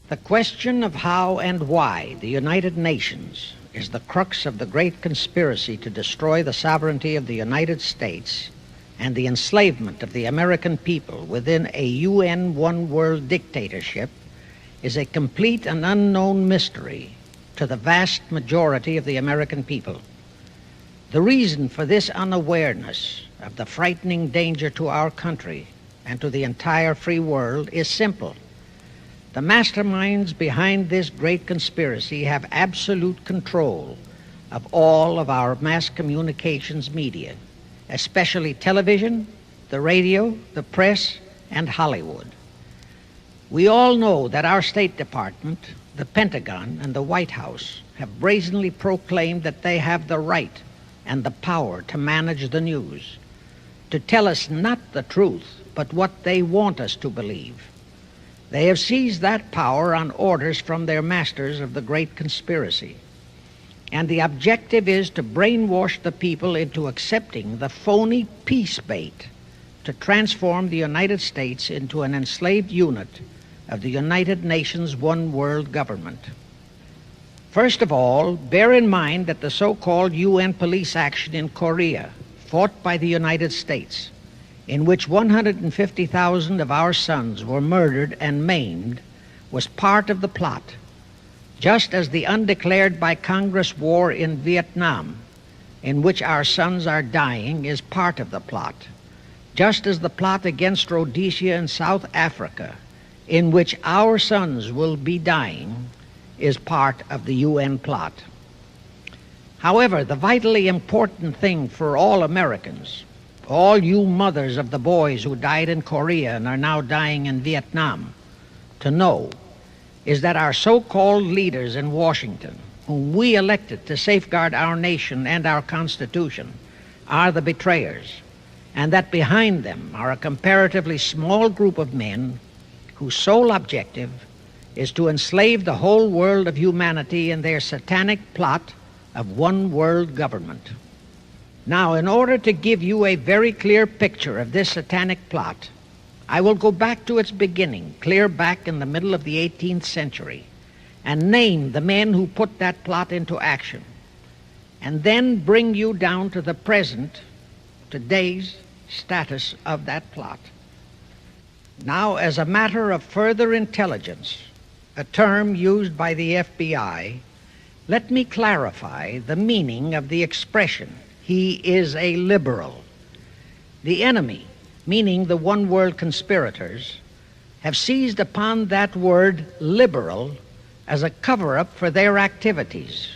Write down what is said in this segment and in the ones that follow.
The question of how and why the United Nations is the crux of the great conspiracy to destroy the sovereignty of the United States and the enslavement of the American people within a UN one-world dictatorship is a complete and unknown mystery to the vast majority of the American people. The reason for this unawareness of the frightening danger to our country and to the entire free world is simple. The masterminds behind this great conspiracy have absolute control of all of our mass communications media, especially television, the radio, the press, and Hollywood. We all know that our State Department, the Pentagon, and the White House have brazenly proclaimed that they have the right and the power to manage the news, to tell us not the truth, but what they want us to believe. They have seized that power on orders from their masters of the great conspiracy. And the objective is to brainwash the people into accepting the phony peace bait to transform the United States into an enslaved unit of the United Nations one world government. First of all, bear in mind that the so-called UN police action in Korea, fought by the United States, in which 150,000 of our sons were murdered and maimed, was part of the plot, just as the undeclared by Congress war in Vietnam, in which our sons are dying, is part of the plot, just as the plot against Rhodesia and South Africa, in which our sons will be dying, is part of the UN plot. However, the vitally important thing for all Americans, all you mothers of the boys who died in Korea and are now dying in Vietnam, to know is that our so-called leaders in Washington, whom we elected to safeguard our nation and our Constitution, are the betrayers, and that behind them are a comparatively small group of men whose sole objective is to enslave the whole world of humanity in their satanic plot of one world government. Now, in order to give you a very clear picture of this satanic plot, I will go back to its beginning, clear back in the middle of the 18th century, and name the men who put that plot into action, and then bring you down to the present, today's status of that plot. Now, as a matter of further intelligence, a term used by the FBI, let me clarify the meaning of the expression, "He is a liberal." The enemy, meaning the one world conspirators, have seized upon that word liberal as a cover-up for their activities.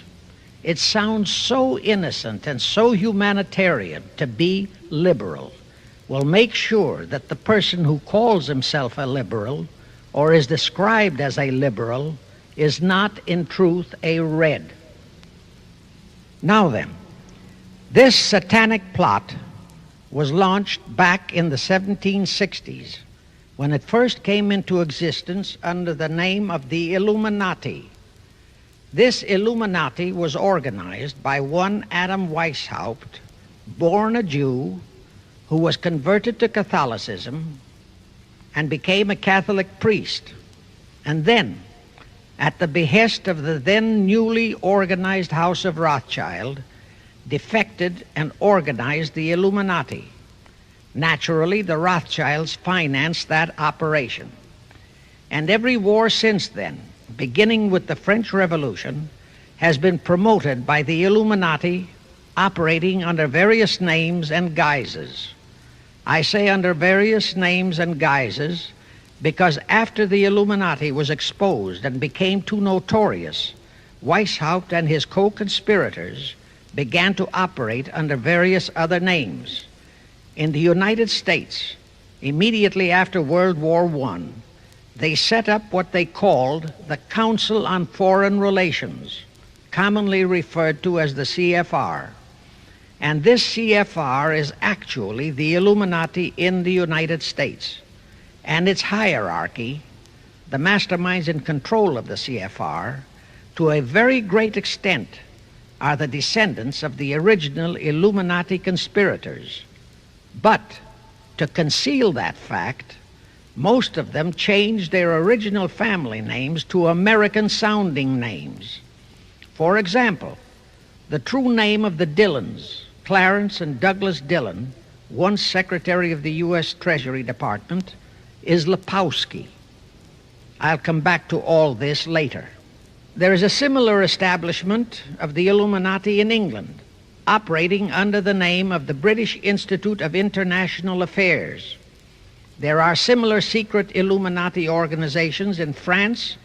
It sounds so innocent and so humanitarian to be liberal. We'll make sure that the person who calls himself a liberal or is described as a liberal is not in truth a red. Now then, this satanic plot was launched back in the 1760s when it first came into existence under the name of the Illuminati. This Illuminati was organized by one Adam Weishaupt, born a Jew, who was converted to Catholicism and became a Catholic priest, and then, at the behest of the then newly organized House of Rothschild, defected and organized the Illuminati. Naturally, the Rothschilds financed that operation. And every war since then, beginning with the French Revolution, has been promoted by the Illuminati, operating under various names and guises. I say under various names and guises because after the Illuminati was exposed and became too notorious, Weishaupt and his co-conspirators began to operate under various other names. In the United States, immediately after World War I, they set up what they called the Council on Foreign Relations, commonly referred to as the CFR. And this CFR is actually the Illuminati in the United States. And its hierarchy, the masterminds in control of the CFR, to a very great extent are the descendants of the original Illuminati conspirators. But to conceal that fact, Most of them changed their original family names to American-sounding names. For example, the true name of the Dillons, Clarence and Douglas Dillon, once Secretary of the U.S. Treasury Department, is Lepowski. I'll come back to all this later. There is a similar establishment of the Illuminati in England, operating under the name of the British Institute of International Affairs. There are similar secret Illuminati organizations in France,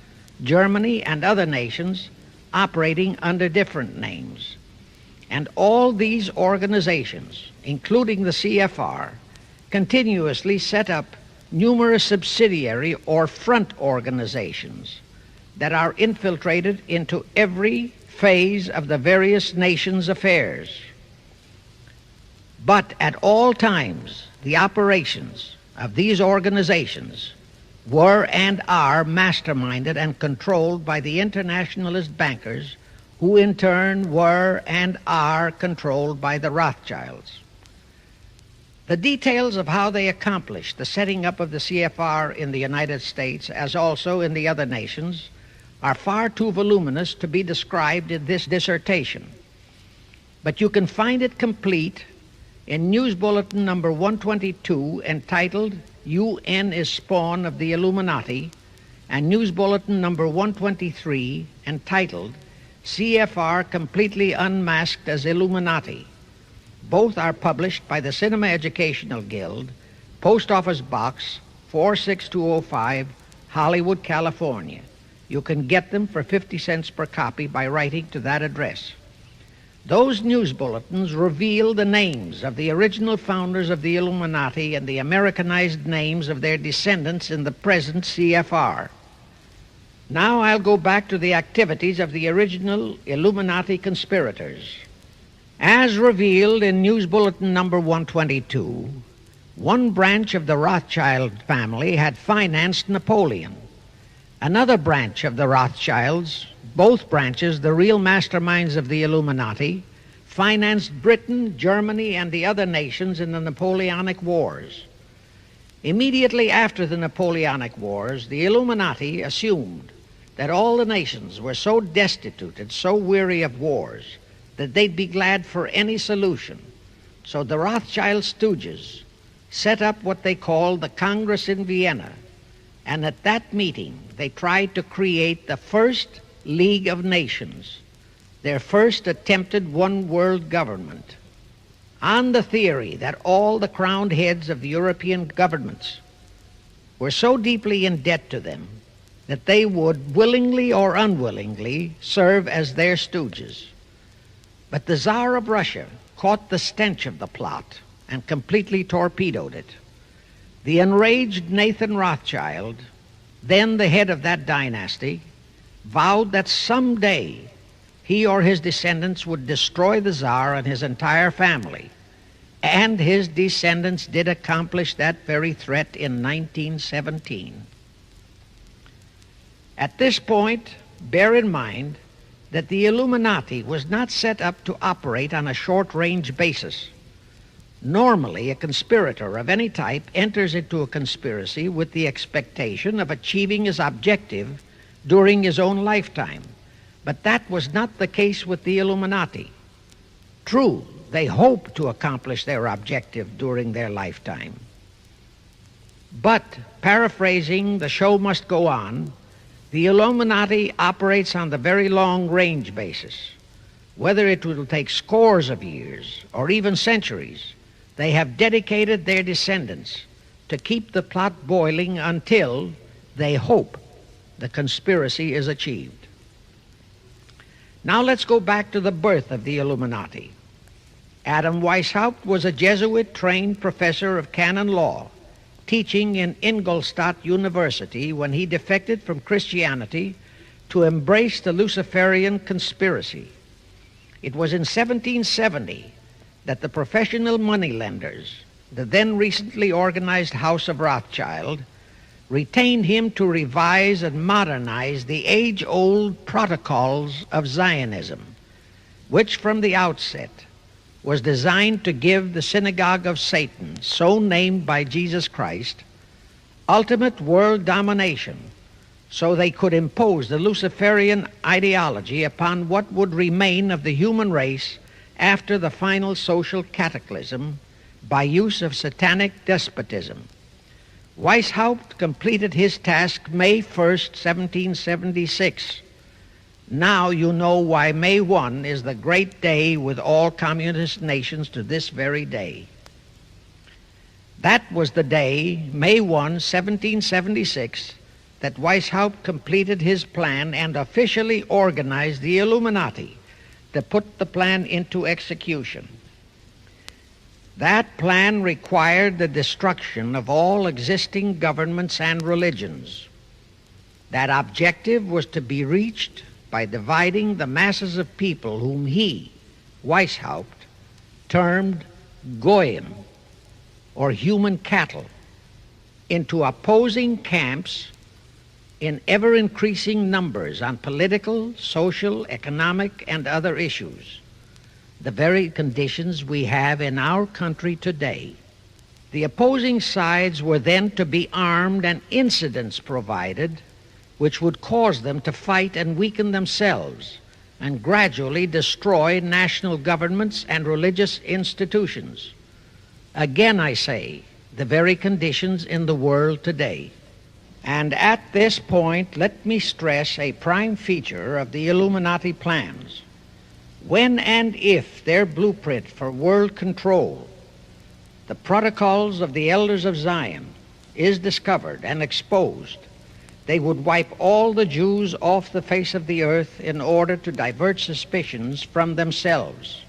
Germany, and other nations operating under different names. And all these organizations, including the CFR, continuously set up numerous subsidiary or front organizations that are infiltrated into every phase of the various nations' affairs. But at all times, the operations of these organizations were and are masterminded and controlled by the internationalist bankers, who in turn were and are controlled by the Rothschilds. The details of how they accomplished the setting up of the CFR in the United States, as also in the other nations, are far too voluminous to be described in this dissertation. But you can find it complete in News Bulletin number 122, entitled UN is Spawn of the Illuminati, and News Bulletin number 123, entitled CFR Completely Unmasked as Illuminati. Both are published by the Cinema Educational Guild, Post Office Box 46205, Hollywood, California. You can get them for 50 cents per copy by writing to that address. Those news bulletins reveal the names of the original founders of the Illuminati and the Americanized names of their descendants in the present CFR. Now I'll go back to the activities of the original Illuminati conspirators. As revealed in News Bulletin number 122, one branch of the Rothschild family had financed Napoleon. Another branch of the Rothschilds, both branches the real masterminds of the Illuminati, financed Britain, Germany, and the other nations in the Napoleonic Wars. Immediately after the Napoleonic Wars, the Illuminati assumed that all the nations were so destitute and so weary of wars that they'd be glad for any solution. So the Rothschild stooges set up what they called the Congress in Vienna, and at that meeting they tried to create the first League of Nations, their first attempted one world government, on the theory that all the crowned heads of the European governments were so deeply in debt to them that they would willingly or unwillingly serve as their stooges. But the Tsar of Russia caught the stench of the plot and completely torpedoed it. The enraged Nathan Rothschild, then the head of that dynasty, vowed that someday he or his descendants would destroy the Tsar and his entire family. And his descendants did accomplish that very threat in 1917. At this point, bear in mind that the Illuminati was not set up to operate on a short-range basis. Normally, a conspirator of any type enters into a conspiracy with the expectation of achieving his objective during his own lifetime. But that was not the case with the Illuminati. True, they hoped to accomplish their objective during their lifetime. But, paraphrasing The Show Must Go On, the Illuminati operates on the very long-range basis. Whether it will take scores of years or even centuries, they have dedicated their descendants to keep the plot boiling until they hope the conspiracy is achieved. Now let's go back to the birth of the Illuminati. Adam Weishaupt was a Jesuit-trained professor of canon law, teaching in Ingolstadt University when he defected from Christianity to embrace the Luciferian conspiracy. It was in 1770 that the professional moneylenders, the then recently organized House of Rothschild, retained him to revise and modernize the age-old protocols of Zionism, which from the outset was designed to give the synagogue of Satan, so named by Jesus Christ, ultimate world domination, so they could impose the Luciferian ideology upon what would remain of the human race after the final social cataclysm by use of satanic despotism. Weishaupt completed his task May 1st, 1776. Now you know why May 1 is the great day with all communist nations to this very day. That was the day, May 1, 1776, that Weishaupt completed his plan and officially organized the Illuminati to put the plan into execution. That plan required the destruction of all existing governments and religions. That objective was to be reached by dividing the masses of people whom he, Weishaupt, termed Goyim, or human cattle, into opposing camps in ever-increasing numbers on political, social, economic, and other issues, the very conditions we have in our country today. The opposing sides were then to be armed and incidents provided which would cause them to fight and weaken themselves and gradually destroy national governments and religious institutions. Again, I say, the very conditions in the world today. And at this point, let me stress a prime feature of the Illuminati plans. When and if their blueprint for world control, the protocols of the elders of Zion, is discovered and exposed, they would wipe all the Jews off the face of the earth in order to divert suspicions from themselves.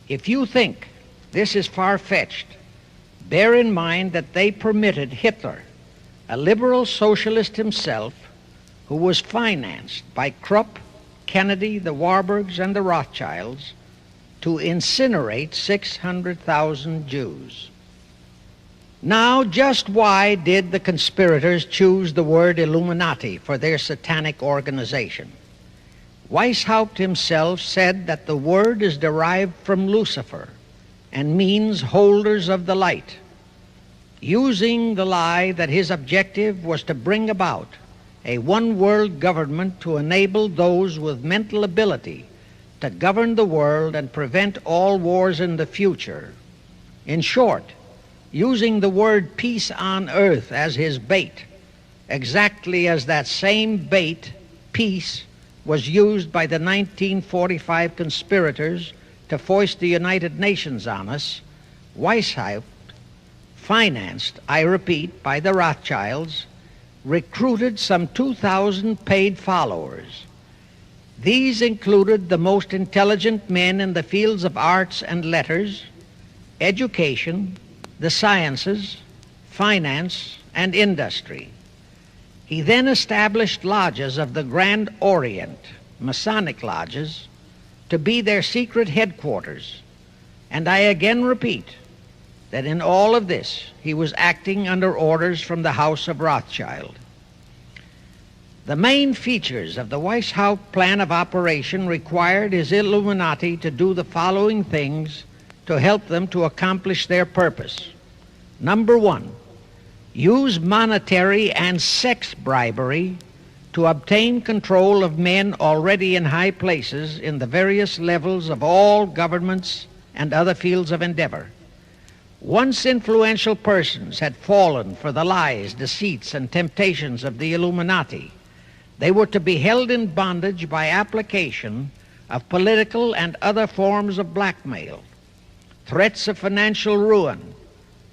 If you think this is far-fetched, bear in mind that they permitted Hitler, a liberal socialist himself, who was financed by Krupp, Kennedy, the Warburgs, and the Rothschilds, to incinerate 600,000 Jews. Now, just why did the conspirators choose the word Illuminati for their satanic organization? Weishaupt himself said that the word is derived from Lucifer and means holders of the light, using the lie that his objective was to bring about a one-world government to enable those with mental ability to govern the world and prevent all wars in the future. In short, using the word peace on earth as his bait, exactly as that same bait, peace, was used by the 1945 conspirators to foist the United Nations on us. Weishaupt, financed, I repeat, by the Rothschilds, recruited some 2,000 paid followers. These included the most intelligent men in the fields of arts and letters, education, the sciences, finance, and industry. He then established lodges of the Grand Orient, Masonic lodges, to be their secret headquarters. And I again repeat that in all of this he was acting under orders from the House of Rothschild. The main features of the Weishaupt plan of operation required his Illuminati to do the following things to help them to accomplish their purpose. Number one, use monetary and sex bribery to obtain control of men already in high places in the various levels of all governments and other fields of endeavor. Once influential persons had fallen for the lies, deceits, and temptations of the Illuminati, they were to be held in bondage by application of political and other forms of blackmail, threats of financial ruin,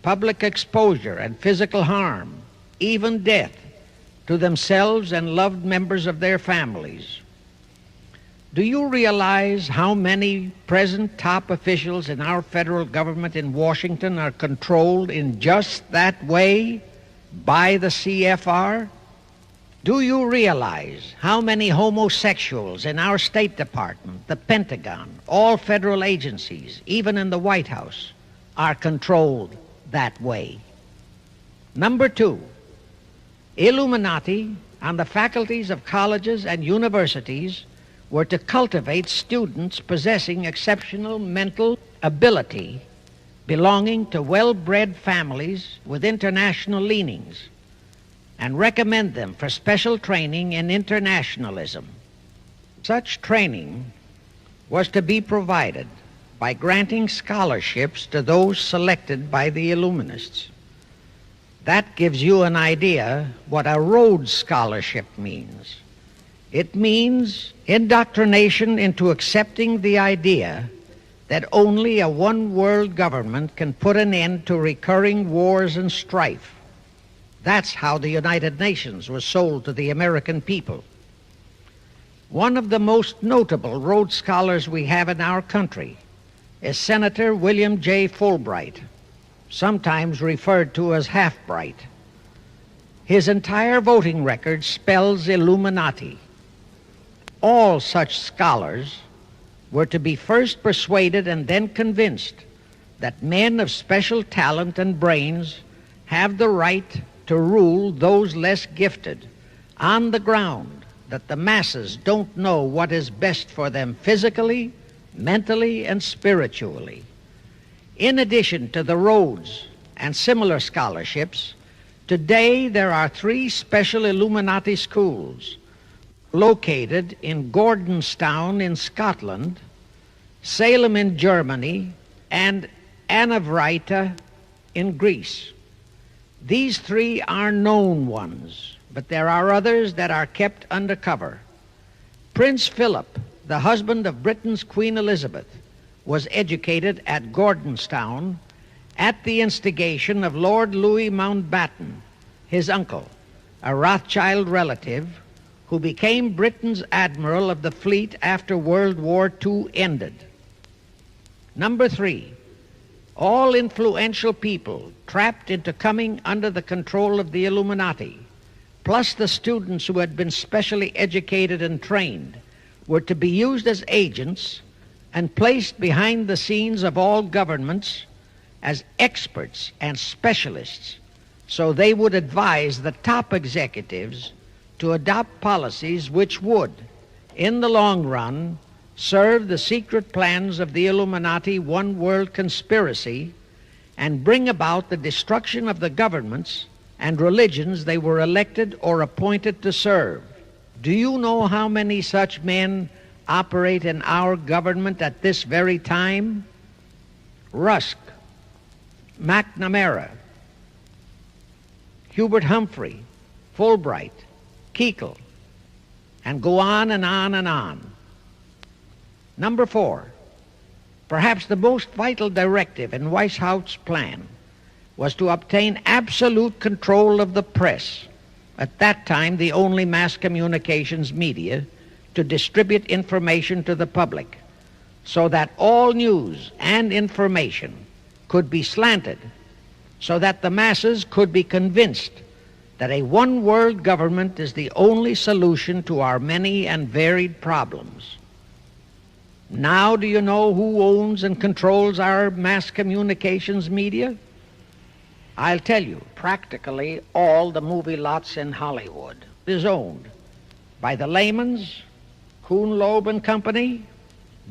public exposure and physical harm, even death, to themselves and loved members of their families. Do you realize how many present top officials in our federal government in Washington are controlled in just that way by the CFR? Do you realize how many homosexuals in our State Department, the Pentagon, all federal agencies, even in the White House, are controlled that way? Number two, Illuminati on the faculties of colleges and universities were to cultivate students possessing exceptional mental ability belonging to well-bred families with international leanings and recommend them for special training in internationalism. Such training was to be provided by granting scholarships to those selected by the Illuminists. That gives you an idea what a Rhodes Scholarship means. It means indoctrination into accepting the idea that only a one-world government can put an end to recurring wars and strife. That's how the United Nations was sold to the American people. One of the most notable Rhodes Scholars we have in our country is Senator William J. Fulbright, sometimes referred to as Half-Bright. His entire voting record spells Illuminati. All such scholars were to be first persuaded and then convinced that men of special talent and brains have the right to rule those less gifted on the ground that the masses don't know what is best for them physically, mentally, and spiritually. In addition to the Rhodes and similar scholarships, today there are 3 special Illuminati schools located in Gordonstown in Scotland, Salem in Germany, and Anavrita in Greece. These 3 are known ones, but there are others that are kept under cover. Prince Philip, the husband of Britain's Queen Elizabeth, was educated at Gordonstown at the instigation of Lord Louis Mountbatten, his uncle, a Rothschild relative, who became Britain's admiral of the fleet after World War II ended. Number 3, all influential people trapped into coming under the control of the Illuminati, plus the students who had been specially educated and trained, were to be used as agents and placed behind the scenes of all governments as experts and specialists, so they would advise the top executives to adopt policies which would, in the long run, serve the secret plans of the Illuminati one-world conspiracy and bring about the destruction of the governments and religions they were elected or appointed to serve. Do you know how many such men operate in our government at this very time? Rusk, McNamara, Hubert Humphrey, Fulbright, Kuchel, and go on and on and on. Number 4, perhaps the most vital directive in Weishaupt's plan was to obtain absolute control of the press, at that time the only mass communications media, to distribute information to the public, so that all news and information could be slanted, so that the masses could be convinced that a one-world government is the only solution to our many and varied problems. Now do you know who owns and controls our mass communications media? I'll tell you, practically all the movie lots in Hollywood is owned by the Lehmans, Kuhn Loeb and Company,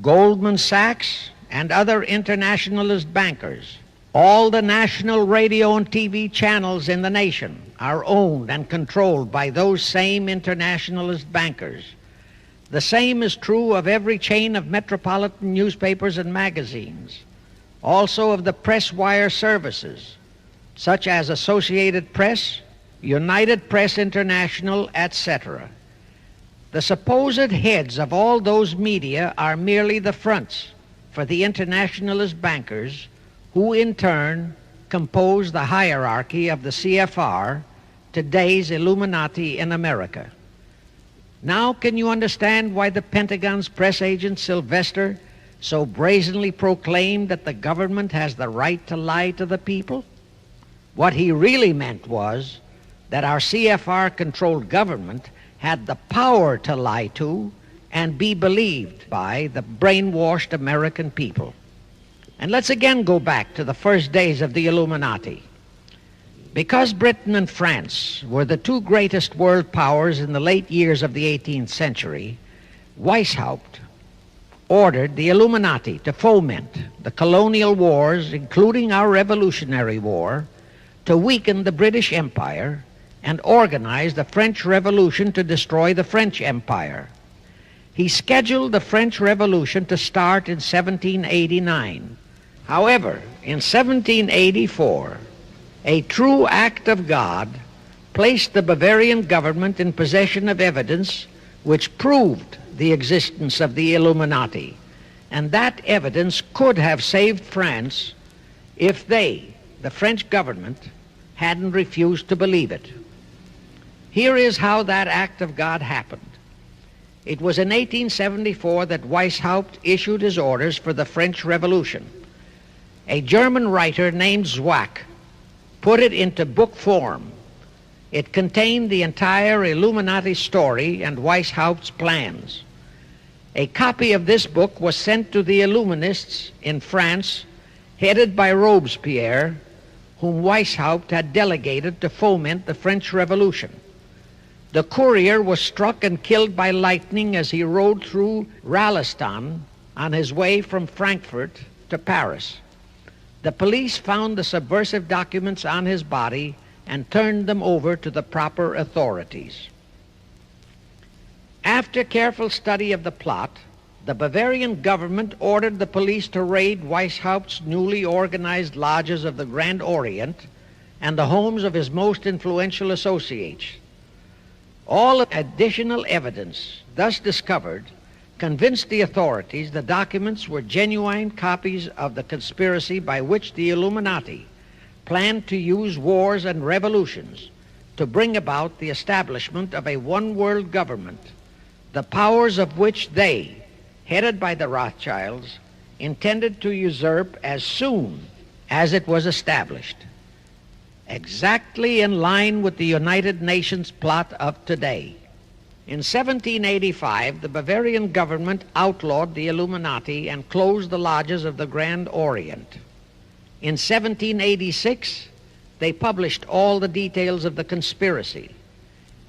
Goldman Sachs, and other internationalist bankers. All the national radio and TV channels in the nation are owned and controlled by those same internationalist bankers. The same is true of every chain of metropolitan newspapers and magazines, also of the press wire services, such as Associated Press, United Press International, etc. The supposed heads of all those media are merely the fronts for the internationalist bankers, who in turn compose the hierarchy of the CFR, today's Illuminati in America. Now can you understand why the Pentagon's press agent Sylvester so brazenly proclaimed that the government has the right to lie to the people? What he really meant was that our CFR-controlled government had the power to lie to and be believed by the brainwashed American people. And let's again go back to the first days of the Illuminati. Because Britain and France were the 2 greatest world powers in the late years of the 18th century, Weishaupt ordered the Illuminati to foment the colonial wars, including our Revolutionary War, to weaken the British Empire and organize the French Revolution to destroy the French Empire. He scheduled the French Revolution to start in 1789. However, in 1784, a true act of God placed the Bavarian government in possession of evidence which proved the existence of the Illuminati, and that evidence could have saved France if they, the French government, hadn't refused to believe it. Here is how that act of God happened. It was in 1874 that Weishaupt issued his orders for the French Revolution. A German writer named Zwack put it into book form. It contained the entire Illuminati story and Weishaupt's plans. A copy of this book was sent to the Illuminists in France, headed by Robespierre, whom Weishaupt had delegated to foment the French Revolution. The courier was struck and killed by lightning as he rode through Ralston on his way from Frankfurt to Paris. The police found the subversive documents on his body and turned them over to the proper authorities. After careful study of the plot, the Bavarian government ordered the police to raid Weishaupt's newly organized lodges of the Grand Orient and the homes of his most influential associates. All additional evidence thus discovered convinced the authorities the documents were genuine copies of the conspiracy by which the Illuminati planned to use wars and revolutions to bring about the establishment of a one-world government, the powers of which they, headed by the Rothschilds, intended to usurp as soon as it was established, exactly in line with the United Nations plot of today. In 1785, the Bavarian government outlawed the Illuminati and closed the lodges of the Grand Orient. In 1786, they published all the details of the conspiracy.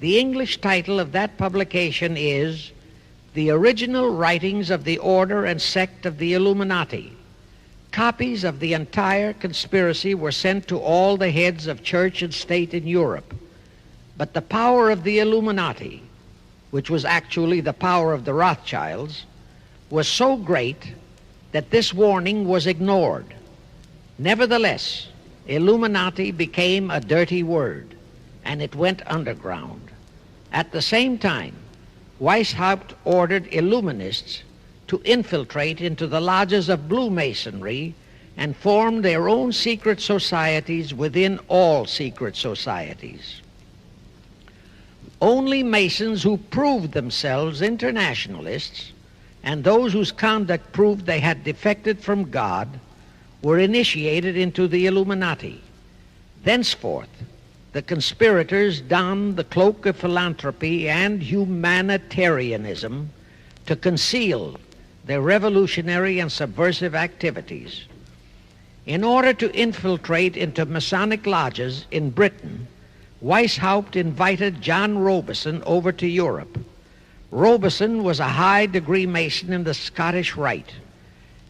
The English title of that publication is The Original Writings of the Order and Sect of the Illuminati. Copies of the entire conspiracy were sent to all the heads of church and state in Europe. But the power of the Illuminati, which was actually the power of the Rothschilds, was so great that this warning was ignored. Nevertheless, Illuminati became a dirty word, and it went underground. At the same time, Weishaupt ordered Illuminists to infiltrate into the lodges of Blue Masonry and form their own secret societies within all secret societies. Only Masons who proved themselves internationalists and those whose conduct proved they had defected from God were initiated into the Illuminati. Thenceforth, the conspirators donned the cloak of philanthropy and humanitarianism to conceal their revolutionary and subversive activities. In order to infiltrate into Masonic lodges in Britain, Weishaupt invited John Robison over to Europe. Robison was a high-degree Mason in the Scottish Rite.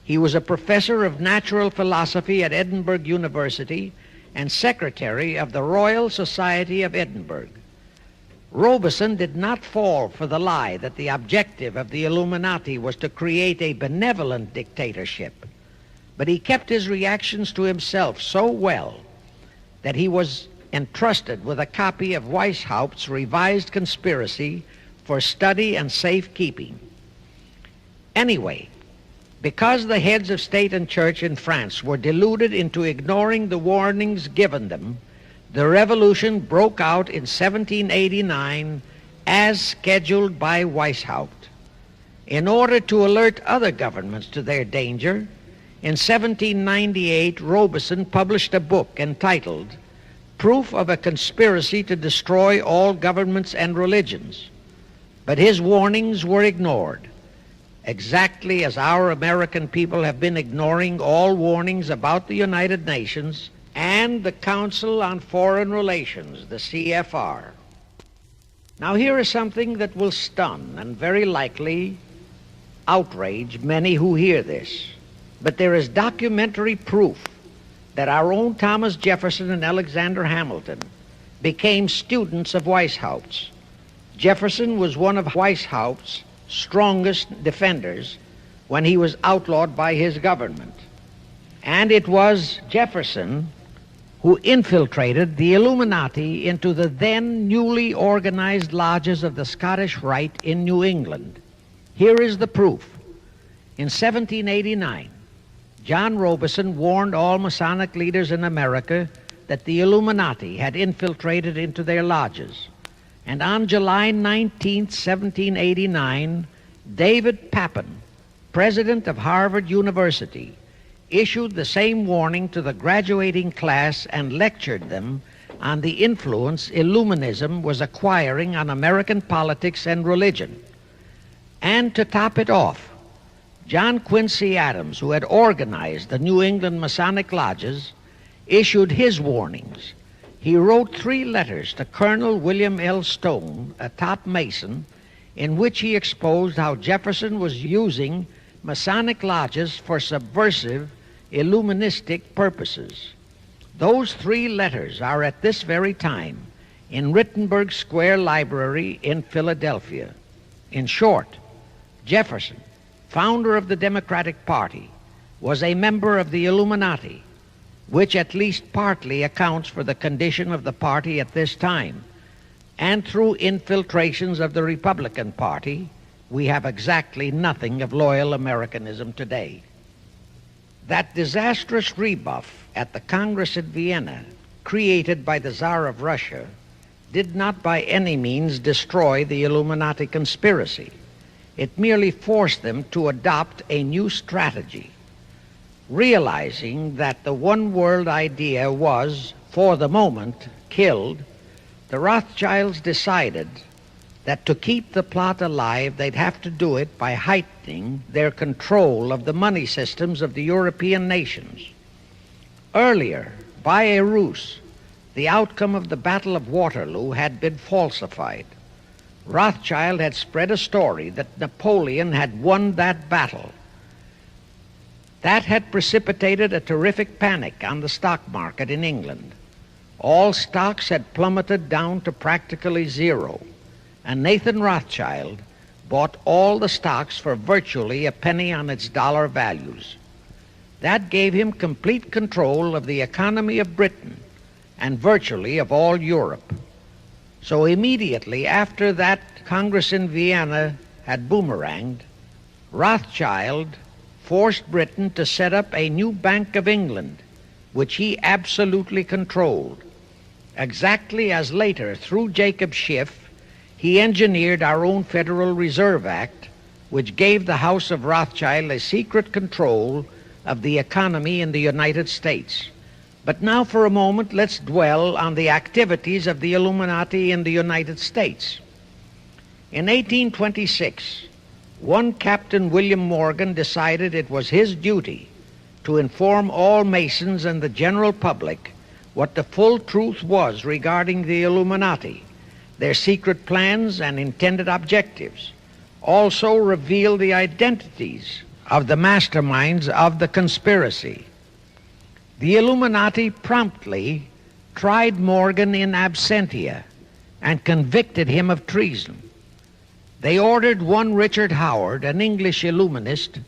He was a professor of natural philosophy at Edinburgh University and secretary of the Royal Society of Edinburgh. Robison did not fall for the lie that the objective of the Illuminati was to create a benevolent dictatorship, but he kept his reactions to himself so well that he was entrusted with a copy of Weishaupt's revised conspiracy for study and safekeeping. Anyway, because the heads of state and church in France were deluded into ignoring the warnings given them, the revolution broke out in 1789 as scheduled by Weishaupt. In order to alert other governments to their danger, in 1798 Robison published a book entitled Proof of a Conspiracy to Destroy All Governments and Religions. But his warnings were ignored, exactly as our American people have been ignoring all warnings about the United Nations and the Council on Foreign Relations, the CFR. Now here is something that will stun and very likely outrage many who hear this, but there is documentary proof that our own Thomas Jefferson and Alexander Hamilton became students of Weishaupt's. Jefferson was one of Weishaupt's strongest defenders when he was outlawed by his government. And it was Jefferson who infiltrated the Illuminati into the then newly organized lodges of the Scottish Rite in New England. Here is the proof. In 1789, John Robeson warned all Masonic leaders in America that the Illuminati had infiltrated into their lodges. And on July 19, 1789, David Papin, president of Harvard University, issued the same warning to the graduating class and lectured them on the influence Illuminism was acquiring on American politics and religion. And to top it off, John Quincy Adams, who had organized the New England Masonic lodges, issued his warnings. He wrote 3 letters to Colonel William L. Stone, a top Mason, in which he exposed how Jefferson was using Masonic lodges for subversive, Illuministic purposes. Those 3 letters are at this very time in Rittenberg Square Library in Philadelphia. In short, Jefferson, founder of the Democratic Party, was a member of the Illuminati, which at least partly accounts for the condition of the party at this time. And through infiltrations of the Republican Party, we have exactly nothing of loyal Americanism today. That disastrous rebuff at the Congress at Vienna, created by the Tsar of Russia, did not by any means destroy the Illuminati conspiracy. It merely forced them to adopt a new strategy. Realizing that the one world idea was, for the moment, killed, the Rothschilds decided that to keep the plot alive, they'd have to do it by heightening their control of the money systems of the European nations. Earlier, by a ruse, the outcome of the Battle of Waterloo had been falsified. Rothschild had spread a story that Napoleon had won that battle. That had precipitated a terrific panic on the stock market in England. All stocks had plummeted down to practically zero, and Nathan Rothschild bought all the stocks for virtually a penny on its dollar values. That gave him complete control of the economy of Britain and virtually of all Europe. So immediately after that Congress in Vienna had boomeranged, Rothschild forced Britain to set up a new Bank of England, which he absolutely controlled, exactly as later, through Jacob Schiff, he engineered our own Federal Reserve Act, which gave the House of Rothschild a secret control of the economy in the United States. But now for a moment, let's dwell on the activities of the Illuminati in the United States. In 1826, one Captain William Morgan decided it was his duty to inform all Masons and the general public what the full truth was regarding the Illuminati, their secret plans and intended objectives. Also reveal the identities of the masterminds of the conspiracy. The Illuminati promptly tried Morgan in absentia and convicted him of treason. They ordered one Richard Howard, an English Illuminist,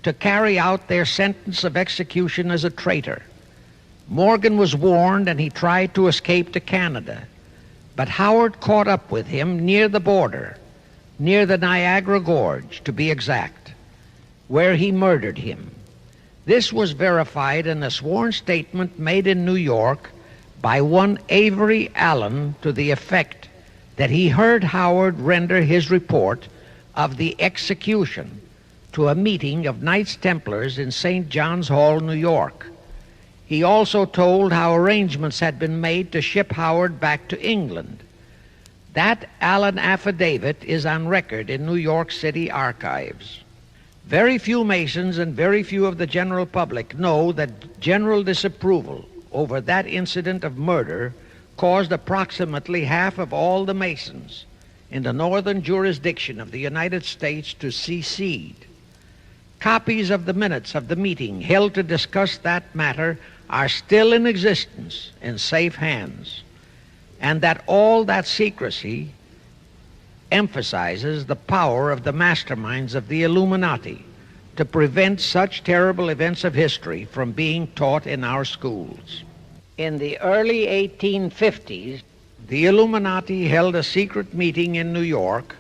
to carry out their sentence of execution as a traitor. Morgan was warned and he tried to escape to Canada, but Howard caught up with him near the border, near the Niagara Gorge to be exact, where he murdered him. This was verified in a sworn statement made in New York by one Avery Allen to the effect that he heard Howard render his report of the execution to a meeting of Knights Templars in St. John's Hall, New York. He also told how arrangements had been made to ship Howard back to England. That Allen affidavit is on record in New York City archives. Very few Masons and very few of the general public know that general disapproval over that incident of murder caused approximately half of all the Masons in the northern jurisdiction of the United States to secede. copies of the minutes of the meeting held to discuss that matter are still in existence in safe hands, and that all that secrecy emphasizes the power of the masterminds of the Illuminati to prevent such terrible events of history from being taught in our schools. In the early 1850s, the Illuminati held a secret meeting in New York,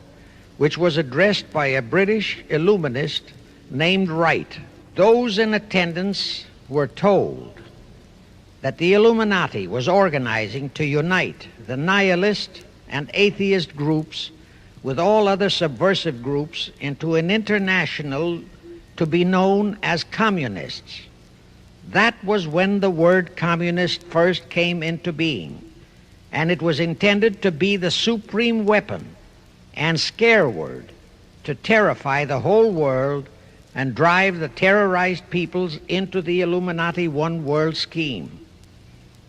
which was addressed by a British Illuminist named Wright. Those in attendance were told that the Illuminati was organizing to unite the nihilist and atheist groups with all other subversive groups into an international to be known as communists. That was when the word communist first came into being, and it was intended to be the supreme weapon and scare word to terrify the whole world and drive the terrorized peoples into the Illuminati one world scheme.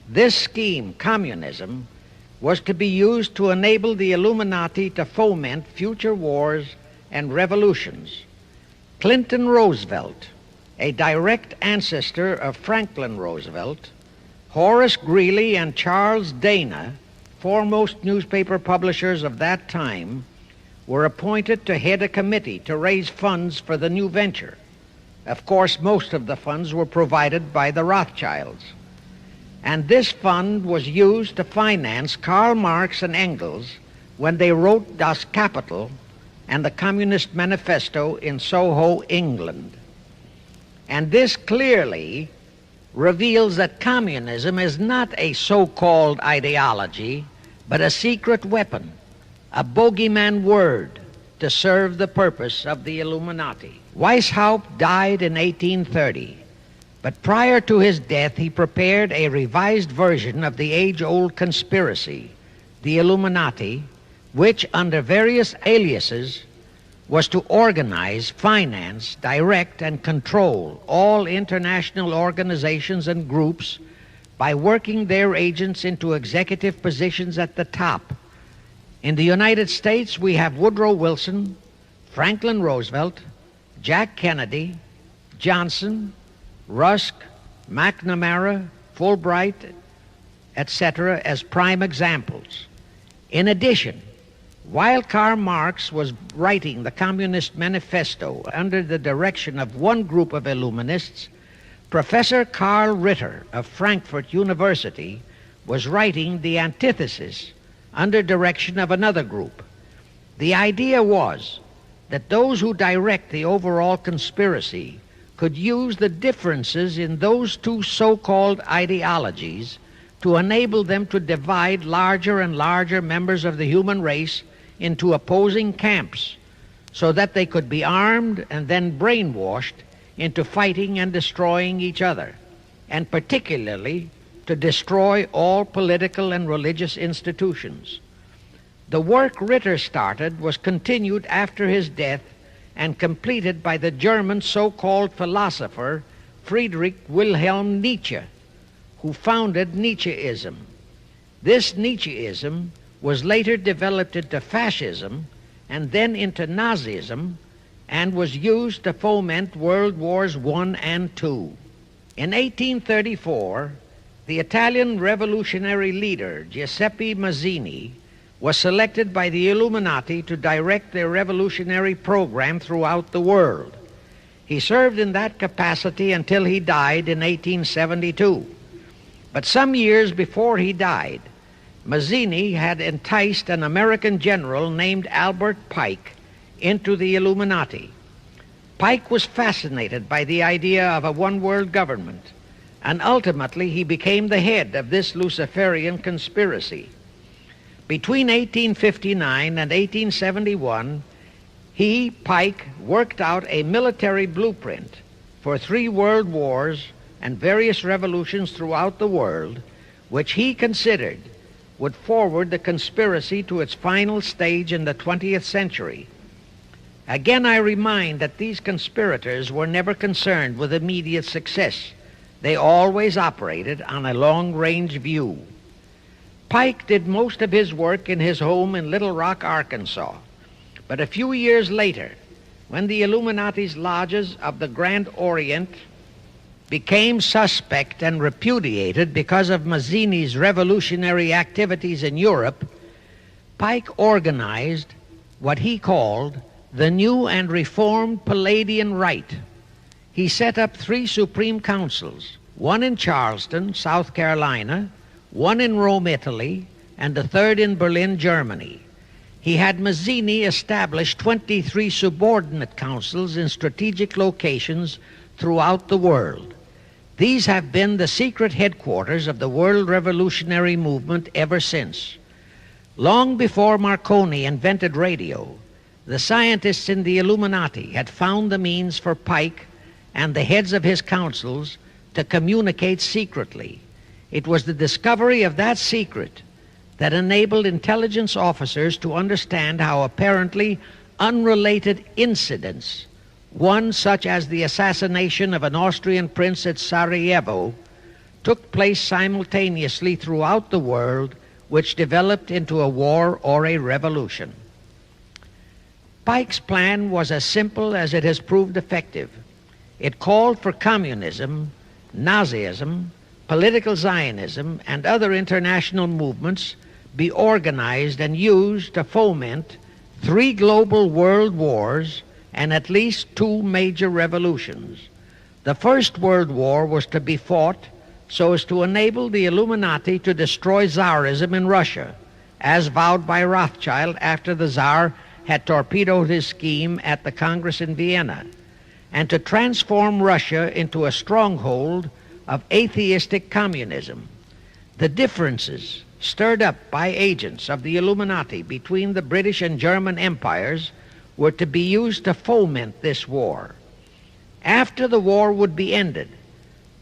This scheme, communism, was to be used to enable the Illuminati to foment future wars and revolutions. Clinton Roosevelt, a direct ancestor of Franklin Roosevelt, Horace Greeley and Charles Dana, foremost newspaper publishers of that time, were appointed to head a committee to raise funds for the new venture. Of course, most of the funds were provided by the Rothschilds. And this fund was used to finance Karl Marx and Engels when they wrote Das Kapital and the Communist Manifesto in Soho, England. And this clearly reveals that communism is not a so-called ideology, but a secret weapon, a bogeyman word to serve the purpose of the Illuminati. Weishaupt died in 1830. But prior to his death, he prepared a revised version of the age-old conspiracy, the Illuminati, which, under various aliases, was to organize, finance, direct, and control all international organizations and groups by working their agents into executive positions at the top. In the United States, we have Woodrow Wilson, Franklin Roosevelt, Jack Kennedy, Johnson, Rusk, McNamara, Fulbright, etc., as prime examples. In addition, while Karl Marx was writing the Communist Manifesto under the direction of one group of Illuminists, Professor Karl Ritter of Frankfurt University was writing the antithesis under direction of another group. The idea was that those who direct the overall conspiracy could use the differences in those two so-called ideologies to enable them to divide larger and larger members of the human race into opposing camps so that they could be armed and then brainwashed into fighting and destroying each other, and particularly to destroy all political and religious institutions. The work Ritter started was continued after his death and completed by the German so-called philosopher Friedrich Wilhelm Nietzsche, who founded Nietzscheism. This Nietzscheism was later developed into fascism and then into Nazism and was used to foment World Wars I and II. In 1834, the Italian revolutionary leader Giuseppe Mazzini was selected by the Illuminati to direct their revolutionary program throughout the world. He served in that capacity until he died in 1872. But some years before he died, Mazzini had enticed an American general named Albert Pike into the Illuminati. Pike was fascinated by the idea of a one-world government, and ultimately he became the head of this Luciferian conspiracy. Between 1859 and 1871, he, Pike, worked out a military blueprint for 3 world wars and various revolutions throughout the world, which he considered would forward the conspiracy to its final stage in the 20th century. Again, I remind that these conspirators were never concerned with immediate success. They always operated on a long-range view. Pike did most of his work in his home in Little Rock, Arkansas. But a few years later, when the Illuminati's lodges of the Grand Orient became suspect and repudiated because of Mazzini's revolutionary activities in Europe, Pike organized what he called the New and Reformed Palladian Rite. He set up 3 supreme councils, one in Charleston, South Carolina, one in Rome, Italy, and the third in Berlin, Germany. He had Mazzini establish 23 subordinate councils in strategic locations throughout the world. These have been the secret headquarters of the world revolutionary movement ever since. Long before Marconi invented radio, the scientists in the Illuminati had found the means for Pike and the heads of his councils to communicate secretly. It was the discovery of that secret that enabled intelligence officers to understand how apparently unrelated incidents, one such as the assassination of an Austrian prince at Sarajevo, took place simultaneously throughout the world, which developed into a war or a revolution. Pike's plan was as simple as it has proved effective. It called for communism, Nazism, political Zionism, and other international movements be organized and used to foment 3 global world wars and at least 2 major revolutions. The First World War was to be fought so as to enable the Illuminati to destroy Tsarism in Russia, as vowed by Rothschild after the Tsar had torpedoed his scheme at the Congress in Vienna, and to transform Russia into a stronghold of atheistic communism. The differences stirred up by agents of the Illuminati between the British and German empires were to be used to foment this war. After the war would be ended,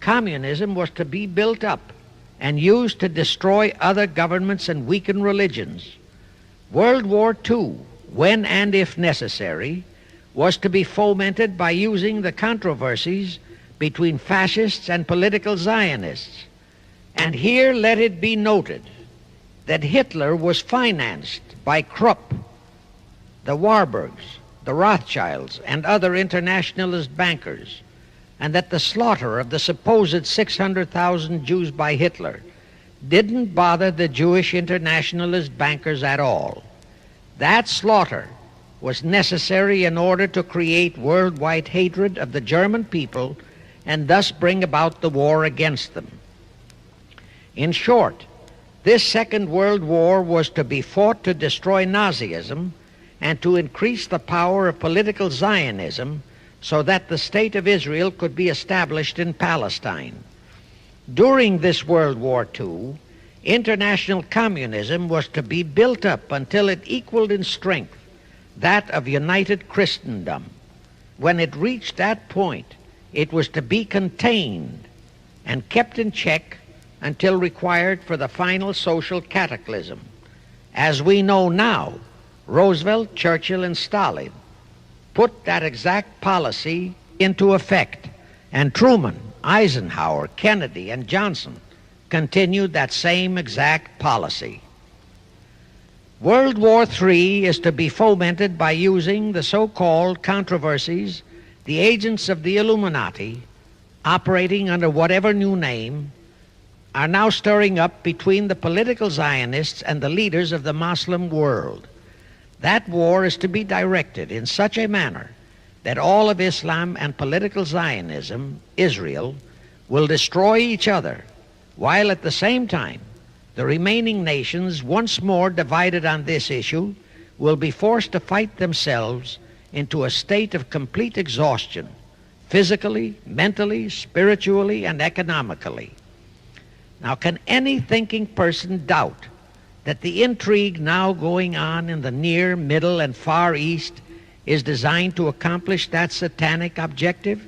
communism was to be built up and used to destroy other governments and weaken religions. World War II, when and if necessary, was to be fomented by using the controversies between fascists and political Zionists. And here let it be noted that Hitler was financed by Krupp, the Warburgs, the Rothschilds, and other internationalist bankers, and that the slaughter of the supposed 600,000 Jews by Hitler didn't bother the Jewish internationalist bankers at all. That slaughter was necessary in order to create worldwide hatred of the German people and thus bring about the war against them. In short, this Second World War was to be fought to destroy Nazism and to increase the power of political Zionism so that the State of Israel could be established in Palestine. During this World War II, international communism was to be built up until it equaled in strength that of united Christendom. When it reached that point, it was to be contained and kept in check until required for the final social cataclysm. As we know now, Roosevelt, Churchill, and Stalin put that exact policy into effect, and Truman, Eisenhower, Kennedy, and Johnson continued that same exact policy. World War III is to be fomented by using the so-called controversies the agents of the Illuminati, operating under whatever new name, are now stirring up between the political Zionists and the leaders of the Muslim world. That war is to be directed in such a manner that all of Islam and political Zionism, Israel, will destroy each other, while at the same time the remaining nations, once more divided on this issue, will be forced to fight themselves into a state of complete exhaustion, physically, mentally, spiritually, and economically. Now, can any thinking person doubt that the intrigue now going on in the Near, Middle, and Far East is designed to accomplish that satanic objective?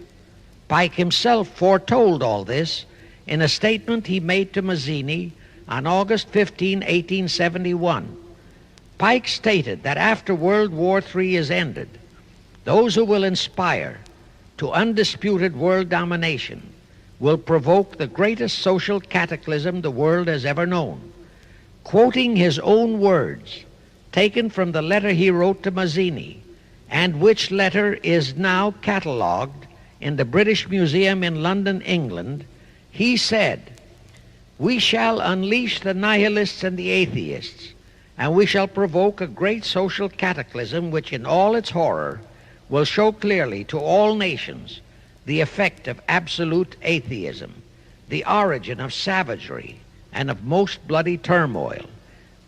Pike himself foretold all this in a statement he made to Mazzini on August 15, 1871. Pike stated that after World War III is ended, those who will inspire to undisputed world domination will provoke the greatest social cataclysm the world has ever known. Quoting his own words, taken from the letter he wrote to Mazzini, and which letter is now catalogued in the British Museum in London, England, he said, "We shall unleash the nihilists and the atheists, and we shall provoke a great social cataclysm which in all its horror will show clearly to all nations the effect of absolute atheism, the origin of savagery and of most bloody turmoil.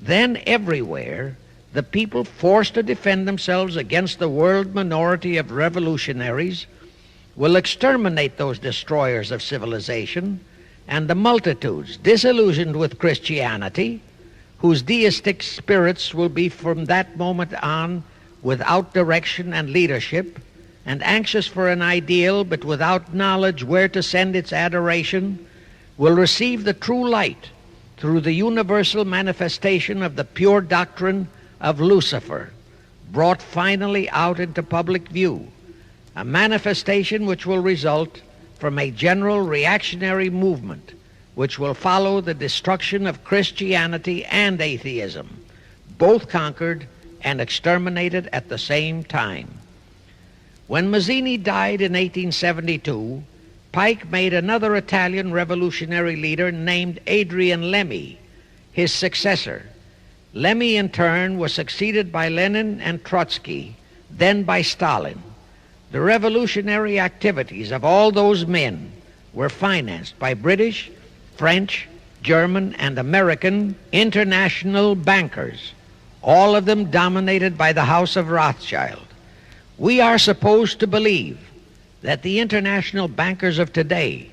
Then everywhere the people, forced to defend themselves against the world minority of revolutionaries, will exterminate those destroyers of civilization, and the multitudes disillusioned with Christianity, whose deistic spirits will be from that moment on without direction and leadership, and anxious for an ideal but without knowledge where to send its adoration, will receive the true light through the universal manifestation of the pure doctrine of Lucifer, brought finally out into public view, a manifestation which will result from a general reactionary movement which will follow the destruction of Christianity and atheism, both conquered and exterminated at the same time." When Mazzini died in 1872, Pike made another Italian revolutionary leader named Adrian Lemmy his successor. Lemmy, in turn, was succeeded by Lenin and Trotsky, then by Stalin. The revolutionary activities of all those men were financed by British, French, German, and American international bankers, all of them dominated by the House of Rothschild. We are supposed to believe that the international bankers of today,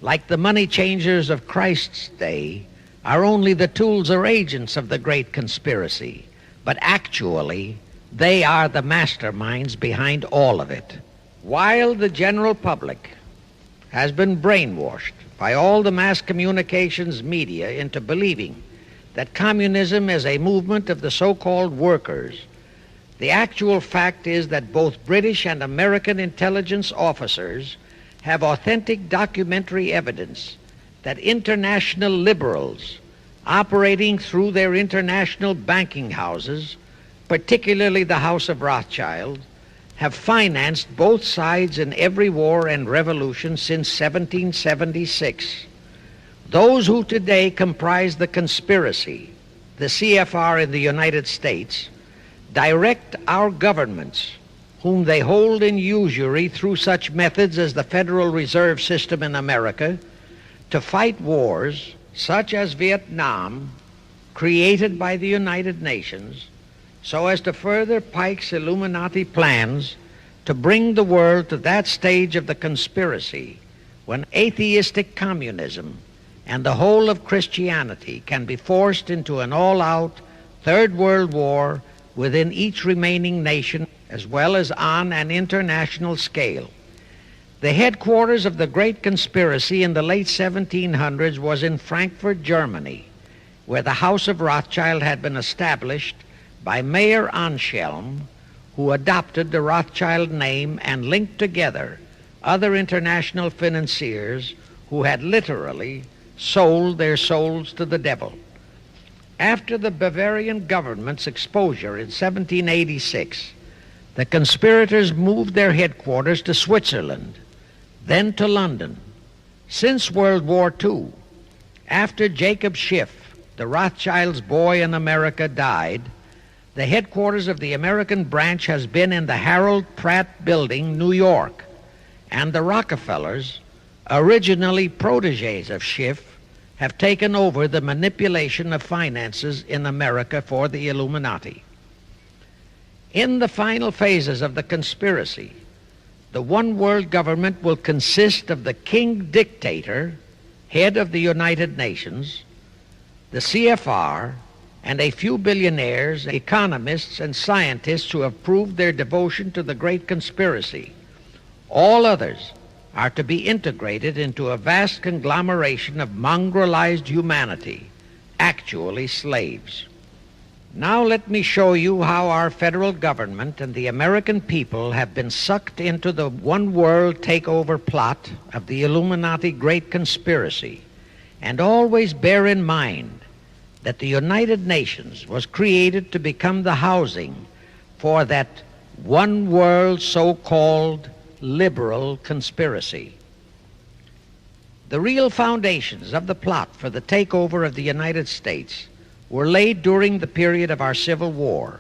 like the money changers of Christ's day, are only the tools or agents of the great conspiracy, but actually they are the masterminds behind all of it. While the general public has been brainwashed by all the mass communications media into believing that communism is a movement of the so-called workers, the actual fact is that both British and American intelligence officers have authentic documentary evidence that international liberals operating through their international banking houses, particularly the House of Rothschild, have financed both sides in every war and revolution since 1776. Those who today comprise the conspiracy, the CFR in the United States, direct our governments, whom they hold in usury through such methods as the Federal Reserve System in America, to fight wars such as Vietnam, created by the United Nations, so as to further Pike's Illuminati plans to bring the world to that stage of the conspiracy when atheistic communism and the whole of Christianity can be forced into an all-out Third World War within each remaining nation, as well as on an international scale. The headquarters of the great conspiracy in the late 1700s was in Frankfurt, Germany, where the House of Rothschild had been established by Mayer Anschelm, who adopted the Rothschild name and linked together other international financiers who had literally sold their souls to the devil. After the Bavarian government's exposure in 1786, the conspirators moved their headquarters to Switzerland, then to London. Since World War II, after Jacob Schiff, the Rothschilds' boy in America, died, the headquarters of the American branch has been in the Harold Pratt Building, New York, and the Rockefellers, originally protégés of Schiff, have taken over the manipulation of finances in America for the Illuminati. In the final phases of the conspiracy, the one world government will consist of the king dictator, head of the United Nations, the CFR, and a few billionaires, economists, and scientists who have proved their devotion to the great conspiracy. All others are to be integrated into a vast conglomeration of mongrelized humanity, actually slaves. Now let me show you how our federal government and the American people have been sucked into the one world takeover plot of the Illuminati great conspiracy. And always bear in mind that the United Nations was created to become the housing for that one world so-called liberal conspiracy. The real foundations of the plot for the takeover of the United States were laid during the period of our Civil War.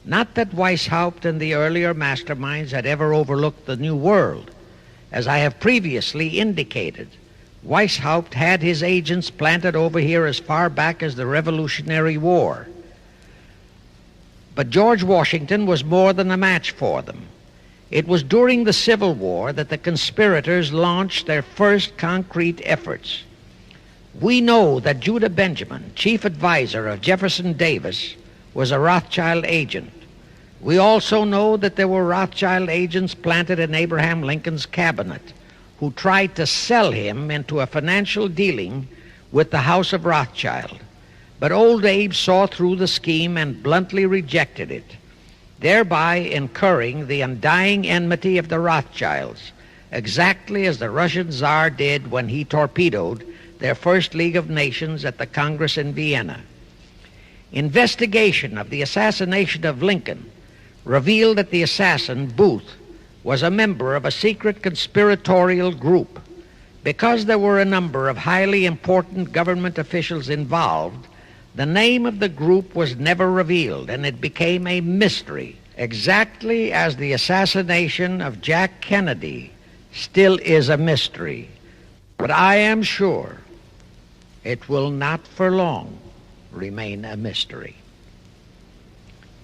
Not that Weishaupt and the earlier masterminds had ever overlooked the New World. As I have previously indicated, Weishaupt had his agents planted over here as far back as the Revolutionary War. But George Washington was more than a match for them. It was during the Civil War that the conspirators launched their first concrete efforts. We know that Judah Benjamin, chief advisor of Jefferson Davis, was a Rothschild agent. We also know that there were Rothschild agents planted in Abraham Lincoln's cabinet who tried to sell him into a financial dealing with the House of Rothschild. But old Abe saw through the scheme and bluntly rejected it, thereby incurring the undying enmity of the Rothschilds, exactly as the Russian Tsar did when he torpedoed their first League of Nations at the Congress in Vienna. Investigation of the assassination of Lincoln revealed that the assassin, Booth, was a member of a secret conspiratorial group. Because there were a number of highly important government officials involved, the name of the group was never revealed, and it became a mystery, exactly as the assassination of Jack Kennedy still is a mystery. But I am sure it will not for long remain a mystery.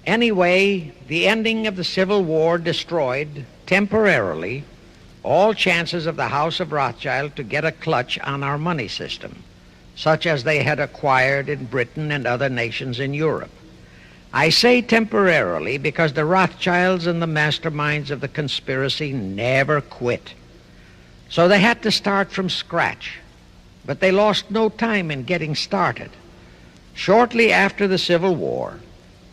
Anyway, the ending of the Civil War destroyed, temporarily, all chances of the House of Rothschild to get a clutch on our money system, such as they had acquired in Britain and other nations in Europe. I say temporarily because the Rothschilds and the masterminds of the conspiracy never quit. So they had to start from scratch, but they lost no time in getting started. Shortly after the Civil War,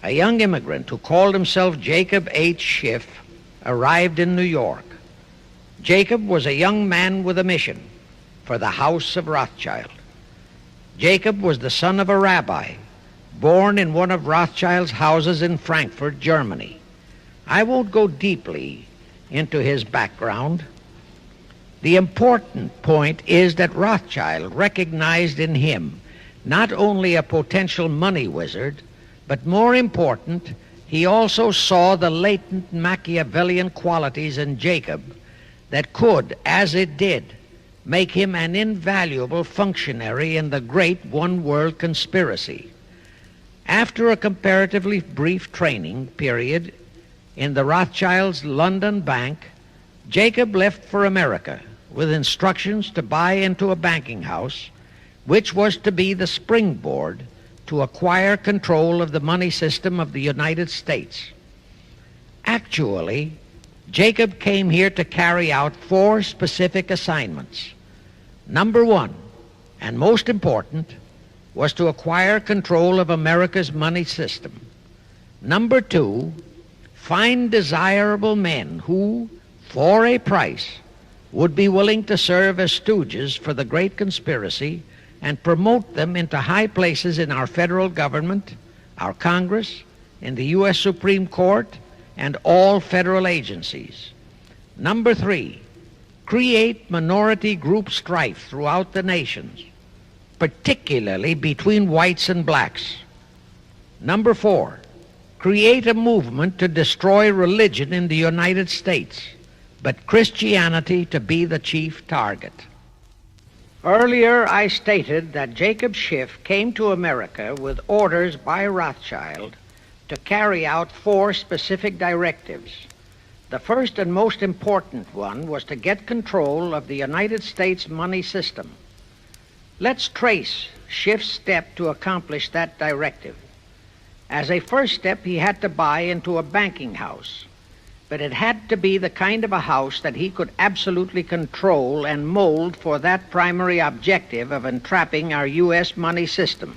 a young immigrant who called himself Jacob H. Schiff arrived in New York. Jacob was a young man with a mission for the House of Rothschild. Jacob was the son of a rabbi, born in one of Rothschild's houses in Frankfurt, Germany. I won't go deeply into his background. The important point is that Rothschild recognized in him not only a potential money wizard, but more important, he also saw the latent Machiavellian qualities in Jacob that could, as it did, make him an invaluable functionary in the great one-world conspiracy. After a comparatively brief training period in the Rothschilds' London bank, Jacob left for America with instructions to buy into a banking house, which was to be the springboard to acquire control of the money system of the United States. Actually, Jacob came here to carry out 4 specific assignments. Number 1, and most important, was to acquire control of America's money system. Number 2, find desirable men who, for a price, would be willing to serve as stooges for the great conspiracy and promote them into high places in our federal government, our Congress, in the U.S. Supreme Court, and all federal agencies. Number 3, create minority group strife throughout the nations, particularly between whites and blacks. Number 4, create a movement to destroy religion in the United States, but Christianity to be the chief target. Earlier, I stated that Jacob Schiff came to America with orders by Rothschild to carry out 4 specific directives. The first and most important one was to get control of the United States money system. Let's trace Schiff's step to accomplish that directive. As a first step, he had to buy into a banking house, but it had to be the kind of a house that he could absolutely control and mold for that primary objective of entrapping our U.S. money system.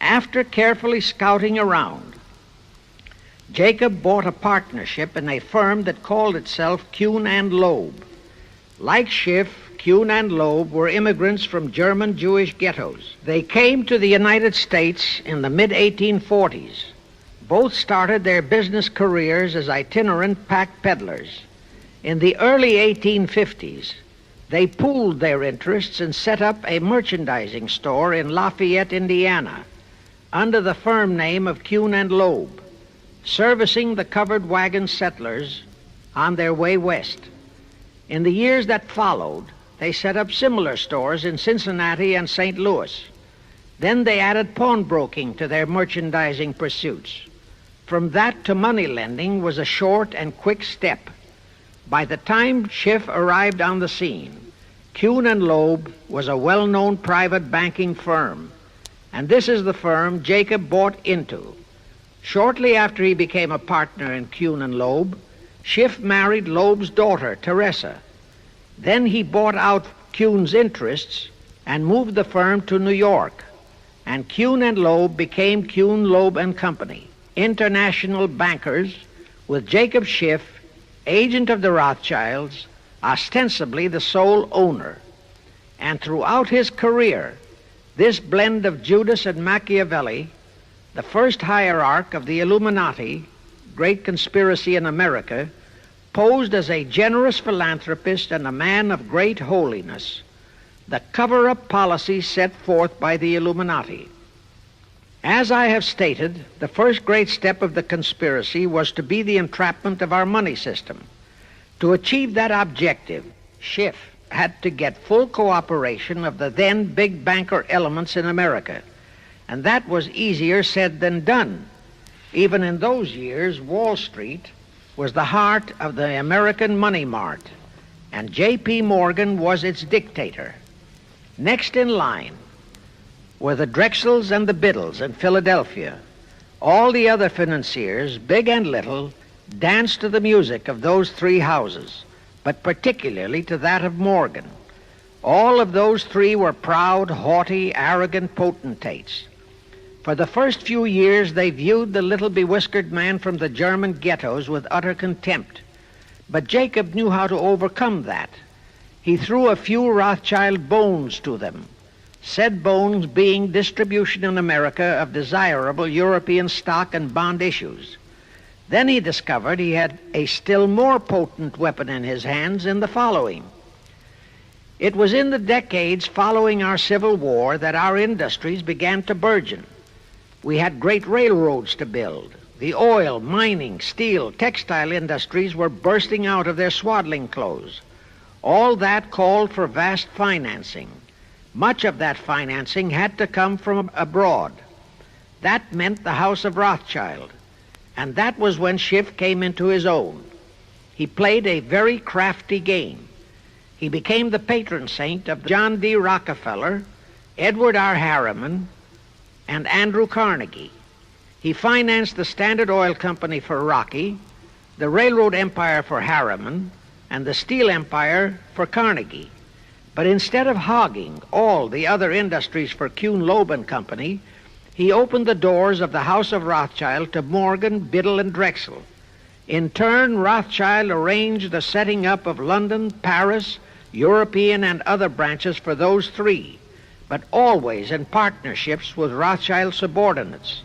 After carefully scouting around, Jacob bought a partnership in a firm that called itself Kuhn and Loeb. Like Schiff, Kuhn and Loeb were immigrants from German Jewish ghettos. They came to the United States in the mid-1840s. Both started their business careers as itinerant pack peddlers. In the early 1850s, they pooled their interests and set up a merchandising store in Lafayette, Indiana, under the firm name of Kuhn and Loeb, servicing the covered wagon settlers on their way west. In the years that followed, they set up similar stores in Cincinnati and St. Louis. Then they added pawnbroking to their merchandising pursuits. From that to money lending was a short and quick step. By the time Schiff arrived on the scene, Kuhn and Loeb was a well-known private banking firm, and this is the firm Jacob bought into. Shortly after he became a partner in Kuhn and Loeb, Schiff married Loeb's daughter, Teresa. Then he bought out Kuhn's interests and moved the firm to New York, and Kuhn and Loeb became Kuhn, Loeb and Company, international bankers, with Jacob Schiff, agent of the Rothschilds, ostensibly the sole owner. And throughout his career, this blend of Judas and Machiavelli, the first hierarch of the Illuminati, great conspiracy in America, posed as a generous philanthropist and a man of great holiness, the cover-up policy set forth by the Illuminati. As I have stated, the first great step of the conspiracy was to be the entrapment of our money system. To achieve that objective, Schiff had to get full cooperation of the then big banker elements in America, and that was easier said than done. Even in those years, Wall Street was the heart of the American money mart, and J.P. Morgan was its dictator. Next in line were the Drexels and the Biddles in Philadelphia. All the other financiers, big and little, danced to the music of those three houses, but particularly to that of Morgan. All of those three were proud, haughty, arrogant potentates. For the first few years, they viewed the little bewhiskered man from the German ghettos with utter contempt. But Jacob knew how to overcome that. He threw a few Rothschild bones to them, said bones being distribution in America of desirable European stock and bond issues. Then he discovered he had a still more potent weapon in his hands in the following. It was in the decades following our Civil War that our industries began to burgeon. We had great railroads to build. The oil, mining, steel, textile industries were bursting out of their swaddling clothes. All that called for vast financing. Much of that financing had to come from abroad. That meant the House of Rothschild, and that was when Schiff came into his own. He played a very crafty game. He became the patron saint of John D. Rockefeller, Edward R. Harriman, and Andrew Carnegie. He financed the Standard Oil Company for Rocky, the railroad empire for Harriman, and the steel empire for Carnegie. But instead of hogging all the other industries for Kuhn, Loeb and Company, he opened the doors of the House of Rothschild to Morgan, Biddle, and Drexel. In turn, Rothschild arranged the setting up of London, Paris, European, and other branches for those three, but always in partnerships with Rothschild subordinates.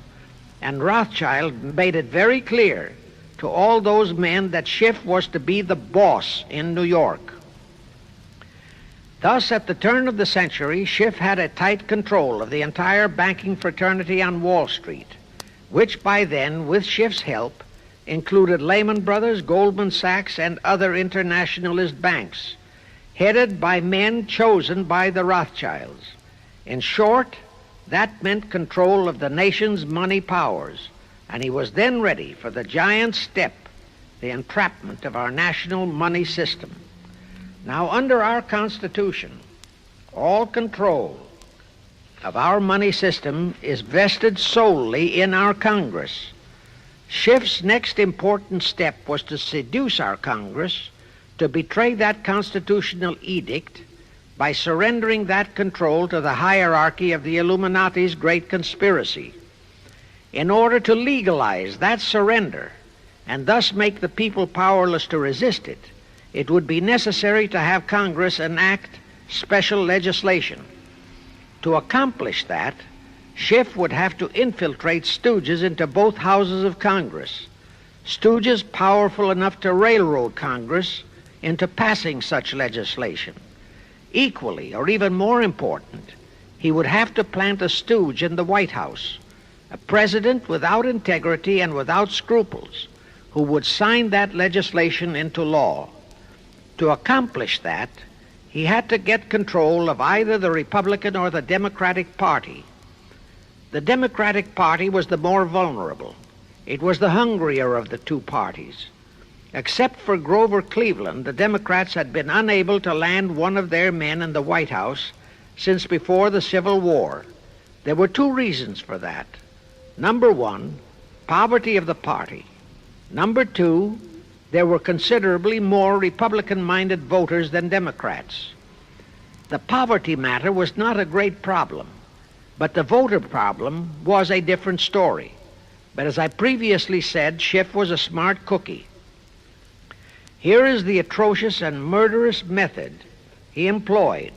And Rothschild made it very clear to all those men that Schiff was to be the boss in New York. Thus, at the turn of the century, Schiff had a tight control of the entire banking fraternity on Wall Street, which by then, with Schiff's help, included Lehman Brothers, Goldman Sachs, and other internationalist banks, headed by men chosen by the Rothschilds. In short, that meant control of the nation's money powers, and he was then ready for the giant step, the entrapment of our national money system. Now, under our Constitution, all control of our money system is vested solely in our Congress. Schiff's next important step was to seduce our Congress to betray that constitutional edict by surrendering that control to the hierarchy of the Illuminati's great conspiracy. In order to legalize that surrender and thus make the people powerless to resist it, it would be necessary to have Congress enact special legislation. To accomplish that, Schiff would have to infiltrate stooges into both houses of Congress, stooges powerful enough to railroad Congress into passing such legislation. Equally, or even more important, he would have to plant a stooge in the White House, a president without integrity and without scruples, who would sign that legislation into law. To accomplish that, he had to get control of either the Republican or the Democratic Party. The Democratic Party was the more vulnerable. It was the hungrier of the two parties. Except for Grover Cleveland, the Democrats had been unable to land one of their men in the White House since before the Civil War. There were two reasons for that. Number one, poverty of the party. Number two, there were considerably more Republican-minded voters than Democrats. The poverty matter was not a great problem, but the voter problem was a different story. But as I previously said, Schiff was a smart cookie. Here is the atrocious and murderous method he employed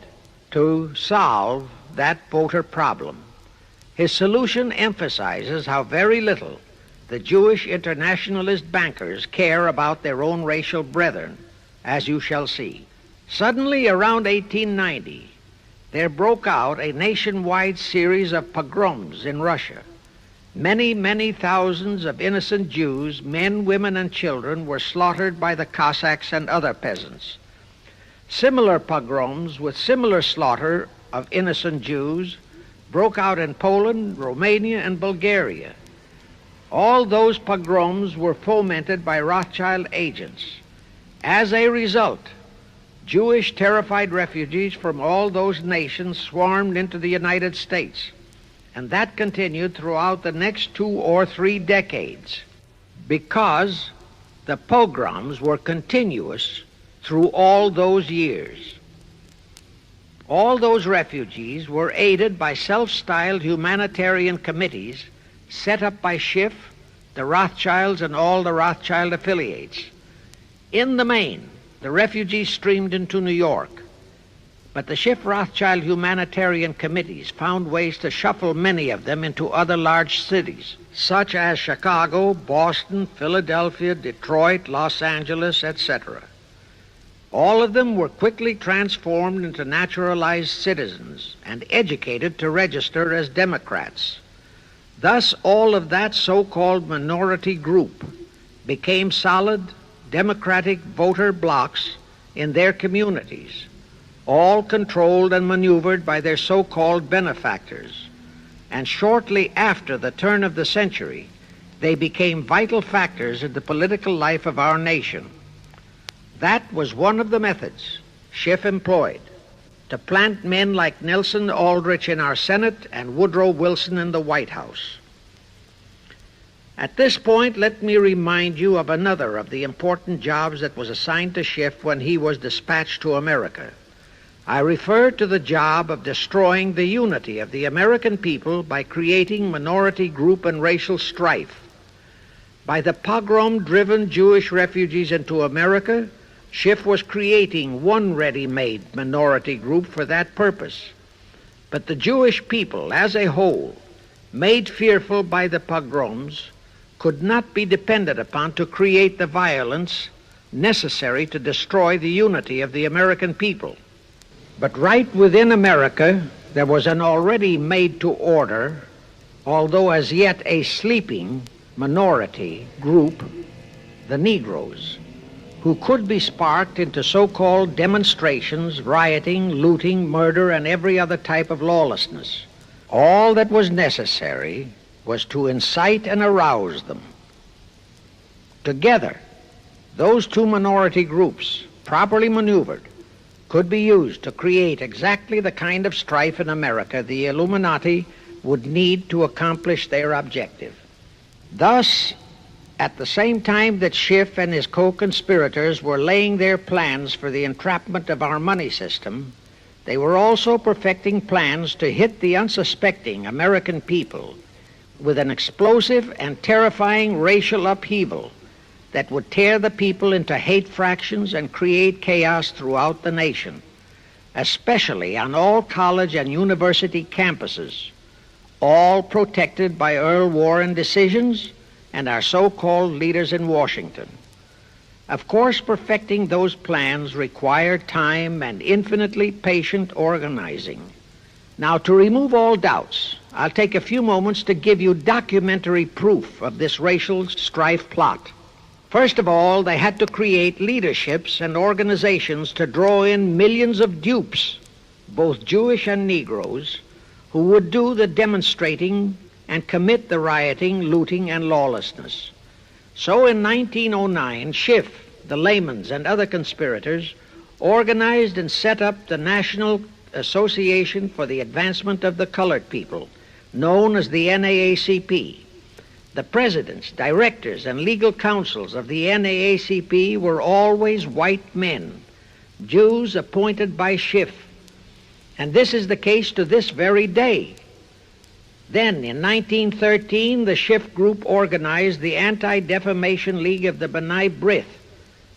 to solve that voter problem. His solution emphasizes how very little the Jewish internationalist bankers care about their own racial brethren, as you shall see. Suddenly, around 1890, there broke out a nationwide series of pogroms in Russia. Many, many thousands of innocent Jews, men, women, and children, were slaughtered by the Cossacks and other peasants. Similar pogroms with similar slaughter of innocent Jews broke out in Poland, Romania, and Bulgaria. All those pogroms were fomented by Rothschild agents. As a result, Jewish terrified refugees from all those nations swarmed into the United States, and that continued throughout the next 2 or 3 decades because the pogroms were continuous through all those years. All those refugees were aided by self-styled humanitarian committees set up by Schiff, the Rothschilds, and all the Rothschild affiliates. In the main, the refugees streamed into New York, but the Schiff-Rothschild humanitarian committees found ways to shuffle many of them into other large cities, such as Chicago, Boston, Philadelphia, Detroit, Los Angeles, etc. All of them were quickly transformed into naturalized citizens and educated to register as Democrats. Thus, all of that so-called minority group became solid Democratic voter blocs in their communities, all controlled and maneuvered by their so-called benefactors. And shortly after the turn of the century, they became vital factors in the political life of our nation. That was one of the methods Schiff employed to plant men like Nelson Aldrich in our Senate and Woodrow Wilson in the White House. At this point, let me remind you of another of the important jobs that was assigned to Schiff when he was dispatched to America. I refer to the job of destroying the unity of the American people by creating minority group and racial strife. By the pogrom-driven Jewish refugees into America, Schiff was creating one ready-made minority group for that purpose. But the Jewish people as a whole, made fearful by the pogroms, could not be depended upon to create the violence necessary to destroy the unity of the American people. But right within America, there was an already made-to-order, although as yet a sleeping minority group, the Negroes, who could be sparked into so-called demonstrations, rioting, looting, murder, and every other type of lawlessness. All that was necessary was to incite and arouse them. Together, those two minority groups, properly maneuvered, could be used to create exactly the kind of strife in America the Illuminati would need to accomplish their objective. Thus, at the same time that Schiff and his co-conspirators were laying their plans for the entrapment of our money system, they were also perfecting plans to hit the unsuspecting American people with an explosive and terrifying racial upheaval that would tear the people into hate fractions and create chaos throughout the nation, especially on all college and university campuses. all protected by Earl Warren decisions and our so-called leaders in Washington. Of course, perfecting those plans required time and infinitely patient organizing. Now, to remove all doubts, I'll take a few moments to give you documentary proof of this racial strife plot. First of all, they had to create leaderships and organizations to draw in millions of dupes, both Jewish and Negroes, who would do the demonstrating and commit the rioting, looting, and lawlessness. So in 1909, Schiff, the Laymans, and other conspirators organized and set up the National Association for the Advancement of the Colored People, known as the NAACP. The presidents, directors, and legal counsels of the NAACP were always white men, Jews appointed by Schiff. And this is the case to this very day. Then, in 1913, the Schiff Group organized the Anti-Defamation League of the B'nai B'rith,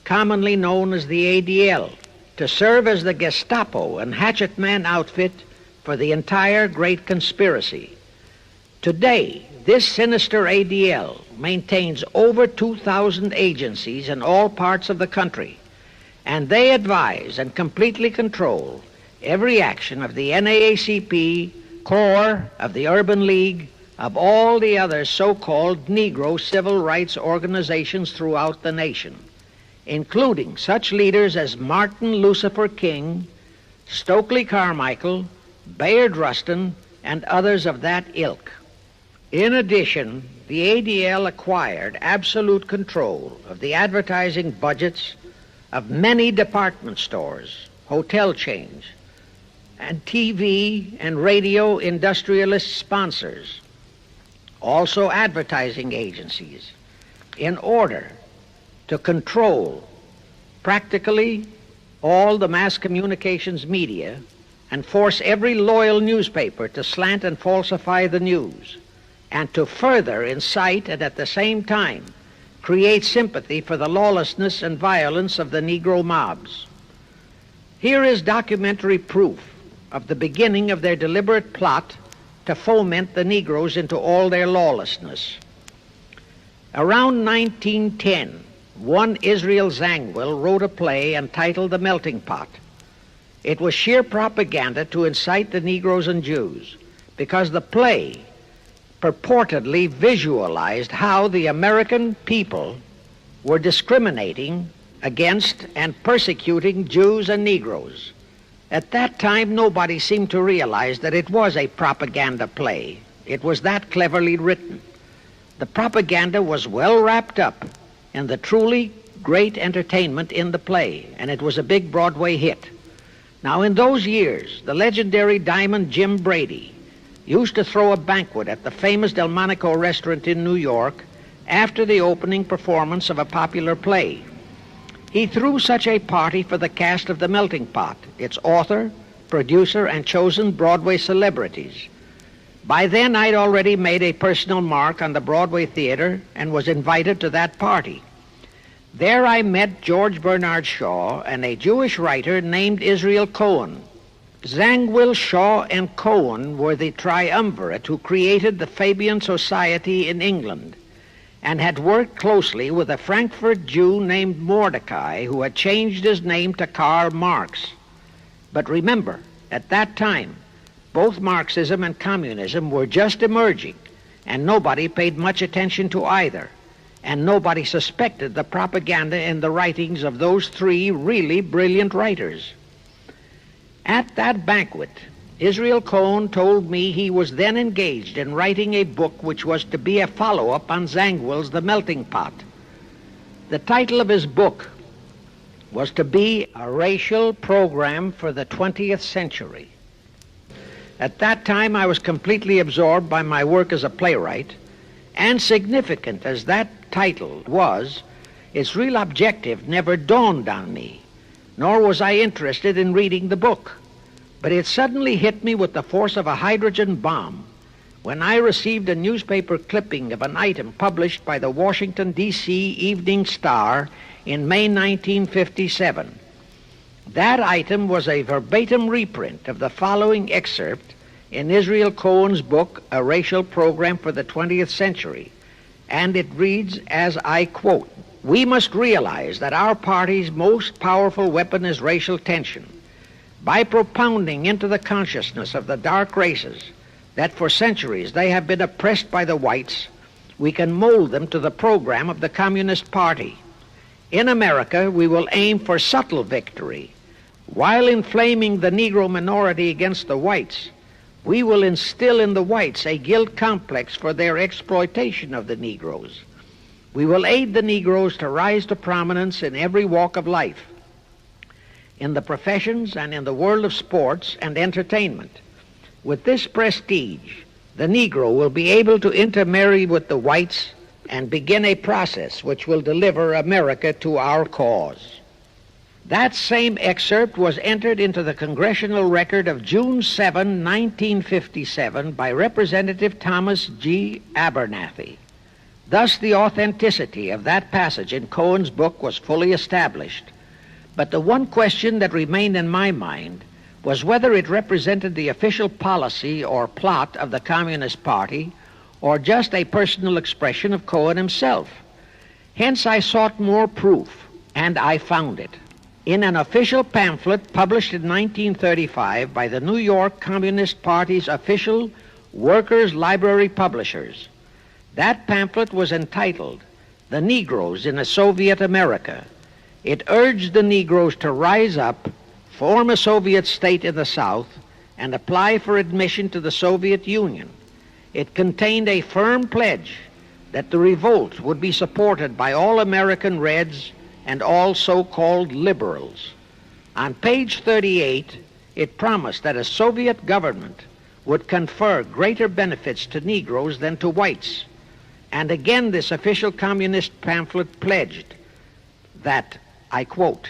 commonly known as the ADL, to serve as the Gestapo and hatchet man outfit for the entire great conspiracy. Today, this sinister ADL maintains over 2,000 agencies in all parts of the country, and they advise and completely control every action of the NAACP, core of the Urban League, of all the other so-called Negro civil rights organizations throughout the nation, including such leaders as Martin Lucifer King, Stokely Carmichael, Bayard Rustin, and others of that ilk. In addition, the ADL acquired absolute control of the advertising budgets of many department stores, hotel chains, and TV and radio industrialist sponsors, also advertising agencies, in order to control practically all the mass communications media and force every loyal newspaper to slant and falsify the news, and to further incite and at the same time create sympathy for the lawlessness and violence of the Negro mobs. Here is documentary proof of the beginning of their deliberate plot to foment the Negroes into all their lawlessness. Around 1910, one Israel Zangwill wrote a play entitled The Melting Pot. It was sheer propaganda to incite the Negroes and Jews, because the play purportedly visualized how the American people were discriminating against and persecuting Jews and Negroes. At that time, nobody seemed to realize that it was a propaganda play. It was that cleverly written. The propaganda was well wrapped up in the truly great entertainment in the play, and it was a big Broadway hit. Now, in those years, the legendary Diamond Jim Brady used to throw a banquet at the famous Delmonico restaurant in New York after the opening performance of a popular play. He threw such a party for the cast of The Melting Pot, its author, producer, and chosen Broadway celebrities. By then, I'd already made a personal mark on the Broadway theater and was invited to that party. There I met George Bernard Shaw and a Jewish writer named Israel Cohen. Zangwill, Shaw, and Cohen were the triumvirate who created the Fabian Society in England and had worked closely with a Frankfurt Jew named Mordecai, who had changed his name to Karl Marx. But remember, at that time, both Marxism and communism were just emerging, and nobody paid much attention to either, and nobody suspected the propaganda in the writings of those three really brilliant writers. At that banquet, Israel Cohen told me he was then engaged in writing a book which was to be a follow-up on Zangwill's The Melting Pot. The title of his book was to be A Racial Program for the 20th Century. At that time, I was completely absorbed by my work as a playwright, and significant as that title was, its real objective never dawned on me, nor was I interested in reading the book. But it suddenly hit me with the force of a hydrogen bomb when I received a newspaper clipping of an item published by the Washington, D.C. Evening Star in May 1957. That item was a verbatim reprint of the following excerpt in Israel Cohen's book, A Racial Program for the 20th Century, and it reads, as I quote, "We must realize that our party's most powerful weapon is racial tension. By propounding into the consciousness of the dark races that for centuries they have been oppressed by the whites, we can mold them to the program of the Communist Party. In America, we will aim for subtle victory. While inflaming the Negro minority against the whites, we will instill in the whites a guilt complex for their exploitation of the Negroes. We will aid the Negroes to rise to prominence in every walk of life, in the professions and in the world of sports and entertainment. With this prestige, the Negro will be able to intermarry with the whites and begin a process which will deliver America to our cause." That same excerpt was entered into the Congressional Record of June 7, 1957 by Representative Thomas G. Abernathy. Thus the authenticity of that passage in Cohen's book was fully established. But the one question that remained in my mind was whether it represented the official policy or plot of the Communist Party or just a personal expression of Cohen himself. Hence I sought more proof, and I found it. In an official pamphlet published in 1935 by the New York Communist Party's official Workers' Library Publishers. That pamphlet was entitled, "The Negroes in a Soviet America." It urged the Negroes to rise up, form a Soviet state in the South, and apply for admission to the Soviet Union. It contained a firm pledge that the revolt would be supported by all American Reds and all so-called liberals. On page 38, it promised that a Soviet government would confer greater benefits to Negroes than to whites. And again, this official communist pamphlet pledged that, I quote,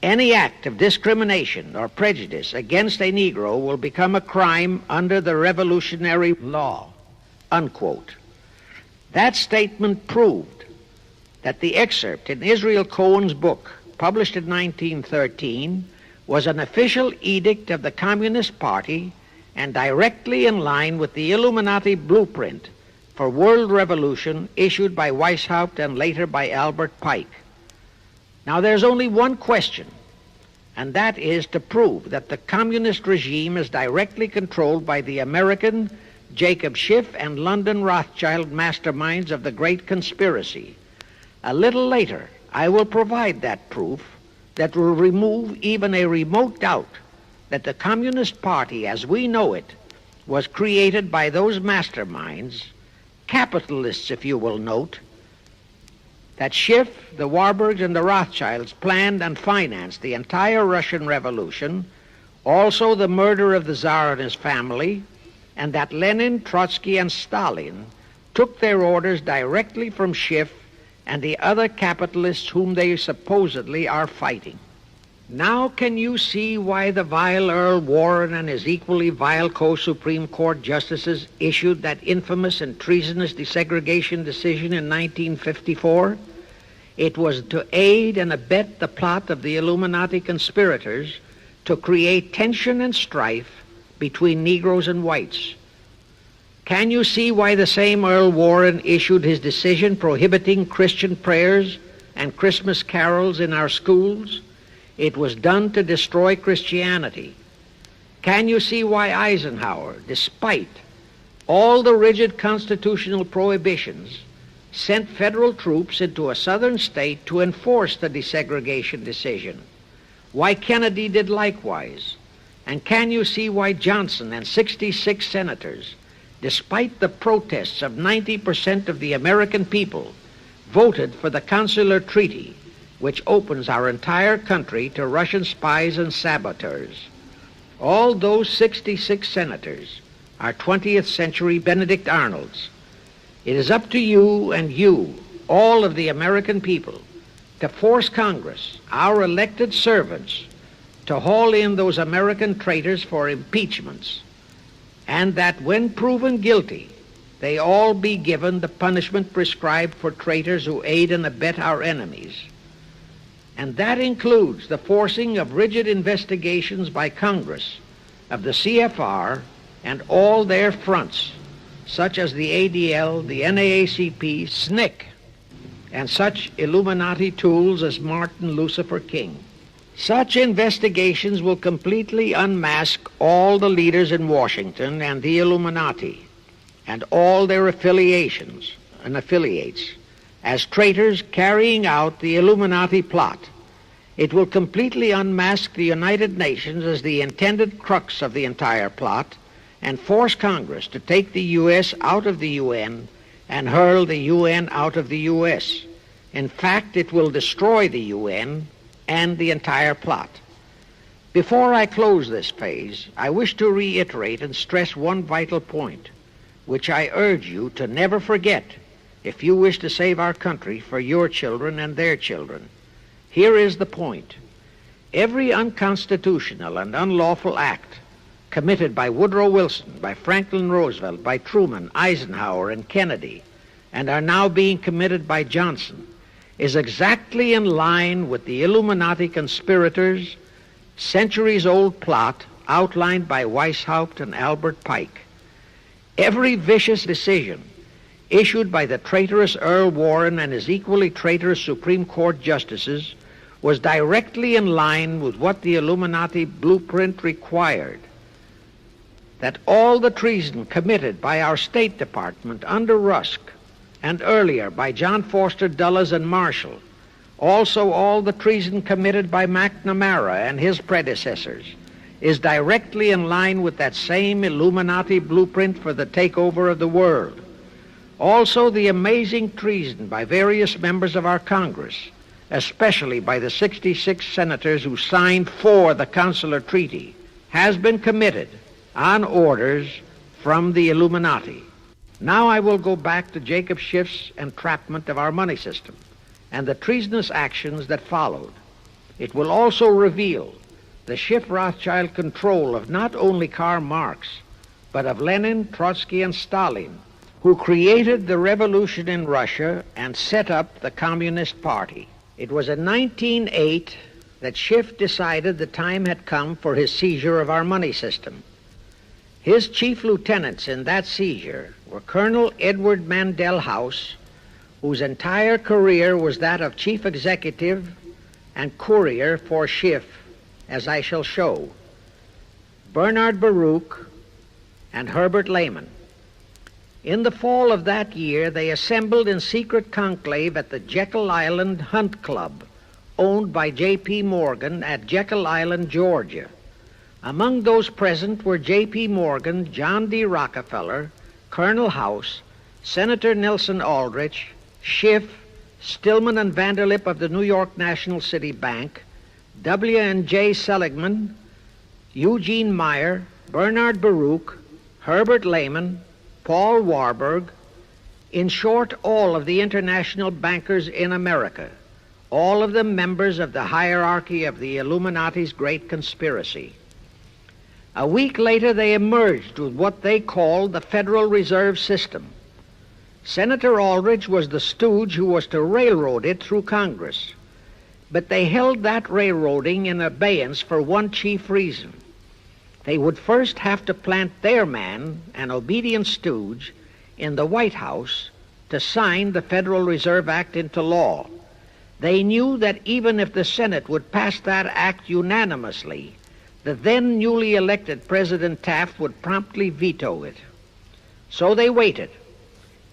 "Any act of discrimination or prejudice against a Negro will become a crime under the revolutionary law," unquote. That statement proved that the excerpt in Israel Cohen's book, published in 1913, was an official edict of the Communist Party and directly in line with the Illuminati blueprint for world revolution issued by Weishaupt and later by Albert Pike. Now there's only one question, and that is to prove that the communist regime is directly controlled by the American Jacob Schiff and London Rothschild masterminds of the Great Conspiracy. A little later, I will provide that proof that will remove even a remote doubt that the Communist Party as we know it was created by those masterminds, capitalists if you will note, that Schiff, the Warburgs, and the Rothschilds planned and financed the entire Russian Revolution, also the murder of the Tsar and his family, and that Lenin, Trotsky, and Stalin took their orders directly from Schiff and the other capitalists whom they supposedly are fighting. Now can you see why the vile Earl Warren and his equally vile co-Supreme Court justices issued that infamous and treasonous desegregation decision in 1954? It was to aid and abet the plot of the Illuminati conspirators to create tension and strife between Negroes and whites. Can you see why the same Earl Warren issued his decision prohibiting Christian prayers and Christmas carols in our schools? It was done to destroy Christianity. Can you see why Eisenhower, despite all the rigid constitutional prohibitions, sent federal troops into a southern state to enforce the desegregation decision? Why Kennedy did likewise? And can you see why Johnson and 66 senators, despite the protests of 90% of the American people, voted for the Consular Treaty, which opens our entire country to Russian spies and saboteurs? All those 66 senators are 20th century Benedict Arnolds. It is up to you and you, all of the American people, to force Congress, our elected servants, to haul in those American traitors for impeachments, and that when proven guilty, they all be given the punishment prescribed for traitors who aid and abet our enemies. And that includes the forcing of rigid investigations by Congress of the CFR and all their fronts, such as the ADL, the NAACP, SNCC, and such Illuminati tools as Martin Lucifer King. Such investigations will completely unmask all the leaders in Washington and the Illuminati and all their affiliations and affiliates as traitors carrying out the Illuminati plot. It will completely unmask the United Nations as the intended crux of the entire plot and force Congress to take the U.S. out of the UN and hurl the UN out of the U.S. In fact, it will destroy the UN and the entire plot. Before I close this phase, I wish to reiterate and stress one vital point, which I urge you to never forget if you wish to save our country for your children and their children. Here is the point. Every unconstitutional and unlawful act committed by Woodrow Wilson, by Franklin Roosevelt, by Truman, Eisenhower, and Kennedy, and are now being committed by Johnson, is exactly in line with the Illuminati conspirators' centuries-old plot outlined by Weishaupt and Albert Pike. Every vicious decision issued by the traitorous Earl Warren and his equally traitorous Supreme Court justices was directly in line with what the Illuminati blueprint required. That all the treason committed by our State Department under Rusk and earlier by John Foster Dulles and Marshall, also all the treason committed by McNamara and his predecessors, is directly in line with that same Illuminati blueprint for the takeover of the world. Also the amazing treason by various members of our Congress, especially by the 66 senators who signed for the Consular Treaty, has been committed on orders from the Illuminati. Now I will go back to Jacob Schiff's entrapment of our money system and the treasonous actions that followed. It will also reveal the Schiff-Rothschild control of not only Karl Marx, but of Lenin, Trotsky, and Stalin, who created the revolution in Russia and set up the Communist Party. It was in 1908 that Schiff decided the time had come for his seizure of our money system. His chief lieutenants in that seizure were Colonel Edward Mandel House, whose entire career was that of chief executive and courier for Schiff, as I shall show, Bernard Baruch, and Herbert Lehman. In the fall of that year, they assembled in secret conclave at the Jekyll Island Hunt Club, owned by J.P. Morgan at Jekyll Island, Georgia. Among those present were J.P. Morgan, John D. Rockefeller, Colonel House, Senator Nelson Aldrich, Schiff, Stillman and Vanderlip of the New York National City Bank, W.N.J. Seligman, Eugene Meyer, Bernard Baruch, Herbert Lehman, Paul Warburg, in short, all of the international bankers in America, all of them members of the hierarchy of the Illuminati's great conspiracy. A week later, they emerged with what they called the Federal Reserve System. Senator Aldrich was the stooge who was to railroad it through Congress. But they held that railroading in abeyance for one chief reason. They would first have to plant their man, an obedient stooge, in the White House to sign the Federal Reserve Act into law. They knew that even if the Senate would pass that act unanimously, the then newly elected President Taft would promptly veto it. So they waited.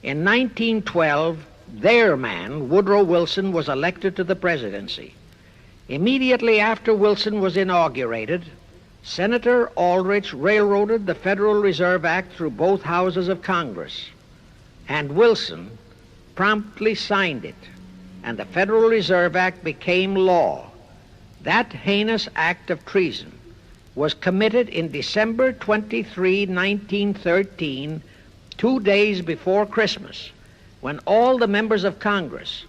In 1912, their man, Woodrow Wilson, was elected to the presidency. Immediately after Wilson was inaugurated, Senator Aldrich railroaded the Federal Reserve Act through both houses of Congress, and Wilson promptly signed it, and the Federal Reserve Act became law. That heinous act of treason was committed in December 23, 1913, 2 days before Christmas, when all the members of Congress,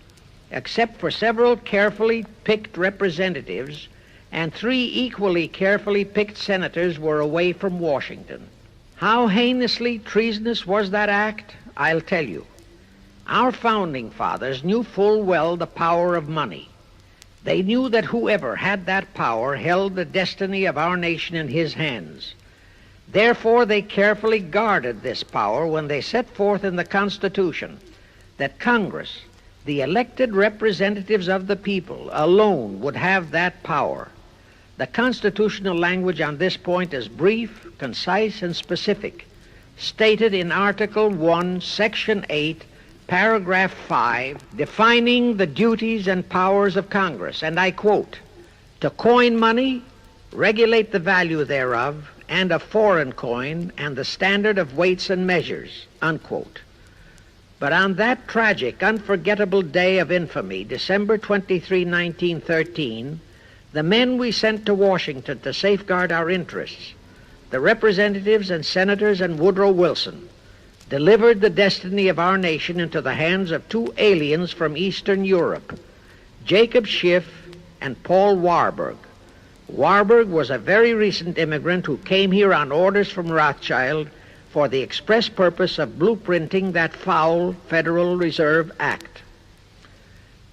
except for several carefully picked representatives and 3 equally carefully picked senators, were away from Washington. How heinously treasonous was that act? I'll tell you. Our founding fathers knew full well the power of money. They knew that whoever had that power held the destiny of our nation in his hands. Therefore, they carefully guarded this power when they set forth in the Constitution that Congress, the elected representatives of the people, alone would have that power. The constitutional language on this point is brief, concise, and specific, stated in Article 1, Section 8, Paragraph 5, defining the duties and powers of Congress, and I quote, "To coin money, regulate the value thereof, and of foreign coin, and the standard of weights and measures," unquote. But on that tragic, unforgettable day of infamy, December 23, 1913, the men we sent to Washington to safeguard our interests, the representatives and senators and Woodrow Wilson, delivered the destiny of our nation into the hands of two aliens from Eastern Europe, Jacob Schiff and Paul Warburg. Warburg was a very recent immigrant who came here on orders from Rothschild for the express purpose of blueprinting that foul Federal Reserve Act.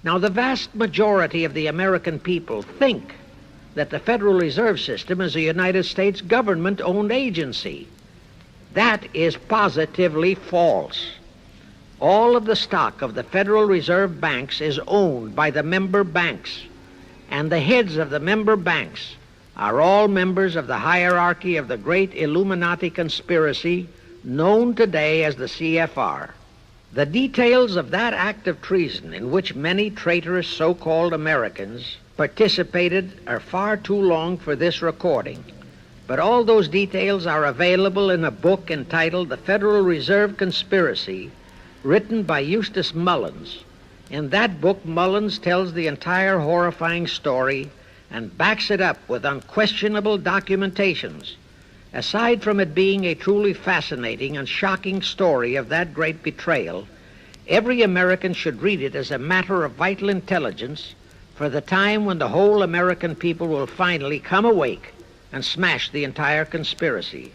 Now, the vast majority of the American people think that the Federal Reserve System is a United States government-owned agency. That is positively false. All of the stock of the Federal Reserve banks is owned by the member banks, and the heads of the member banks are all members of the hierarchy of the great Illuminati conspiracy known today as the CFR. The details of that act of treason in which many traitorous so-called Americans participated are far too long for this recording, but all those details are available in a book entitled The Federal Reserve Conspiracy, written by Eustace Mullins. In that book, Mullins tells the entire horrifying story and backs it up with unquestionable documentations. Aside from it being a truly fascinating and shocking story of that great betrayal, every American should read it as a matter of vital intelligence for the time when the whole American people will finally come awake and smash the entire conspiracy.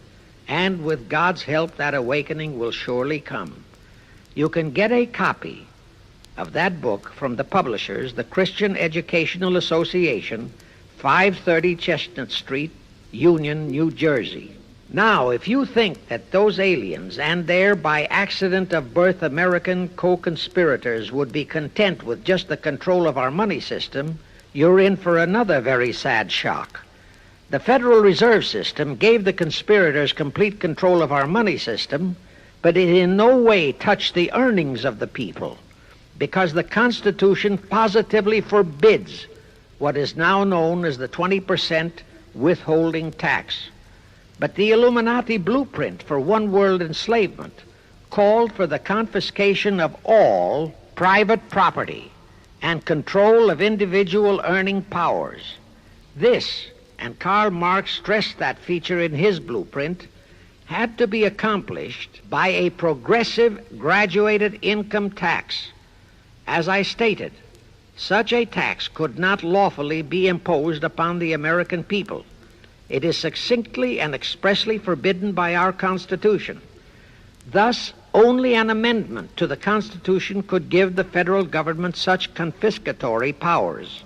And with God's help, that awakening will surely come. You can get a copy of that book from the publishers, the Christian Educational Association, 530 Chestnut Street, Union, New Jersey. Now, if you think that those aliens and their by accident of birth American co-conspirators would be content with just the control of our money system, you're in for another very sad shock. The Federal Reserve System gave the conspirators complete control of our money system, but it in no way touched the earnings of the people, because the Constitution positively forbids what is now known as the 20% withholding tax. But the Illuminati blueprint for one world enslavement called for the confiscation of all private property and control of individual earning powers. This, and Karl Marx stressed that feature in his blueprint, had to be accomplished by a progressive graduated income tax. As I stated, such a tax could not lawfully be imposed upon the American people. It is succinctly and expressly forbidden by our Constitution. Thus, only an amendment to the Constitution could give the federal government such confiscatory powers.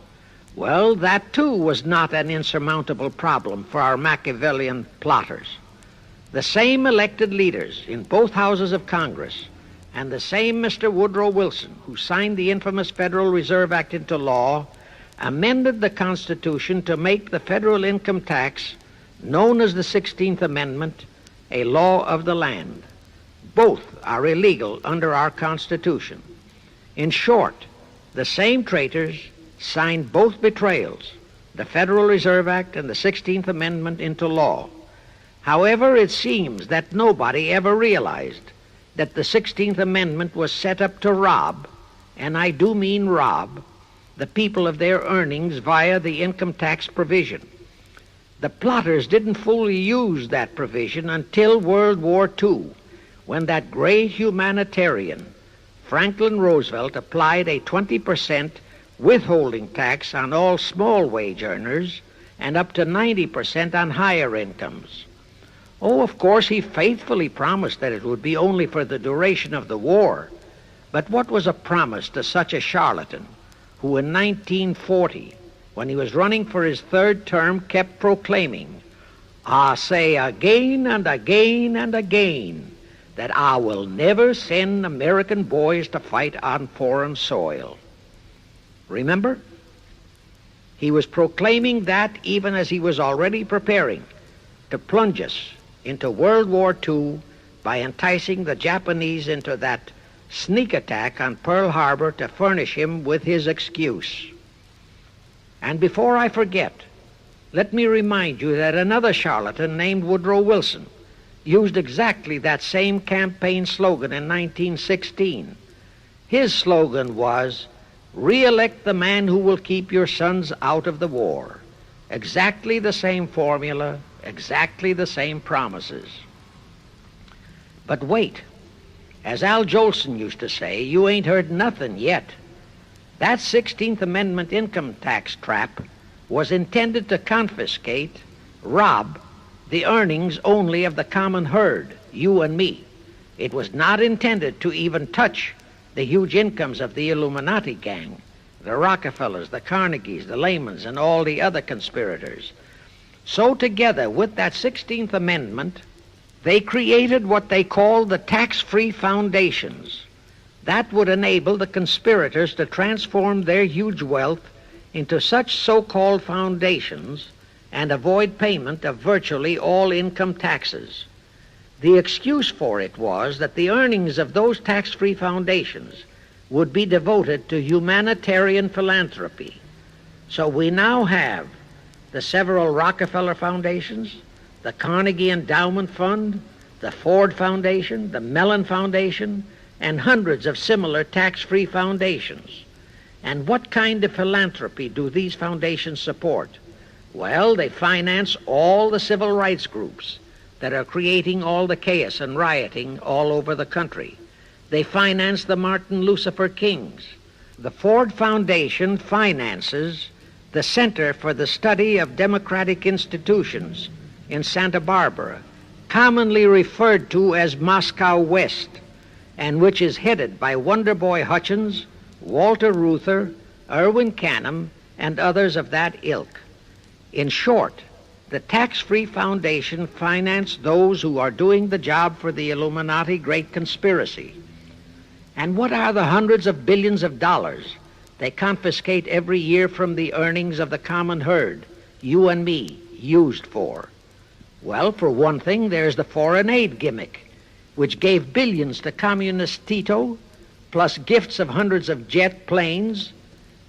Well, that too was not an insurmountable problem for our Machiavellian plotters. The same elected leaders in both houses of Congress and the same Mr. Woodrow Wilson, who signed the infamous Federal Reserve Act into law, amended the Constitution to make the federal income tax, known as the 16th Amendment, a law of the land. Both are illegal under our Constitution. In short, the same traitors signed both betrayals, the Federal Reserve Act and the 16th Amendment, into law. However, it seems that nobody ever realized that the 16th Amendment was set up to rob, and I do mean rob, the people of their earnings via the income tax provision. The plotters didn't fully use that provision until World War II, when that great humanitarian, Franklin Roosevelt, applied a 20% withholding tax on all small wage earners and up to 90% on higher incomes. Oh, of course, he faithfully promised that it would be only for the duration of the war. But what was a promise to such a charlatan who in 1940, when he was running for his third term, kept proclaiming, I say again and again and again that I will never send American boys to fight on foreign soil. Remember? He was proclaiming that even as he was already preparing to plunge us into World War II by enticing the Japanese into that sneak attack on Pearl Harbor to furnish him with his excuse. And before I forget, let me remind you that another charlatan named Woodrow Wilson used exactly that same campaign slogan in 1916. His slogan was, "Re-elect the man who will keep your sons out of the war." Exactly the same formula, exactly the same promises. But wait, as Al Jolson used to say, you ain't heard nothing yet. That 16th Amendment income tax trap was intended to confiscate, rob, the earnings only of the common herd, you and me. It was not intended to even touch the huge incomes of the Illuminati gang, the Rockefellers, the Carnegies, the Lehmans, and all the other conspirators. So together with that 16th Amendment, they created what they called the tax-free foundations. That would enable the conspirators to transform their huge wealth into such so-called foundations and avoid payment of virtually all income taxes. The excuse for it was that the earnings of those tax-free foundations would be devoted to humanitarian philanthropy. So we now have the several Rockefeller foundations, the Carnegie Endowment Fund, the Ford Foundation, the Mellon Foundation, and hundreds of similar tax-free foundations. And what kind of philanthropy do these foundations support? Well, they finance all the civil rights groups that are creating all the chaos and rioting all over the country. They finance the Martin Lucifer Kings. The Ford Foundation finances the Center for the Study of Democratic Institutions in Santa Barbara, commonly referred to as Moscow West, and which is headed by Wonderboy Hutchins, Walter Reuther, Irwin Canham, and others of that ilk. In short, the tax-free foundation financed those who are doing the job for the Illuminati Great Conspiracy. And what are the hundreds of billions of dollars they confiscate every year from the earnings of the common herd, you and me, used for? Well, for one thing, there's the foreign aid gimmick, which gave billions to Communist Tito, plus gifts of hundreds of jet planes,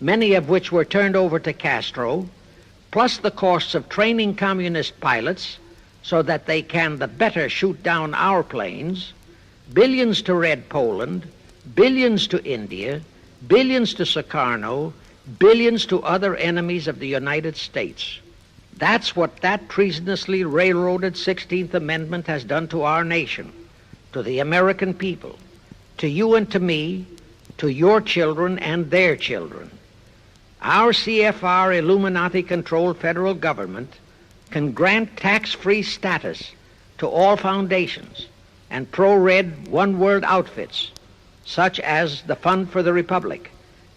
many of which were turned over to Castro, plus the costs of training communist pilots so that they can the better shoot down our planes, billions to Red Poland, billions to India, billions to Sukarno, billions to other enemies of the United States. That's what that treasonously railroaded 16th Amendment has done to our nation, to the American people, to you and to me, to your children and their children. Our CFR Illuminati-controlled federal government can grant tax-free status to all foundations and pro-red one-world outfits, such as the Fund for the Republic.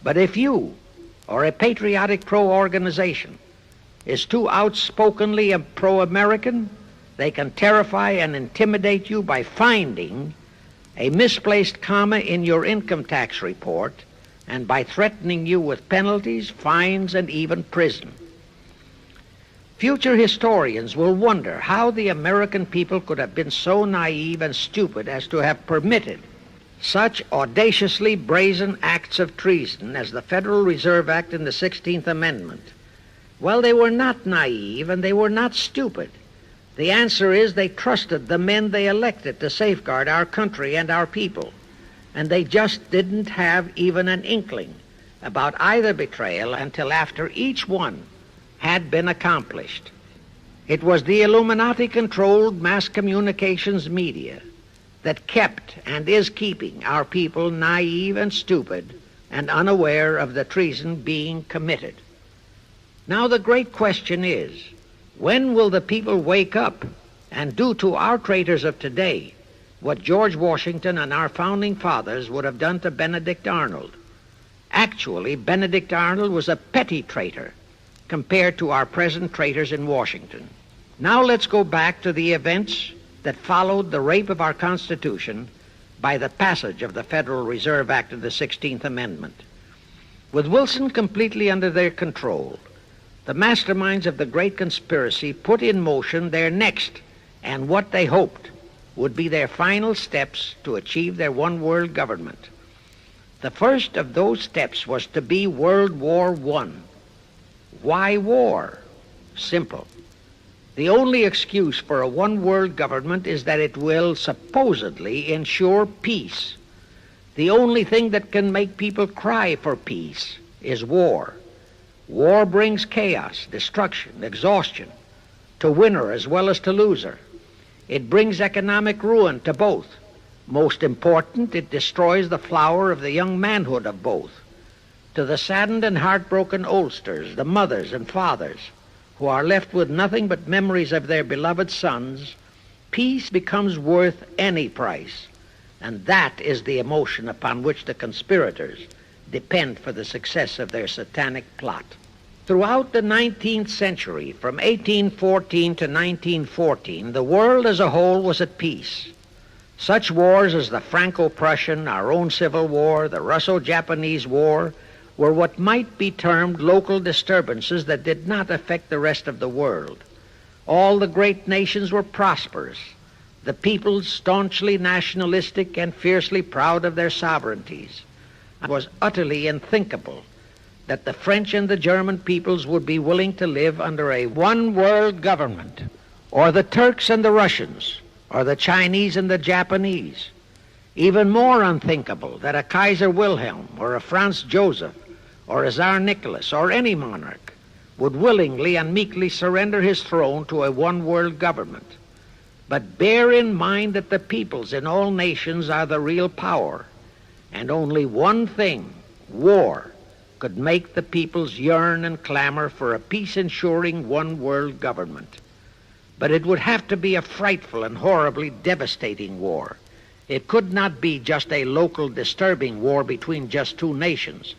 But if you, or a patriotic pro-organization, is too outspokenly pro-American, they can terrify and intimidate you by finding a misplaced comma in your income tax report and by threatening you with penalties, fines, and even prison. Future historians will wonder how the American people could have been so naive and stupid as to have permitted such audaciously brazen acts of treason as the Federal Reserve Act and the 16th Amendment. Well, they were not naive and they were not stupid. The answer is they trusted the men they elected to safeguard our country and our people, and they just didn't have even an inkling about either betrayal until after each one had been accomplished. It was the Illuminati-controlled mass communications media that kept and is keeping our people naive and stupid and unaware of the treason being committed. Now the great question is, when will the people wake up and do to our traitors of today what George Washington and our founding fathers would have done to Benedict Arnold? Actually, Benedict Arnold was a petty traitor compared to our present traitors in Washington. Now let's go back to the events that followed the rape of our Constitution by the passage of the Federal Reserve Act of the 16th Amendment. With Wilson completely under their control, the masterminds of the great conspiracy put in motion their next and what they hoped would be their final steps to achieve their one-world government. The first of those steps was to be World War I. Why war? Simple. The only excuse for a one-world government is that it will supposedly ensure peace. The only thing that can make people cry for peace is war. War brings chaos, destruction, exhaustion, to winner as well as to loser. It brings economic ruin to both. Most important, it destroys the flower of the young manhood of both. To the saddened and heartbroken oldsters, the mothers and fathers, who are left with nothing but memories of their beloved sons, peace becomes worth any price. And that is the emotion upon which the conspirators depend for the success of their satanic plot. Throughout the 19th century, from 1814 to 1914, the world as a whole was at peace. Such wars as the Franco-Prussian, our own Civil War, the Russo-Japanese War, were what might be termed local disturbances that did not affect the rest of the world. All the great nations were prosperous, the peoples staunchly nationalistic and fiercely proud of their sovereignties. It was utterly unthinkable that the French and the German peoples would be willing to live under a one-world government, or the Turks and the Russians, or the Chinese and the Japanese. Even more unthinkable that a Kaiser Wilhelm or a Franz Joseph or a Tsar Nicholas or any monarch would willingly and meekly surrender his throne to a one-world government. But bear in mind that the peoples in all nations are the real power, and only one thing, war, could make the peoples yearn and clamor for a peace-ensuring one-world government. But it would have to be a frightful and horribly devastating war. It could not be just a local disturbing war between just two nations.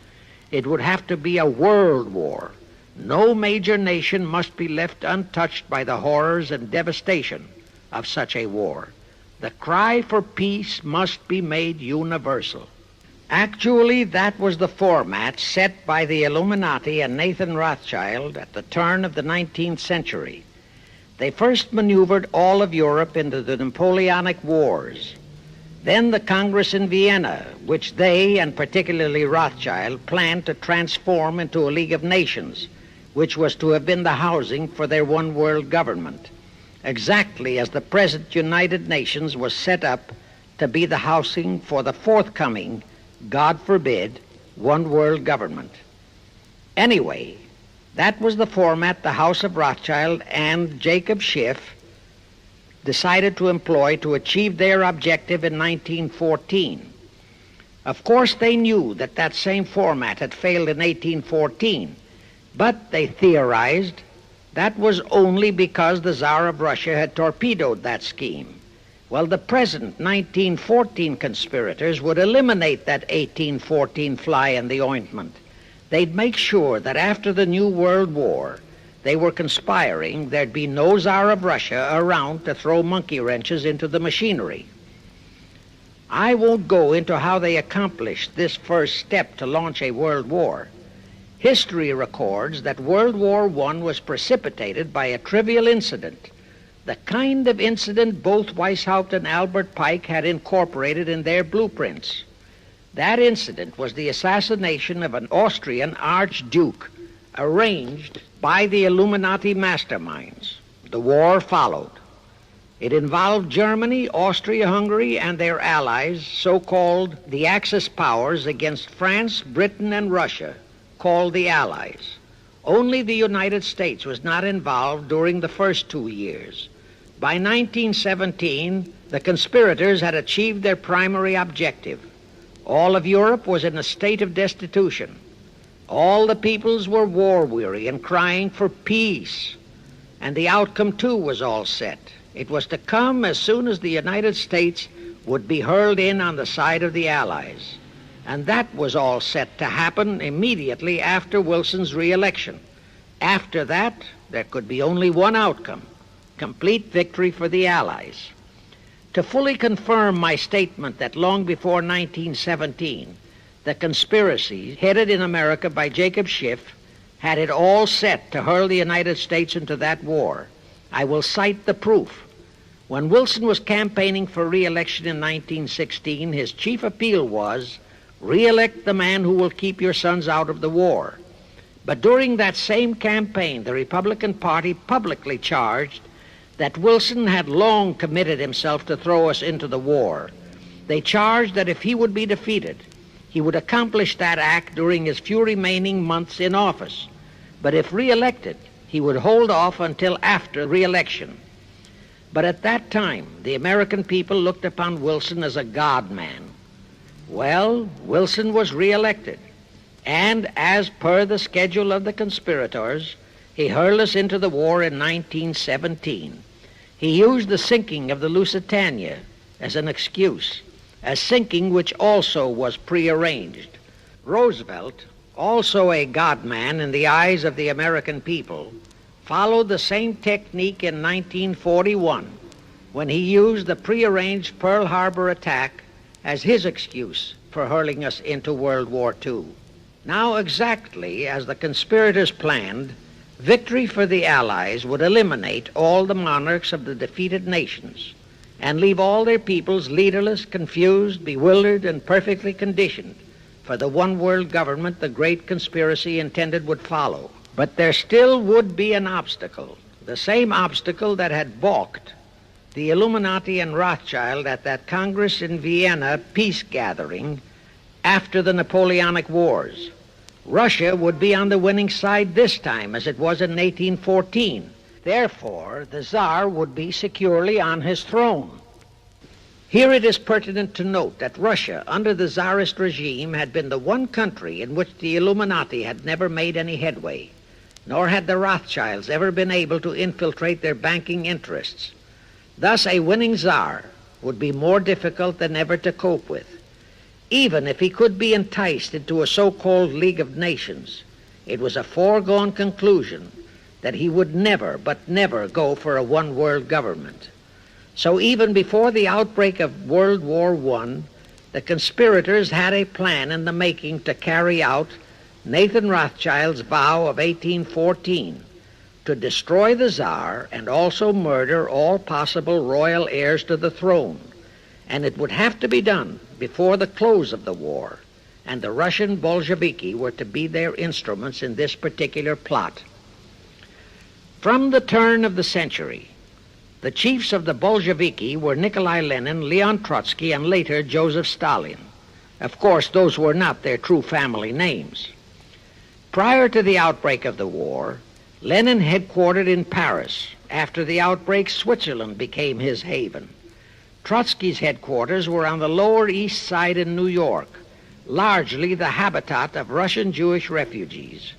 It would have to be a world war. No major nation must be left untouched by the horrors and devastation of such a war. The cry for peace must be made universal. Actually, that was the format set by the Illuminati and Nathan Rothschild at the turn of the 19th century. They first maneuvered all of Europe into the Napoleonic Wars. Then the Congress in Vienna, which they, and particularly Rothschild, planned to transform into a League of Nations, which was to have been the housing for their one-world government, exactly as the present United Nations was set up to be the housing for the forthcoming, God forbid, one-world government. Anyway, that was the format the House of Rothschild and Jacob Schiff decided to employ to achieve their objective in 1914. Of course, they knew that that same format had failed in 1814, but they theorized that was only because the Tsar of Russia had torpedoed that scheme. Well, the present 1914 conspirators would eliminate that 1814 fly in the ointment. They'd make sure that after the New World War, they were conspiring, there'd be no Tsar of Russia around to throw monkey wrenches into the machinery. I won't go into how they accomplished this first step to launch a world war. History records that World War I was precipitated by a trivial incident, the kind of incident both Weishaupt and Albert Pike had incorporated in their blueprints. That incident was the assassination of an Austrian archduke, arranged by the Illuminati masterminds. The war followed. It involved Germany, Austria-Hungary, and their allies, so-called the Axis powers, against France, Britain, and Russia, called the Allies. Only the United States was not involved during the first 2 years. By 1917, the conspirators had achieved their primary objective. All of Europe was in a state of destitution. All the peoples were war-weary and crying for peace. And the outcome, too, was all set. It was to come as soon as the United States would be hurled in on the side of the Allies. And that was all set to happen immediately after Wilson's re-election. After that, there could be only one outcome: complete victory for the Allies. To fully confirm my statement that long before 1917, the conspiracy headed in America by Jacob Schiff had it all set to hurl the United States into that war, I will cite the proof. When Wilson was campaigning for re-election in 1916, his chief appeal was, "Re-elect the man who will keep your sons out of the war." But during that same campaign, the Republican Party publicly charged that Wilson had long committed himself to throw us into the war. They charged that if he would be defeated, he would accomplish that act during his few remaining months in office. But if re-elected, he would hold off until after re-election. But at that time, the American people looked upon Wilson as a God-man. Well, Wilson was re-elected, and as per the schedule of the conspirators, he hurled us into the war in 1917. He used the sinking of the Lusitania as an excuse, a sinking which also was prearranged. Roosevelt, also a God-man in the eyes of the American people, followed the same technique in 1941 when he used the prearranged Pearl Harbor attack as his excuse for hurling us into World War II. Now, exactly as the conspirators planned, victory for the Allies would eliminate all the monarchs of the defeated nations and leave all their peoples leaderless, confused, bewildered, and perfectly conditioned for the one world government the great conspiracy intended would follow. But there still would be an obstacle, the same obstacle that had balked the Illuminati and Rothschild at that Congress in Vienna peace gathering after the Napoleonic Wars. Russia would be on the winning side this time, as it was in 1814. Therefore, the Tsar would be securely on his throne. Here it is pertinent to note that Russia, under the Tsarist regime, had been the one country in which the Illuminati had never made any headway, nor had the Rothschilds ever been able to infiltrate their banking interests. Thus, a winning Tsar would be more difficult than ever to cope with. Even if he could be enticed into a so-called League of Nations, it was a foregone conclusion that he would never, but never go for a one-world government. So even before the outbreak of World War I, the conspirators had a plan in the making to carry out Nathan Rothschild's vow of 1814 to destroy the Tsar and also murder all possible royal heirs to the throne. And it would have to be done before the close of the war, and the Russian Bolsheviki were to be their instruments in this particular plot. From the turn of the century, the chiefs of the Bolsheviki were Nikolai Lenin, Leon Trotsky, and later Joseph Stalin. Of course, those were not their true family names. Prior to the outbreak of the war, Lenin headquartered in Paris. After the outbreak, Switzerland became his haven. Trotsky's headquarters were on the Lower East Side in New York, largely the habitat of Russian Jewish refugees.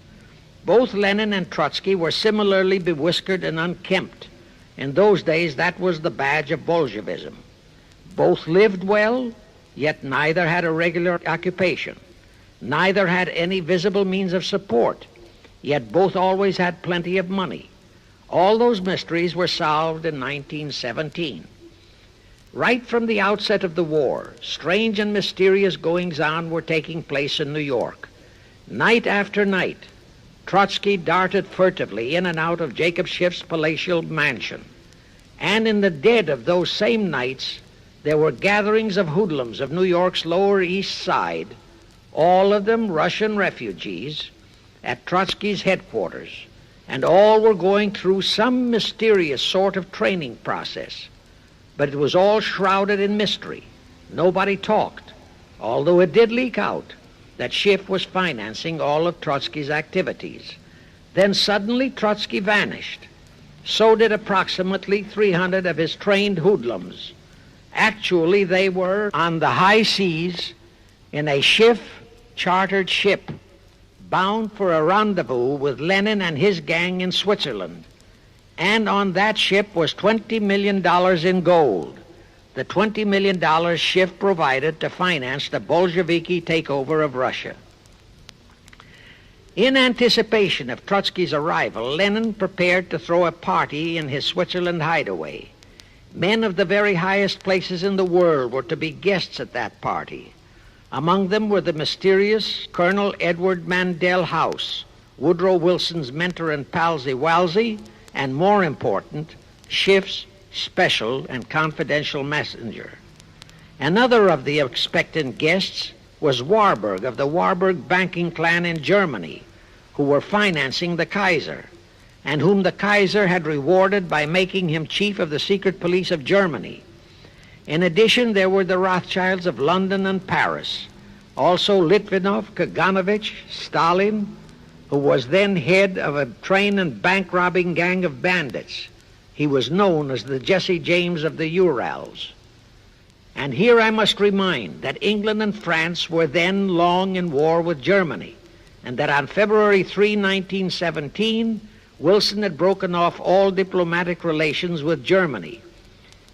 Both Lenin and Trotsky were similarly bewhiskered and unkempt. In those days, that was the badge of Bolshevism. Both lived well, yet neither had a regular occupation. Neither had any visible means of support, yet both always had plenty of money. All those mysteries were solved in 1917. Right from the outset of the war, strange and mysterious goings-on were taking place in New York. Night after night, Trotsky darted furtively in and out of Jacob Schiff's palatial mansion. And in the dead of those same nights, there were gatherings of hoodlums of New York's Lower East Side, all of them Russian refugees, at Trotsky's headquarters, and all were going through some mysterious sort of training process. But it was all shrouded in mystery. Nobody talked, although it did leak out that Schiff was financing all of Trotsky's activities. Then suddenly Trotsky vanished. So did approximately 300 of his trained hoodlums. Actually, they were on the high seas in a Schiff-chartered ship bound for a rendezvous with Lenin and his gang in Switzerland. And on that ship was $20 million in gold, the $20 million Schiff provided to finance the Bolsheviki takeover of Russia. In anticipation of Trotsky's arrival, Lenin prepared to throw a party in his Switzerland hideaway. Men of the very highest places in the world were to be guests at that party. Among them were the mysterious Colonel Edward Mandell House, Woodrow Wilson's mentor and palsy-walsy, and more important, Schiff's special and confidential messenger. Another of the expectant guests was Warburg of the Warburg banking clan in Germany, who were financing the Kaiser, and whom the Kaiser had rewarded by making him chief of the secret police of Germany. In addition, there were the Rothschilds of London and Paris, also Litvinov, Kaganovich, Stalin, who was then head of a train and bank-robbing gang of bandits. He was known as the Jesse James of the Urals. And here I must remind that England and France were then long in war with Germany, and that on February 3, 1917, Wilson had broken off all diplomatic relations with Germany.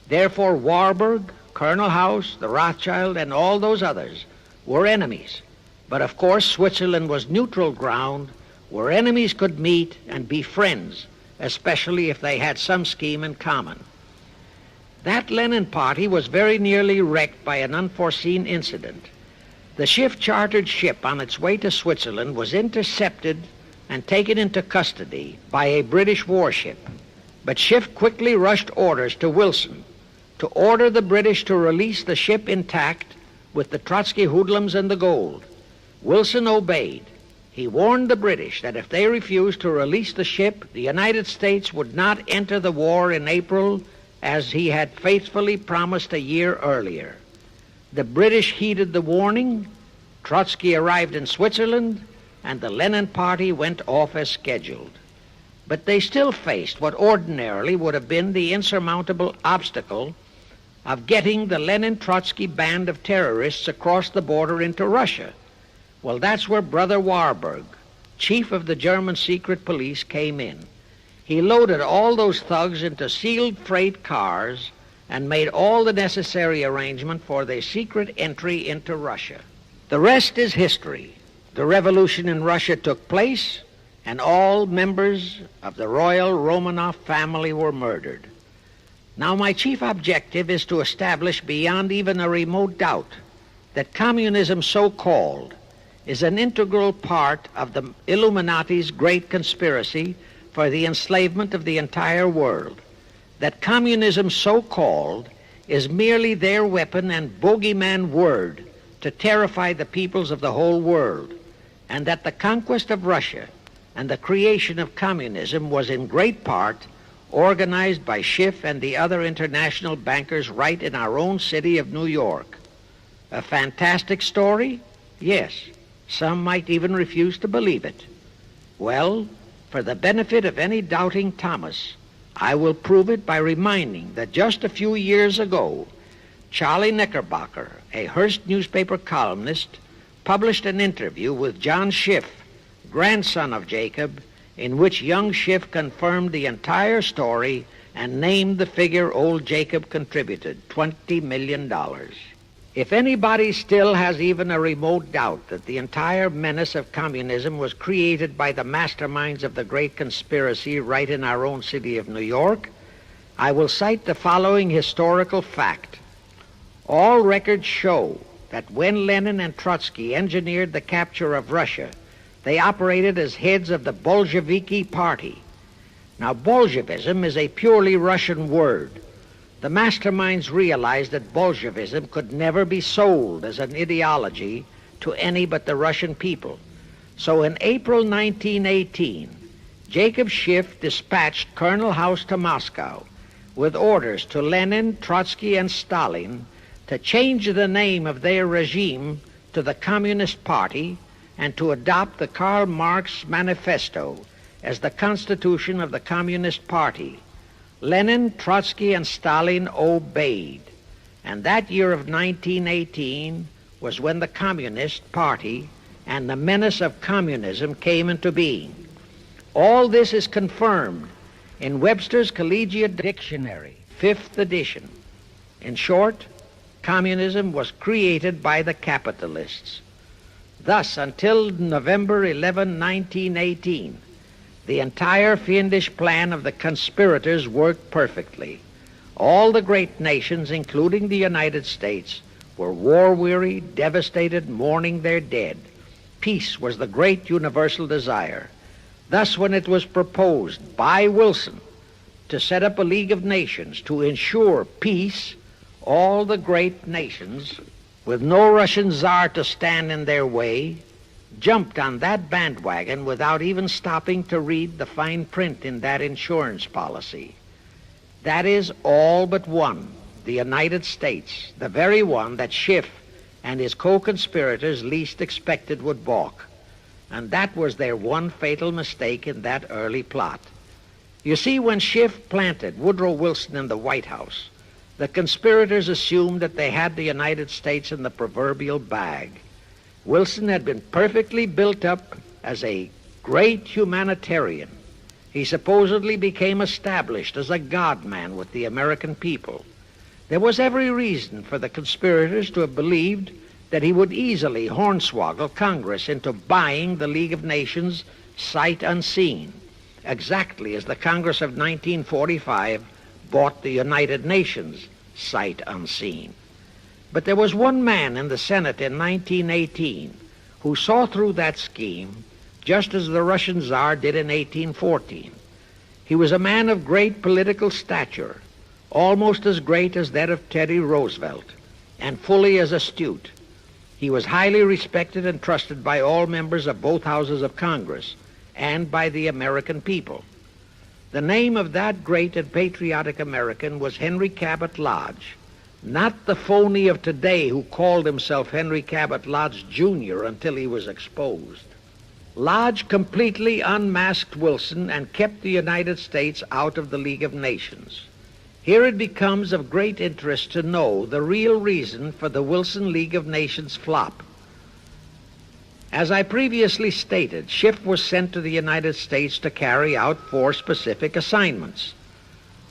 Therefore, Warburg, Colonel House, the Rothschild, and all those others were enemies. But of course, Switzerland was neutral ground where enemies could meet and be friends, especially if they had some scheme in common. That Lenin party was very nearly wrecked by an unforeseen incident. The Schiff-chartered ship on its way to Switzerland was intercepted and taken into custody by a British warship. But Schiff quickly rushed orders to Wilson to order the British to release the ship intact with the Trotsky hoodlums and the gold. Wilson obeyed. He warned the British that if they refused to release the ship, the United States would not enter the war in April as he had faithfully promised a year earlier. The British heeded the warning. Trotsky arrived in Switzerland, and the Lenin party went off as scheduled. But they still faced what ordinarily would have been the insurmountable obstacle of getting the Lenin-Trotsky band of terrorists across the border into Russia. Well, that's where Brother Warburg, chief of the German secret police, came in. He loaded all those thugs into sealed freight cars and made all the necessary arrangement for their secret entry into Russia. The rest is history. The revolution in Russia took place, and all members of the royal Romanov family were murdered. Now, my chief objective is to establish beyond even a remote doubt that communism, so-called, is an integral part of the Illuminati's great conspiracy for the enslavement of the entire world, that communism, so-called, is merely their weapon and bogeyman word to terrify the peoples of the whole world, and that the conquest of Russia and the creation of communism was in great part organized by Schiff and the other international bankers right in our own city of New York. A fantastic story? Yes. Some might even refuse to believe it. Well, for the benefit of any doubting Thomas, I will prove it by reminding that just a few years ago, Charlie Knickerbocker, a Hearst newspaper columnist, published an interview with John Schiff, grandson of Jacob, in which young Schiff confirmed the entire story and named the figure old Jacob contributed, $20 million. If anybody still has even a remote doubt that the entire menace of communism was created by the masterminds of the great conspiracy right in our own city of New York, I will cite the following historical fact. All records show that when Lenin and Trotsky engineered the capture of Russia, they operated as heads of the Bolsheviki party. Now, Bolshevism is a purely Russian word. The masterminds realized that Bolshevism could never be sold as an ideology to any but the Russian people. So in April 1918, Jacob Schiff dispatched Colonel House to Moscow with orders to Lenin, Trotsky, and Stalin to change the name of their regime to the Communist Party and to adopt the Karl Marx Manifesto as the constitution of the Communist Party. Lenin, Trotsky, and Stalin obeyed. And that year of 1918 was when the Communist Party and the menace of communism came into being. All this is confirmed in Webster's Collegiate Dictionary, 5th edition. In short, communism was created by the capitalists. Thus, until November 11, 1918, the entire fiendish plan of the conspirators worked perfectly. All the great nations, including the United States, were war-weary, devastated, mourning their dead. Peace was the great universal desire. Thus, when it was proposed by Wilson to set up a League of Nations to ensure peace, all the great nations, with no Russian Tsar to stand in their way, jumped on that bandwagon without even stopping to read the fine print in that insurance policy. That is, all but one, the United States, the very one that Schiff and his co-conspirators least expected would balk. And that was their one fatal mistake in that early plot. You see, when Schiff planted Woodrow Wilson in the White House, the conspirators assumed that they had the United States in the proverbial bag. Wilson had been perfectly built up as a great humanitarian. He supposedly became established as a God-man with the American people. There was every reason for the conspirators to have believed that he would easily hornswoggle Congress into buying the League of Nations sight unseen, exactly as the Congress of 1945 bought the United Nations sight unseen. But there was one man in the Senate in 1918 who saw through that scheme just as the Russian Tsar did in 1814. He was a man of great political stature, almost as great as that of Teddy Roosevelt, and fully as astute. He was highly respected and trusted by all members of both houses of Congress and by the American people. The name of that great and patriotic American was Henry Cabot Lodge, not the phony of today who called himself Henry Cabot Lodge Jr. until he was exposed. Lodge completely unmasked Wilson and kept the United States out of the League of Nations. Here it becomes of great interest to know the real reason for the Wilson League of Nations flop. As I previously stated, Schiff was sent to the United States to carry out 4 specific assignments.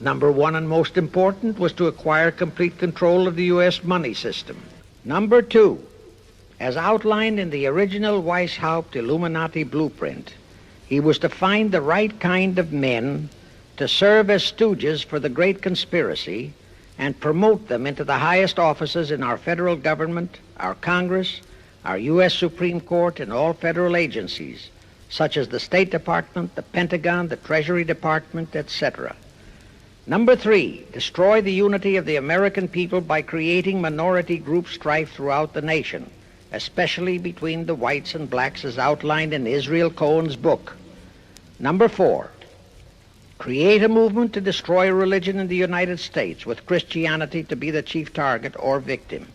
Number 1 and most important was to acquire complete control of the U.S. money system. Number 2, as outlined in the original Weishaupt Illuminati blueprint, he was to find the right kind of men to serve as stooges for the great conspiracy and promote them into the highest offices in our federal government, our Congress, our U.S. Supreme Court, and all federal agencies, such as the State Department, the Pentagon, the Treasury Department, etc. Number 3, destroy the unity of the American people by creating minority group strife throughout the nation, especially between the whites and blacks as outlined in Israel Cohen's book. Number 4, create a movement to destroy religion in the United States, with Christianity to be the chief target or victim.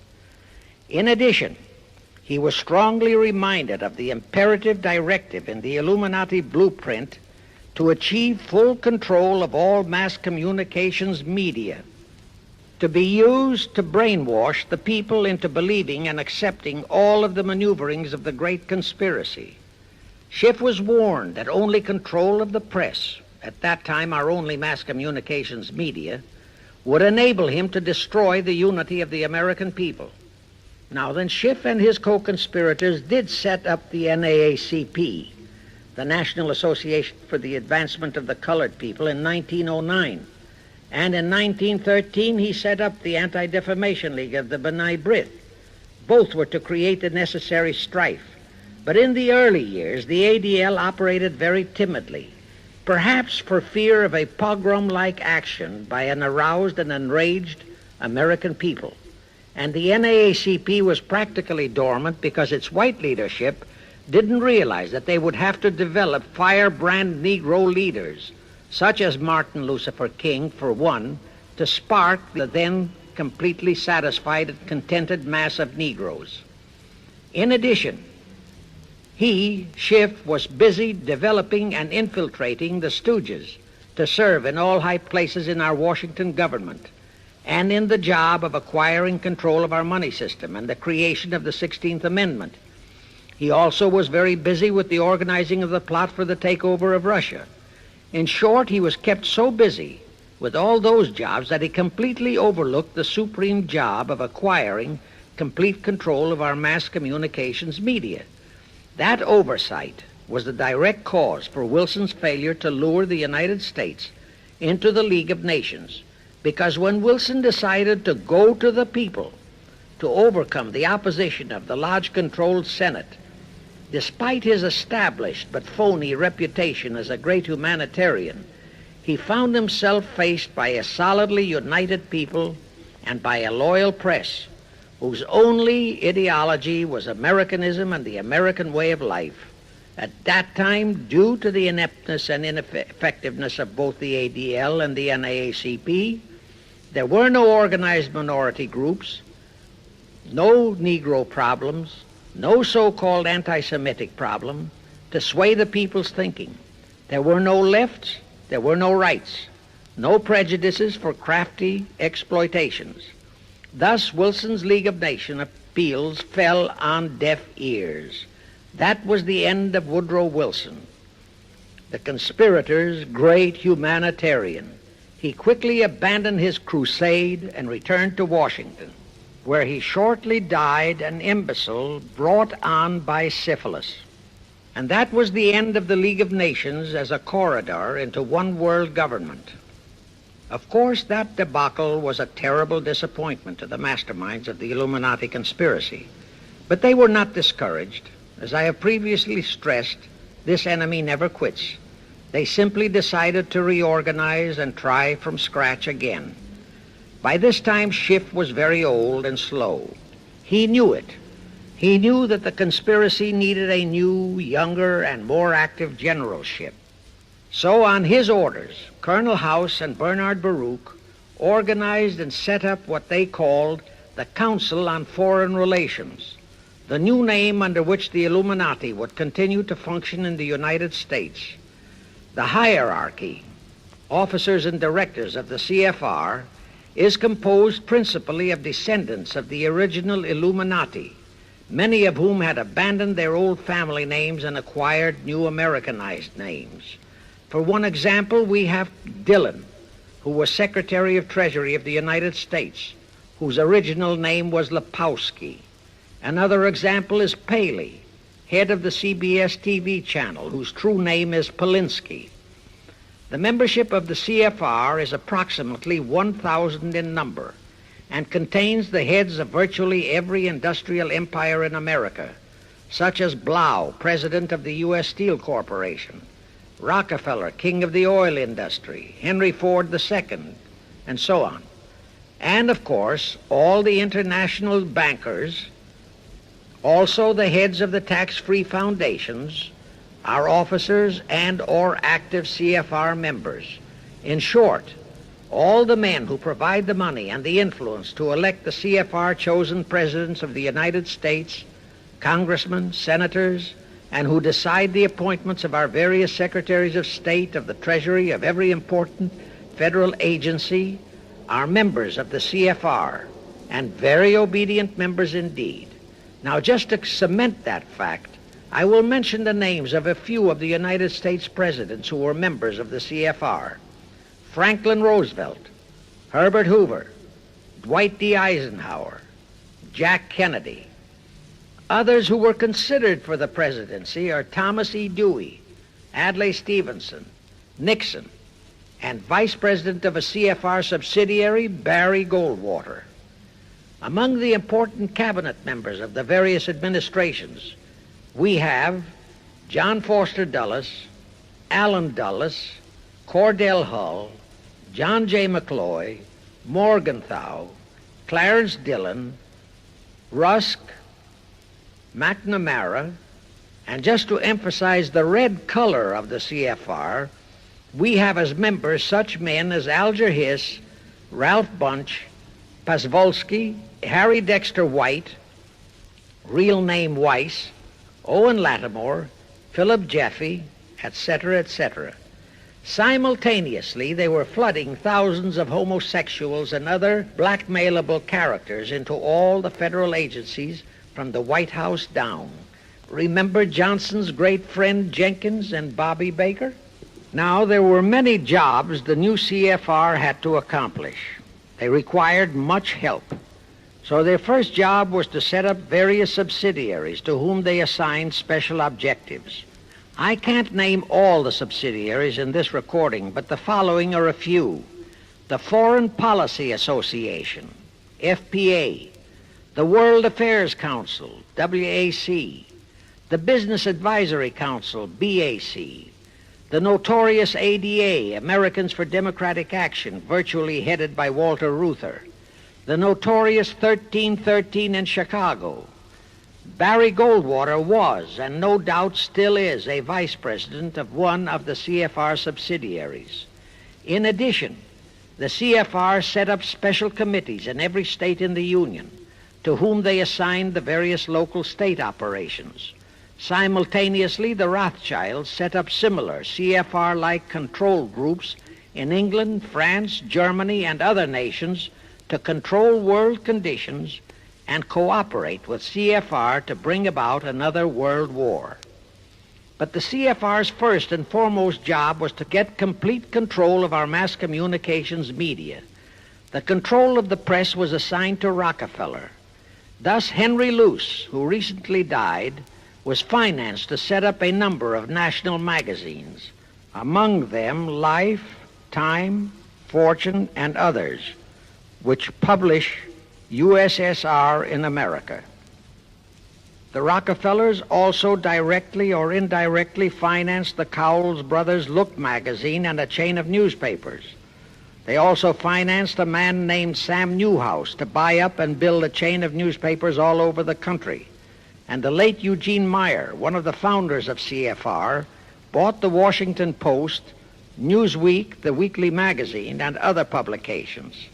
In addition, he was strongly reminded of the imperative directive in the Illuminati blueprint to achieve full control of all mass communications media, to be used to brainwash the people into believing and accepting all of the maneuverings of the great conspiracy. Schiff was warned that only control of the press, at that time our only mass communications media, would enable him to destroy the unity of the American people. Now then, Schiff and his co-conspirators did set up the NAACP, the National Association for the Advancement of the Colored People, in 1909. And in 1913, he set up the Anti-Defamation League of the B'nai B'rith. Both were to create the necessary strife. But in the early years, the ADL operated very timidly, perhaps for fear of a pogrom-like action by an aroused and enraged American people. And the NAACP was practically dormant because its white leadership didn't realize that they would have to develop firebrand Negro leaders, such as Martin Lucifer King, for one, to spark the then completely satisfied and contented mass of Negroes. In addition, he, Schiff, was busy developing and infiltrating the stooges to serve in all high places in our Washington government and in the job of acquiring control of our money system and the creation of the 16th Amendment. He also was very busy with the organizing of the plot for the takeover of Russia. In short, he was kept so busy with all those jobs that he completely overlooked the supreme job of acquiring complete control of our mass communications media, That oversight was the direct cause for Wilson's failure to lure the United States into the League of Nations, because when Wilson decided to go to the people to overcome the opposition of the Lodge-controlled Senate, despite his established but phony reputation as a great humanitarian, he found himself faced by a solidly united people and by a loyal press whose only ideology was Americanism and the American way of life. At that time, due to the ineptness and ineffectiveness of both the ADL and the NAACP, there were no organized minority groups, no Negro problems, no so-called anti-Semitic problem to sway the people's thinking. There were no lefts, there were no rights, no prejudices for crafty exploitations. Thus, Wilson's League of Nations appeals fell on deaf ears. That was the end of Woodrow Wilson, the conspirator's great humanitarian. He quickly abandoned his crusade and returned to Washington, where he shortly died an imbecile brought on by syphilis. And that was the end of the League of Nations as a corridor into one world government. Of course, that debacle was a terrible disappointment to the masterminds of the Illuminati conspiracy. But they were not discouraged. As I have previously stressed, this enemy never quits. They simply decided to reorganize and try from scratch again. By this time, Schiff was very old and slow. He knew it. He knew that the conspiracy needed a new, younger, and more active generalship. So, on his orders, Colonel House and Bernard Baruch organized and set up what they called the Council on Foreign Relations, the new name under which the Illuminati would continue to function in the United States. The hierarchy, officers and directors of the CFR, is composed principally of descendants of the original Illuminati, many of whom had abandoned their old family names and acquired new Americanized names. For one example, we have Dillon, who was Secretary of Treasury of the United States, whose original name was Lepowski. Another example is Paley, head of the CBS TV channel, whose true name is Polinsky. The membership of the CFR is approximately 1,000 in number and contains the heads of virtually every industrial empire in America, such as Blau, president of the U.S. Steel Corporation, Rockefeller, king of the oil industry, Henry Ford II, and so on. And, of course, all the international bankers, also the heads of the tax-free foundations, are officers and or active CFR members. In short, all the men who provide the money and the influence to elect the CFR chosen presidents of the United States, congressmen, senators, and who decide the appointments of our various secretaries of state, of the Treasury, of every important federal agency, are members of the CFR, and very obedient members indeed. Now, just to cement that fact, I will mention the names of a few of the United States presidents who were members of the CFR. Franklin Roosevelt, Herbert Hoover, Dwight D. Eisenhower, Jack Kennedy. Others who were considered for the presidency are Thomas E. Dewey, Adlai Stevenson, Nixon, and Vice President of a CFR subsidiary, Barry Goldwater. Among the important cabinet members of the various administrations, we have John Foster Dulles, Allen Dulles, Cordell Hull, John J. McCloy, Morgenthau, Clarence Dillon, Rusk, McNamara, and just to emphasize the red color of the CFR, we have as members such men as Alger Hiss, Ralph Bunch, Pasvolsky, Harry Dexter White, real name Weiss, Owen Lattimore, Philip Jeffy, etc., etc. Simultaneously, they were flooding thousands of homosexuals and other blackmailable characters into all the federal agencies from the White House down. Remember Johnson's great friend Jenkins and Bobby Baker? Now, there were many jobs the new CFR had to accomplish. They required much help. So their first job was to set up various subsidiaries to whom they assigned special objectives. I can't name all the subsidiaries in this recording, but the following are a few. The Foreign Policy Association, FPA, the World Affairs Council, WAC, the Business Advisory Council, BAC, the notorious ADA, Americans for Democratic Action, virtually headed by Walter Reuther, the notorious 1313 in Chicago. Barry Goldwater was, and no doubt still is, a vice president of one of the CFR subsidiaries. In addition, the CFR set up special committees in every state in the Union, to whom they assigned the various local state operations. Simultaneously, the Rothschilds set up similar CFR-like control groups in England, France, Germany, and other nations to control world conditions and cooperate with CFR to bring about another world war. But the CFR's first and foremost job was to get complete control of our mass communications media. The control of the press was assigned to Rockefeller. Thus, Henry Luce, who recently died, was financed to set up a number of national magazines, among them Life, Time, Fortune, and others, which publish USSR in America. The Rockefellers also directly or indirectly financed the Cowles Brothers Look magazine and a chain of newspapers. They also financed a man named Sam Newhouse to buy up and build a chain of newspapers all over the country. And the late Eugene Meyer, one of the founders of CFR, bought the Washington Post, Newsweek, the weekly magazine, and other publications.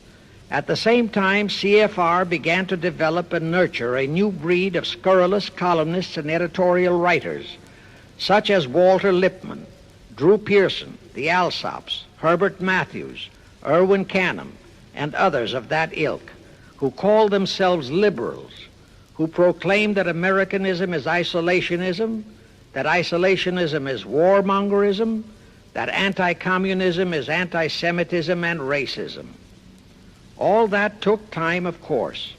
At the same time, CFR began to develop and nurture a new breed of scurrilous columnists and editorial writers, such as Walter Lippmann, Drew Pearson, the Alsops, Herbert Matthews, Irwin Canham, and others of that ilk, who called themselves liberals, who proclaimed that Americanism is isolationism, that isolationism is warmongerism, that anti-communism is anti-Semitism and racism. All that took time, of course,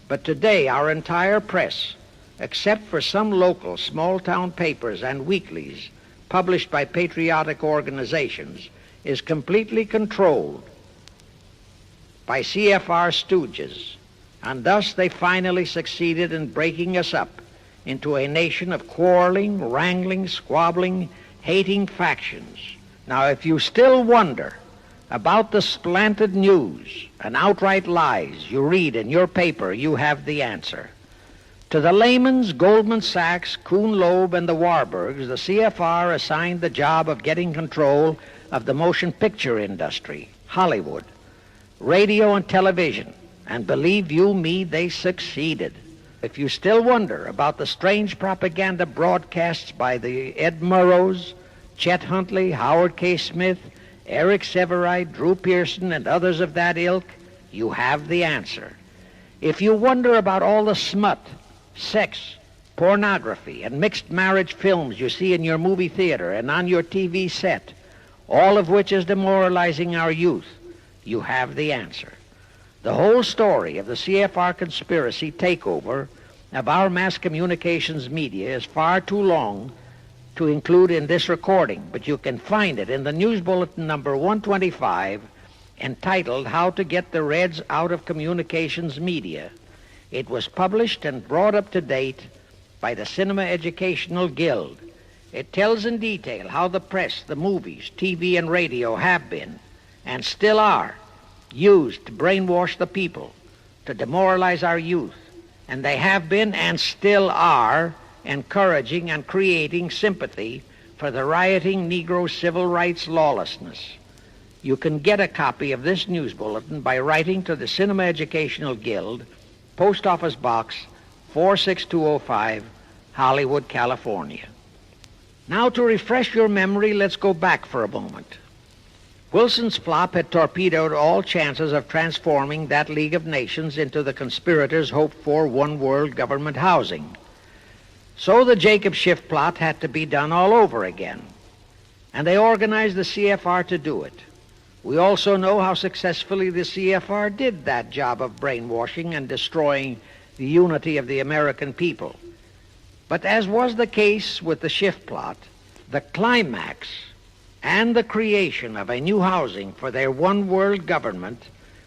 but today our entire press, except for some local small-town papers and weeklies published by patriotic organizations, is completely controlled by CFR stooges, and thus they finally succeeded in breaking us up into a nation of quarreling, wrangling, squabbling, hating factions. Now, if you still wonder about the slanted news and outright lies you read in your paper, you have the answer. To the Lehmans, Goldman Sachs, Kuhn Loeb, and the Warburgs, the CFR assigned the job of getting control of the motion picture industry, Hollywood, radio and television, and believe you me, they succeeded. If you still wonder about the strange propaganda broadcasts by the Ed Murrows, Chet Huntley, Howard K. Smith, Eric Severide, Drew Pearson, and others of that ilk, you have the answer. If you wonder about all the smut, sex, pornography, and mixed marriage films you see in your movie theater and on your TV set, all of which is demoralizing our youth, you have the answer. The whole story of the CFR conspiracy takeover of our mass communications media is far too long to include in this recording, but you can find it in the News Bulletin number 125, entitled How to Get the Reds Out of Communications Media. It was published and brought up to date by the Cinema Educational Guild. It tells in detail how the press, the movies, TV, and radio have been, and still are, used to brainwash the people, to demoralize our youth, and they have been and still are encouraging and creating sympathy for the rioting Negro civil rights lawlessness. You can get a copy of this news bulletin by writing to the Cinema Educational Guild, Post Office Box 46205, Hollywood, California. Now, to refresh your memory, let's go back for a moment. Wilson's flop had torpedoed all chances of transforming that League of Nations into the conspirators' hoped-for one-world government housing. So the Jacob Schiff plot had to be done all over again, and they organized the CFR to do it. We also know how successfully the CFR did that job of brainwashing and destroying the unity of the American people. But as was the case with the Schiff plot, the climax and the creation of a new housing for their one-world government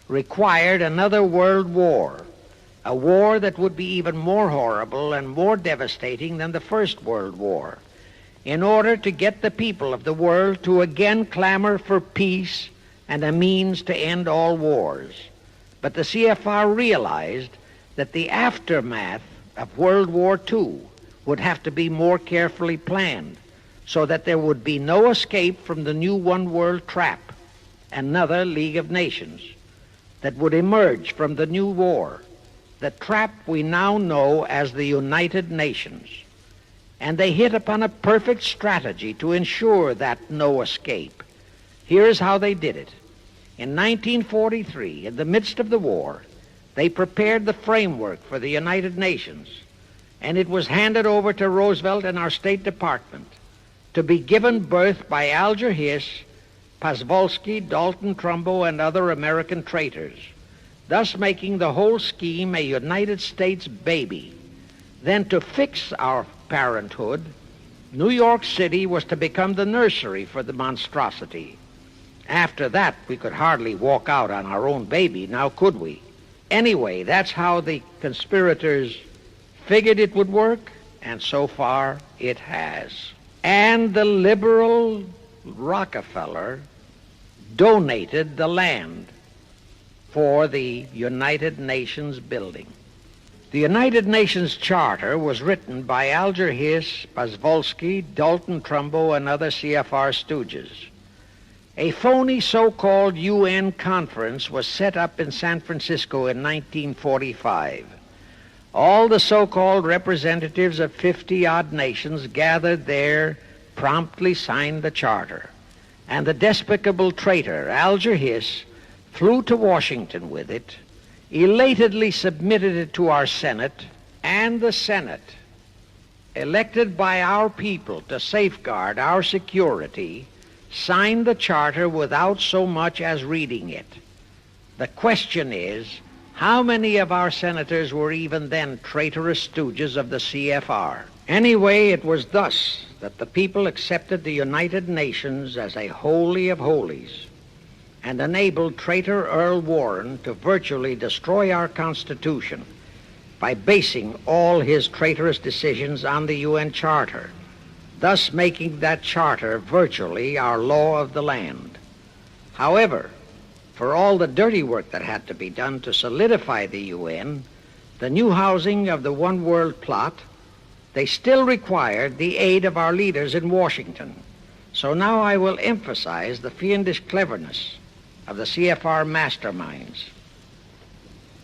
required another world war, a war that would be even more horrible and more devastating than the First World War, in order to get the people of the world to again clamor for peace and a means to end all wars. But the CFR realized that the aftermath of World War II would have to be more carefully planned so that there would be no escape from the new one-world trap, another League of Nations, that would emerge from the new war, the trap we now know as the United Nations. And they hit upon a perfect strategy to ensure that no escape. Here's how they did it. In 1943, in the midst of the war, they prepared the framework for the United Nations, and it was handed over to Roosevelt and our State Department to be given birth by Alger Hiss, Pozvolsky, Dalton Trumbo, and other American traitors, thus making the whole scheme a United States baby. Then to fix our parenthood, New York City was to become the nursery for the monstrosity. After that, we could hardly walk out on our own baby, now could we? Anyway, that's how the conspirators figured it would work, and so far it has. And the liberal Rockefeller donated the land for the United Nations building. The United Nations Charter was written by Alger Hiss, Pozvolsky, Dalton Trumbo, and other CFR stooges. A phony so-called UN conference was set up in San Francisco in 1945. All the so-called representatives of 50-odd nations gathered there, promptly signed the charter, and the despicable traitor Alger Hiss flew to Washington with it, elatedly submitted it to our Senate, and the Senate, elected by our people to safeguard our security, signed the charter without so much as reading it. The question is, how many of our senators were even then traitorous stooges of the CFR? Anyway, it was thus that the people accepted the United Nations as a holy of holies and enabled traitor Earl Warren to virtually destroy our Constitution by basing all his traitorous decisions on the UN Charter, thus making that charter virtually our law of the land. However, for all the dirty work that had to be done to solidify the UN, the new housing of the One World plot, they still required the aid of our leaders in Washington. So now I will emphasize the fiendish cleverness of the CFR masterminds.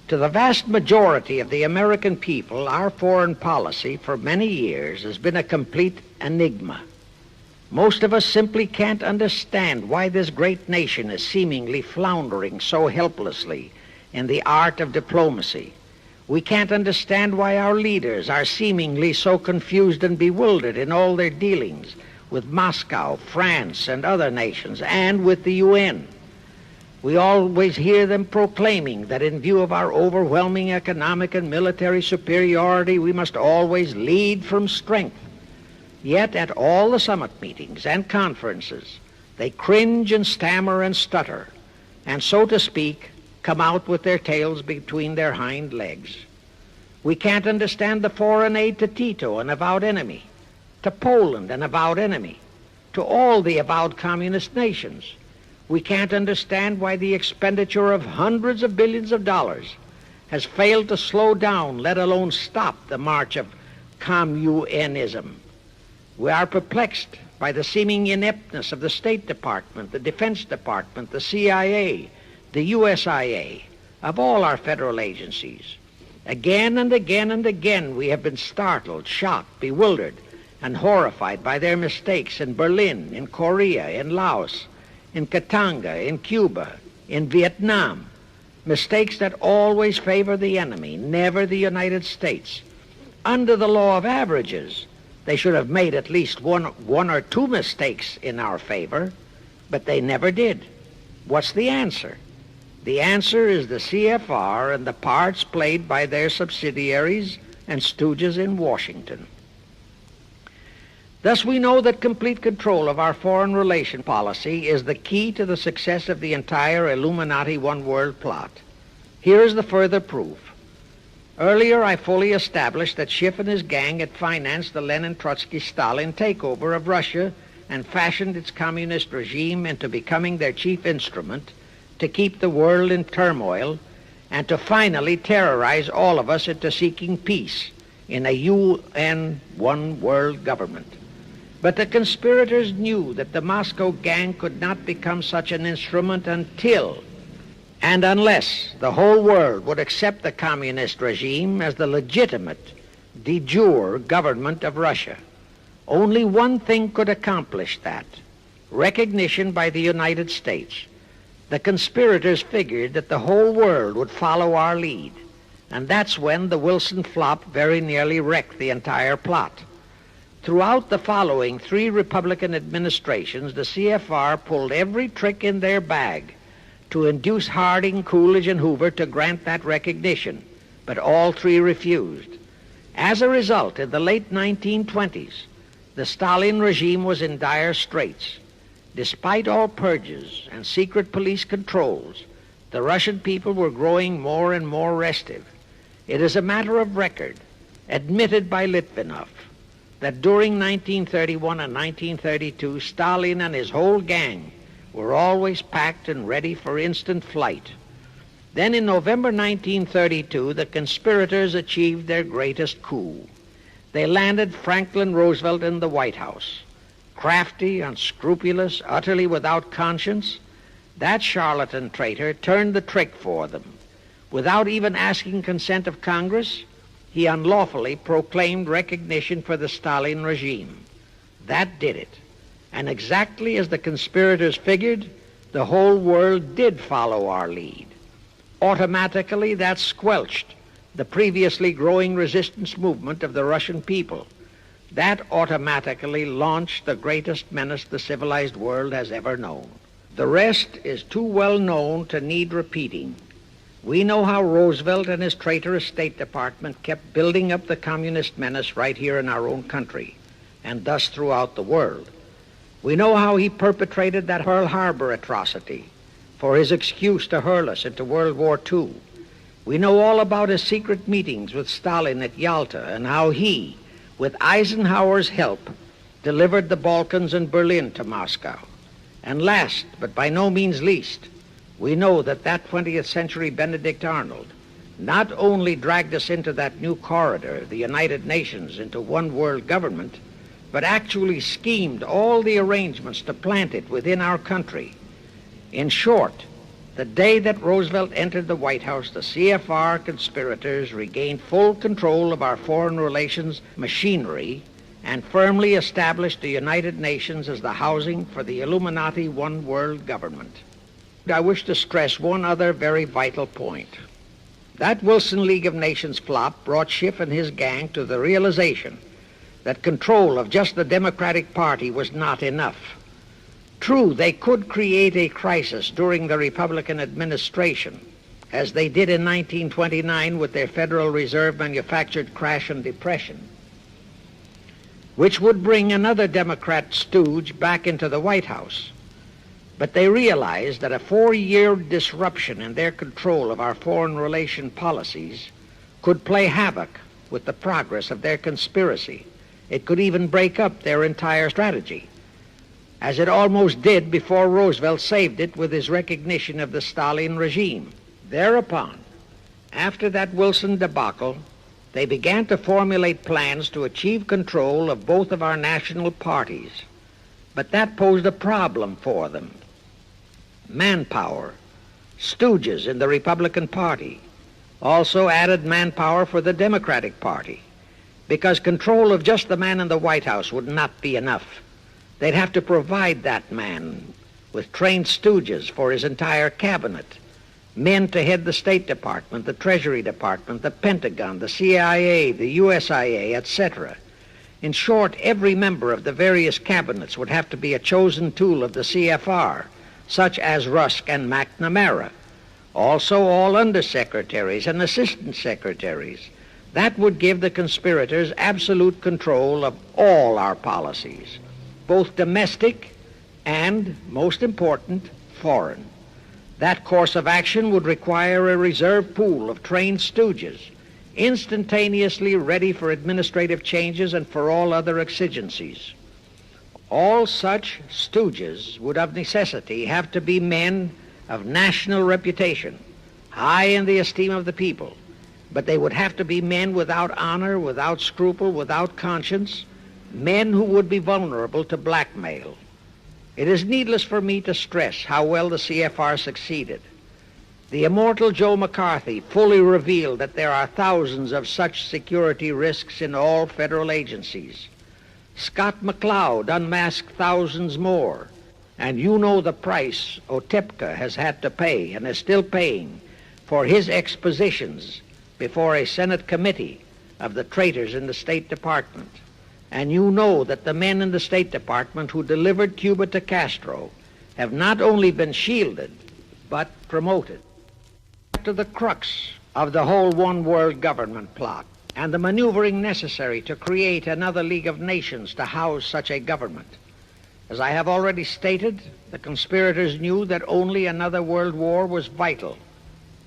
To the vast majority of the American people, our foreign policy for many years has been a complete enigma. Most of us simply can't understand why this great nation is seemingly floundering so helplessly in the art of diplomacy. We can't understand why our leaders are seemingly so confused and bewildered in all their dealings with Moscow, France, and other nations, and with the UN. We always hear them proclaiming that in view of our overwhelming economic and military superiority, we must always lead from strength. Yet at all the summit meetings and conferences, they cringe and stammer and stutter, and so to speak, come out with their tails between their hind legs. We can't understand the foreign aid to Tito, an avowed enemy, to Poland, an avowed enemy, to all the avowed communist nations. We can't understand why the expenditure of hundreds of billions of dollars has failed to slow down, let alone stop, the march of communism. We are perplexed by the seeming ineptness of the State Department, the Defense Department, the CIA, the USIA, of all our federal agencies. Again and again and again we have been startled, shocked, bewildered, and horrified by their mistakes in Berlin, in Korea, in Laos, in Katanga, in Cuba, in Vietnam. Mistakes that always favor the enemy, never the United States. Under the law of averages, they should have made at least one or two mistakes in our favor, but they never did. What's the answer? The answer is the CFR and the parts played by their subsidiaries and stooges in Washington. Thus, we know that complete control of our foreign relation policy is the key to the success of the entire Illuminati one-world plot. Here is the further proof. Earlier, I fully established that Schiff and his gang had financed the Lenin-Trotsky-Stalin takeover of Russia and fashioned its communist regime into becoming their chief instrument to keep the world in turmoil and to finally terrorize all of us into seeking peace in a UN one-world government. But the conspirators knew that the Moscow gang could not become such an instrument until and unless the whole world would accept the communist regime as the legitimate, de jure government of Russia. Only one thing could accomplish that: recognition by the United States. The conspirators figured that the whole world would follow our lead, and that's when the Wilson flop very nearly wrecked the entire plot. Throughout the following 3 Republican administrations, the CFR pulled every trick in their bag to induce Harding, Coolidge, and Hoover to grant that recognition, but all 3 refused. As a result, in the late 1920s, the Stalin regime was in dire straits. Despite all purges and secret police controls, the Russian people were growing more and more restive. It is a matter of record, admitted by Litvinov, that during 1931 and 1932, Stalin and his whole gang were always packed and ready for instant flight. Then in November 1932, the conspirators achieved their greatest coup. They landed Franklin Roosevelt in the White House. Crafty, unscrupulous, utterly without conscience, that charlatan traitor turned the trick for them. Without even asking consent of Congress, he unlawfully proclaimed recognition for the Stalin regime. That did it. And exactly as the conspirators figured, the whole world did follow our lead. Automatically, that squelched the previously growing resistance movement of the Russian people. That automatically launched the greatest menace the civilized world has ever known. The rest is too well known to need repeating. We know how Roosevelt and his traitorous State Department kept building up the communist menace right here in our own country, and thus throughout the world. We know how he perpetrated that Pearl Harbor atrocity for his excuse to hurl us into World War II. We know all about his secret meetings with Stalin at Yalta and how he, with Eisenhower's help, delivered the Balkans and Berlin to Moscow. And last, but by no means least, we know that 20th century Benedict Arnold not only dragged us into that new corridor, the United Nations, into one world government, but actually schemed all the arrangements to plant it within our country. In short, the day that Roosevelt entered the White House, the CFR conspirators regained full control of our foreign relations machinery and firmly established the United Nations as the housing for the Illuminati one world government. I wish to stress one other very vital point. That Wilson League of Nations flop brought Schiff and his gang to the realization that control of just the Democratic Party was not enough. True, they could create a crisis during the Republican administration, as they did in 1929 with their Federal Reserve manufactured crash and depression, which would bring another Democrat stooge back into the White House. But they realized that a 4-year disruption in their control of our foreign relation policies could play havoc with the progress of their conspiracy. It could even break up their entire strategy, as it almost did before Roosevelt saved it with his recognition of the Stalin regime. Thereupon, after that Wilson debacle, they began to formulate plans to achieve control of both of our national parties. But that posed a problem for them. Manpower, stooges in the Republican Party, also added manpower for the Democratic Party, because control of just the man in the White House would not be enough. They'd have to provide that man with trained stooges for his entire cabinet, men to head the State Department, the Treasury Department, the Pentagon, the CIA, the USIA, etc. In short, every member of the various cabinets would have to be a chosen tool of the CFR, such as Rusk and McNamara, also all undersecretaries and assistant secretaries. That would give the conspirators absolute control of all our policies, both domestic and, most important, foreign. That course of action would require a reserve pool of trained stooges, instantaneously ready for administrative changes and for all other exigencies. All such stooges would of necessity have to be men of national reputation, high in the esteem of the people, but they would have to be men without honor, without scruple, without conscience, men who would be vulnerable to blackmail. It is needless for me to stress how well the CFR succeeded. The immortal Joe McCarthy fully revealed that there are thousands of such security risks in all federal agencies. Scott McCloud unmasked thousands more, and you know the price Otepka has had to pay and is still paying for his expositions before a Senate committee of the traitors in the State Department. And you know that the men in the State Department who delivered Cuba to Castro have not only been shielded, but promoted. To the crux of the whole one-world government plot and the maneuvering necessary to create another League of Nations to house such a government. As I have already stated, the conspirators knew that only another world war was vital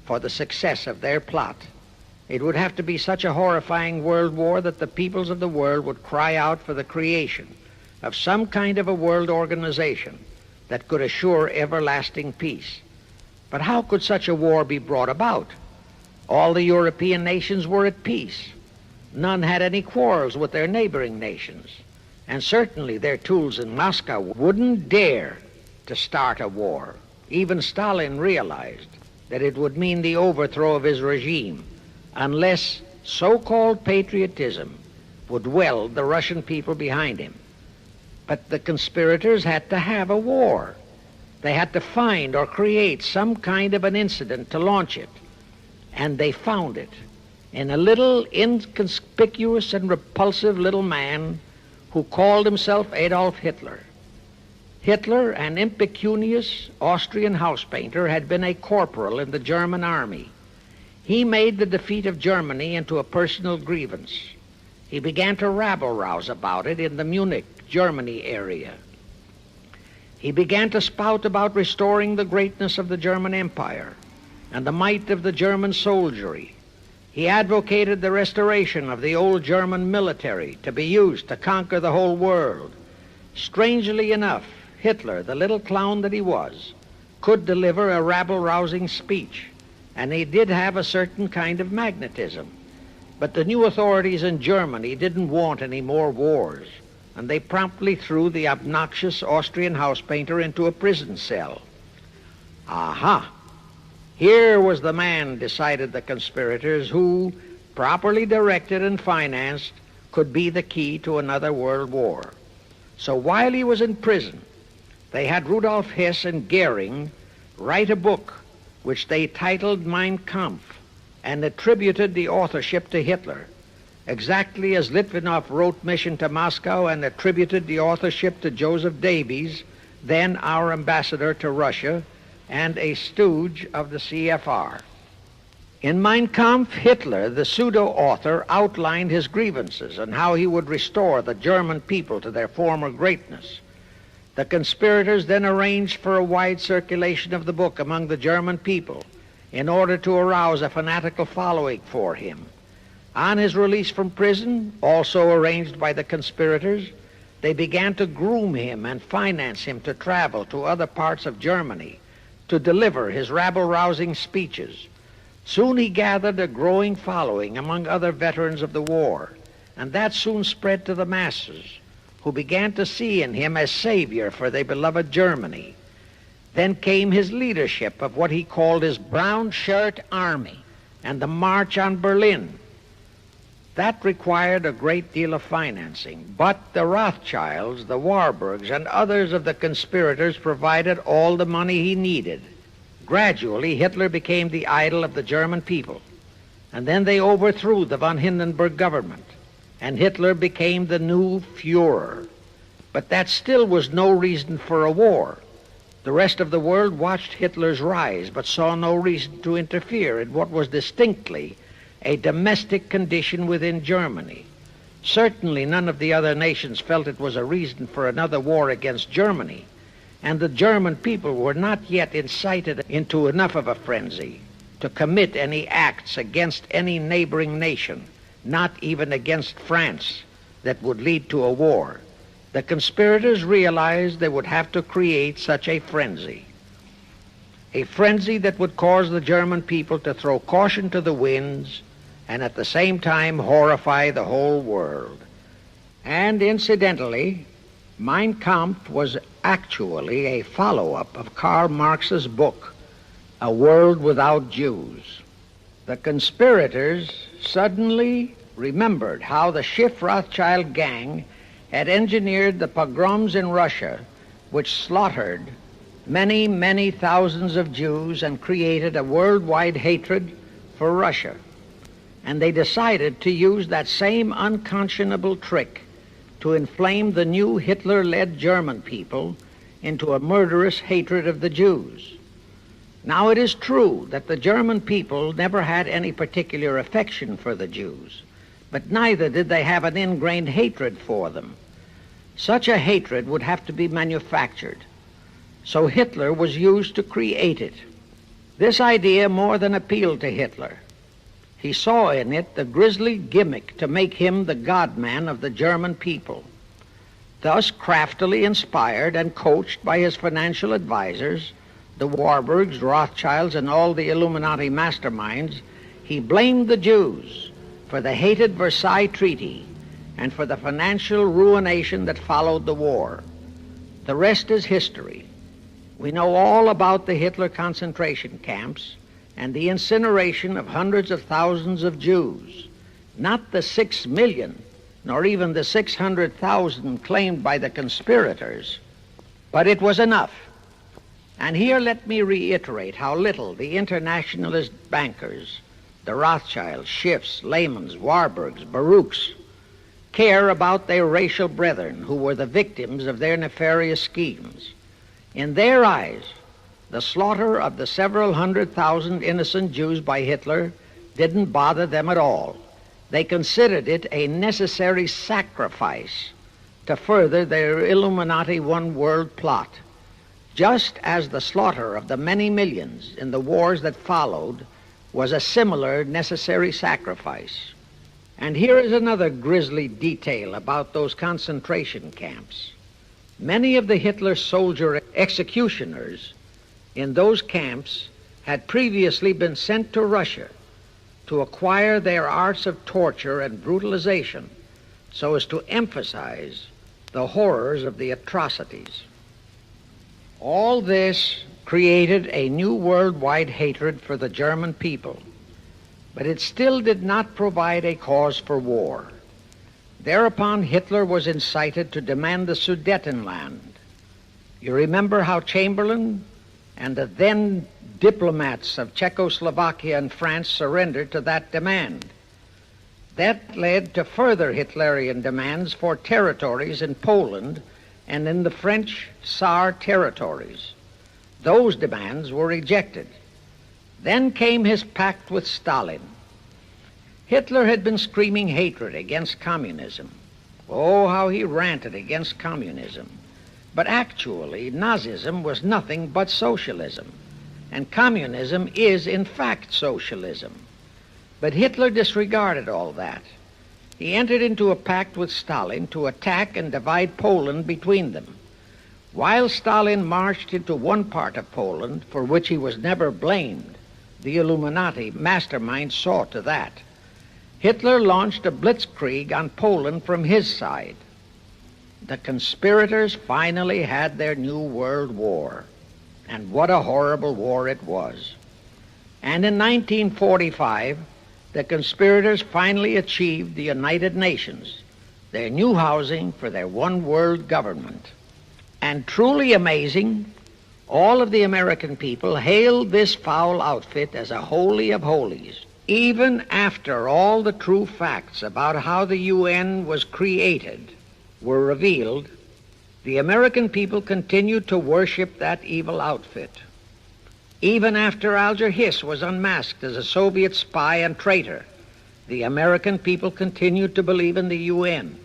for the success of their plot. It would have to be such a horrifying world war that the peoples of the world would cry out for the creation of some kind of a world organization that could assure everlasting peace. But how could such a war be brought about? All the European nations were at peace. None had any quarrels with their neighboring nations. And certainly their tools in Moscow wouldn't dare to start a war. Even Stalin realized that it would mean the overthrow of his regime unless so-called patriotism would weld the Russian people behind him. But the conspirators had to have a war. They had to find or create some kind of an incident to launch it. And they found it in a little inconspicuous and repulsive little man who called himself Adolf Hitler. Hitler, an impecunious Austrian house painter, had been a corporal in the German army. He made the defeat of Germany into a personal grievance. He began to rabble-rouse about it in the Munich, Germany area. He began to spout about restoring the greatness of the German Empire and the might of the German soldiery. He advocated the restoration of the old German military to be used to conquer the whole world. Strangely enough, Hitler, the little clown that he was, could deliver a rabble-rousing speech, and he did have a certain kind of magnetism. But the new authorities in Germany didn't want any more wars, and they promptly threw the obnoxious Austrian house painter into a prison cell. Aha! Here was the man, decided the conspirators, who, properly directed and financed, could be the key to another world war. So while he was in prison, they had Rudolf Hess and Goering write a book which they titled Mein Kampf and attributed the authorship to Hitler, exactly as Litvinov wrote Mission to Moscow and attributed the authorship to Joseph Davies, then our ambassador to Russia and a stooge of the CFR. In Mein Kampf, Hitler, the pseudo-author, outlined his grievances and how he would restore the German people to their former greatness. The conspirators then arranged for a wide circulation of the book among the German people in order to arouse a fanatical following for him. On his release from prison, also arranged by the conspirators, they began to groom him and finance him to travel to other parts of Germany to deliver his rabble-rousing speeches. Soon he gathered a growing following among other veterans of the war, and that soon spread to the masses, who began to see in him a savior for their beloved Germany. Then came his leadership of what he called his Brown Shirt Army and the March on Berlin. That required a great deal of financing, but the Rothschilds, the Warburgs, and others of the conspirators provided all the money he needed. Gradually, Hitler became the idol of the German people, and then they overthrew the von Hindenburg government, and Hitler became the new Führer. But that still was no reason for a war. The rest of the world watched Hitler's rise, but saw no reason to interfere in what was distinctly a domestic condition within Germany. Certainly none of the other nations felt it was a reason for another war against Germany, and the German people were not yet incited into enough of a frenzy to commit any acts against any neighboring nation, not even against France, that would lead to a war. The conspirators realized they would have to create such a frenzy that would cause the German people to throw caution to the winds and at the same time horrify the whole world. And incidentally, Mein Kampf was actually a follow-up of Karl Marx's book, A World Without Jews. The conspirators suddenly remembered how the Schiff-Rothschild gang had engineered the pogroms in Russia, which slaughtered many, many thousands of Jews and created a worldwide hatred for Russia. And they decided to use that same unconscionable trick to inflame the new Hitler-led German people into a murderous hatred of the Jews. Now, it is true that the German people never had any particular affection for the Jews, but neither did they have an ingrained hatred for them. Such a hatred would have to be manufactured, so Hitler was used to create it. This idea more than appealed to Hitler. He saw in it the grisly gimmick to make him the God-man of the German people. Thus, craftily inspired and coached by his financial advisors, the Warburgs, Rothschilds, and all the Illuminati masterminds, he blamed the Jews for the hated Versailles Treaty and for the financial ruination that followed the war. The rest is history. We know all about the Hitler concentration camps and the incineration of hundreds of thousands of Jews, not the 6 million, nor even the 600,000 claimed by the conspirators, but it was enough. And here let me reiterate how little the internationalist bankers, the Rothschilds, Schiffs, Lehmans, Warburgs, Baruchs, care about their racial brethren who were the victims of their nefarious schemes. In their eyes, the slaughter of the several 100,000 innocent Jews by Hitler didn't bother them at all. They considered it a necessary sacrifice to further their Illuminati one-world plot, just as the slaughter of the many millions in the wars that followed was a similar necessary sacrifice. And here is another grisly detail about those concentration camps. Many of the Hitler soldier executioners in those camps had previously been sent to Russia to acquire their arts of torture and brutalization so as to emphasize the horrors of the atrocities. All this created a new worldwide hatred for the German people, but it still did not provide a cause for war. Thereupon Hitler was incited to demand the Sudetenland. You remember how Chamberlain and the then diplomats of Czechoslovakia and France surrendered to that demand. That led to further Hitlerian demands for territories in Poland and in the French Saar territories. Those demands were rejected. Then came his pact with Stalin. Hitler had been screaming hatred against communism. Oh, how he ranted against communism. But actually, Nazism was nothing but socialism, and communism is, in fact, socialism. But Hitler disregarded all that. He entered into a pact with Stalin to attack and divide Poland between them. While Stalin marched into one part of Poland, for which he was never blamed, the Illuminati mastermind saw to that, Hitler launched a blitzkrieg on Poland from his side. The conspirators finally had their new world war, and what a horrible war it was. And in 1945, the conspirators finally achieved the United Nations, their new housing for their one world government. And truly amazing, all of the American people hailed this foul outfit as a holy of holies, even after all the true facts about how the UN was created were revealed. The American people continued to worship that evil outfit. Even after Alger Hiss was unmasked as a Soviet spy and traitor, the American people continued to believe in the UN.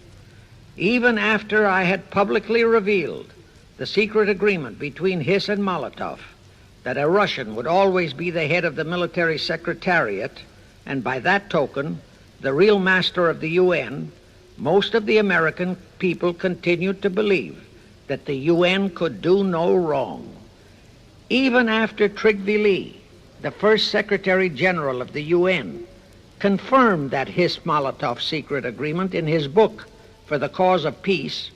Even after I had publicly revealed the secret agreement between Hiss and Molotov that a Russian would always be the head of the military secretariat, and by that token, the real master of the UN, most of the American people continued to believe that the UN could do no wrong. Even after Trygve Lie, the first Secretary General of the UN, confirmed that Hiss-Molotov secret agreement in his book For the Cause of Peace,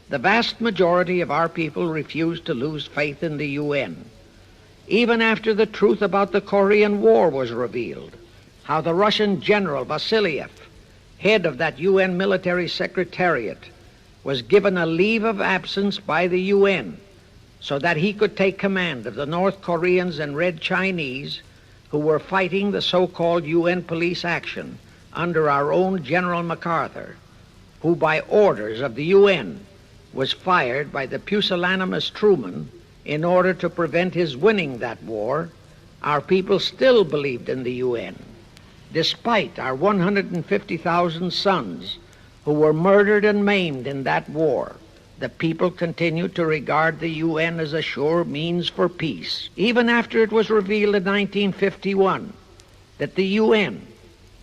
the vast majority of our people refused to lose faith in the UN. Even after the truth about the Korean War was revealed, how the Russian General Vasiliev, head of that UN military secretariat, was given a leave of absence by the UN so that he could take command of the North Koreans and Red Chinese who were fighting the so-called UN police action under our own General MacArthur, who by orders of the UN was fired by the pusillanimous Truman in order to prevent his winning that war. Our people still believed in the UN, despite our 150,000 sons who were murdered and maimed in that war. The people continued to regard the UN as a sure means for peace. Even after it was revealed in 1951 that the UN,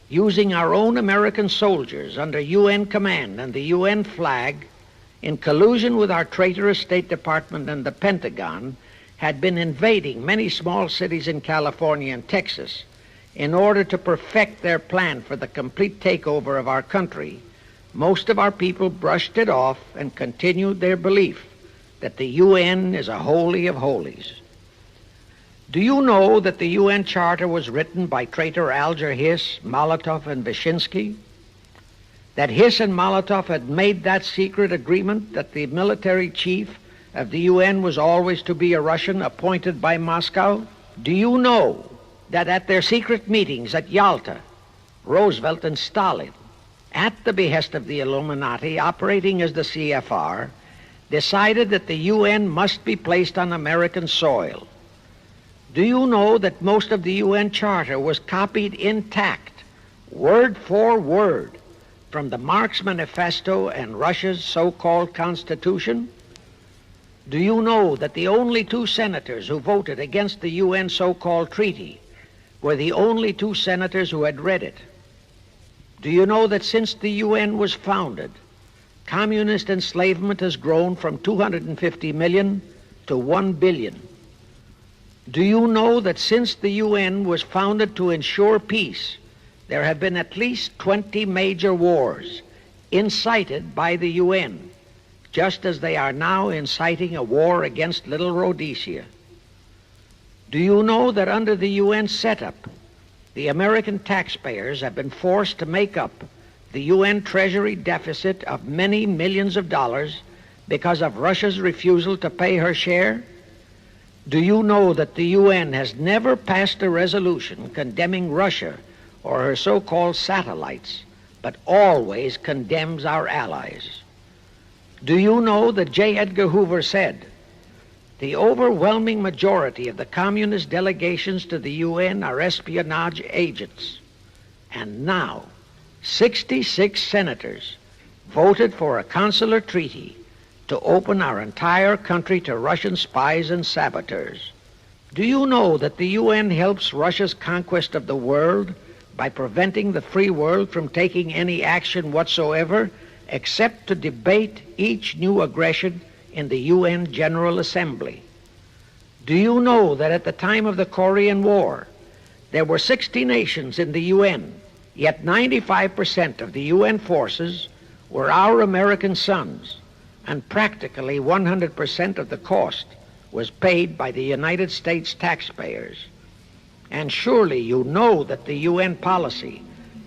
using our own American soldiers under UN command and the UN flag, in collusion with our traitorous State Department and the Pentagon, had been invading many small cities in California and Texas in order to perfect their plan for the complete takeover of our country, most of our people brushed it off and continued their belief that the UN is a holy of holies. Do you know that the UN Charter was written by traitor Alger Hiss, Molotov, and Wyszynski? That Hiss and Molotov had made that secret agreement that the military chief of the UN was always to be a Russian appointed by Moscow? Do you know that at their secret meetings at Yalta, Roosevelt and Stalin, at the behest of the Illuminati operating as the CFR, decided that the UN must be placed on American soil? Do you know that most of the UN Charter was copied intact, word for word, from the Marx Manifesto and Russia's so-called Constitution? Do you know that the only two senators who voted against the UN so-called treaty were the only two senators who had read it? Do you know that since the UN was founded, communist enslavement has grown from 250 million to 1 billion? Do you know that since the UN was founded to ensure peace, there have been at least 20 major wars incited by the UN, just as they are now inciting a war against Little Rhodesia? Do you know that under the UN setup, the American taxpayers have been forced to make up the UN Treasury deficit of many millions of dollars because of Russia's refusal to pay her share? Do you know that the UN has never passed a resolution condemning Russia or her so-called satellites, but always condemns our allies? Do you know that J. Edgar Hoover said, "The overwhelming majority of the communist delegations to the UN are espionage agents"? And now, 66 senators voted for a consular treaty to open our entire country to Russian spies and saboteurs. Do you know that the UN helps Russia's conquest of the world by preventing the free world from taking any action whatsoever except to debate each new aggression in the UN General Assembly? Do you know that at the time of the Korean War, there were 60 nations in the UN, yet 95% of the UN forces were our American sons, and practically 100% of the cost was paid by the United States taxpayers? And surely you know that the UN policy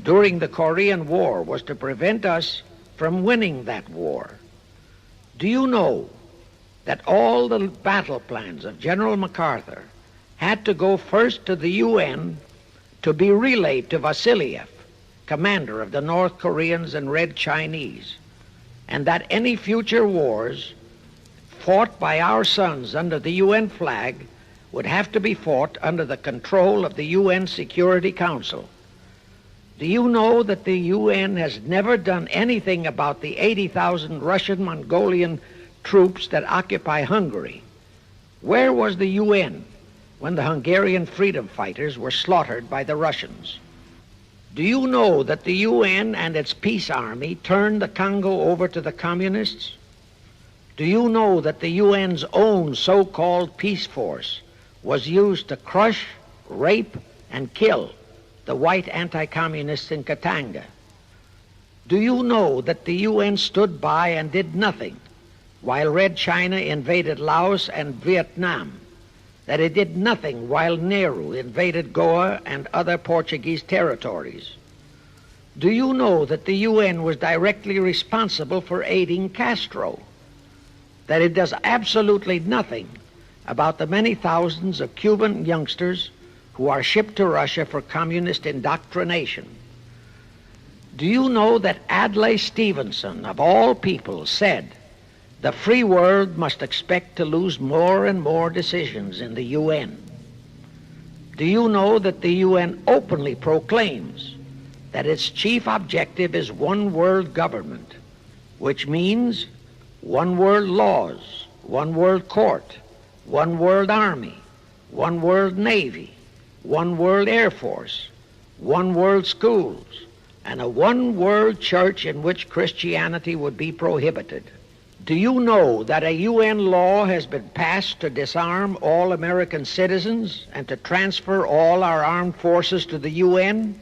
during the Korean War was to prevent us from winning that war. Do you know that all the battle plans of General MacArthur had to go first to the UN to be relayed to Vasiliev, commander of the North Koreans and Red Chinese, and that any future wars fought by our sons under the UN flag would have to be fought under the control of the UN Security Council. Do you know that the UN has never done anything about the 80,000 Russian Mongolian troops that occupy Hungary? Where was the UN when the Hungarian freedom fighters were slaughtered by the Russians? Do you know that the UN and its peace army turned the Congo over to the communists? Do you know that the UN's own so-called peace force was used to crush, rape, and kill the white anti-communists in Katanga? Do you know that the UN stood by and did nothing while Red China invaded Laos and Vietnam? That it did nothing while Nehru invaded Goa and other Portuguese territories? Do you know that the UN was directly responsible for aiding Castro? That it does absolutely nothing about the many thousands of Cuban youngsters who are shipped to Russia for communist indoctrination? Do you know that Adlai Stevenson, of all people, said the free world must expect to lose more and more decisions in the UN? Do you know that the UN openly proclaims that its chief objective is one world government, which means one world laws, one world court, one world army, one world navy, one world air force, one world schools, and a one world church in which Christianity would be prohibited? Do you know that a UN law has been passed to disarm all American citizens and to transfer all our armed forces to the UN?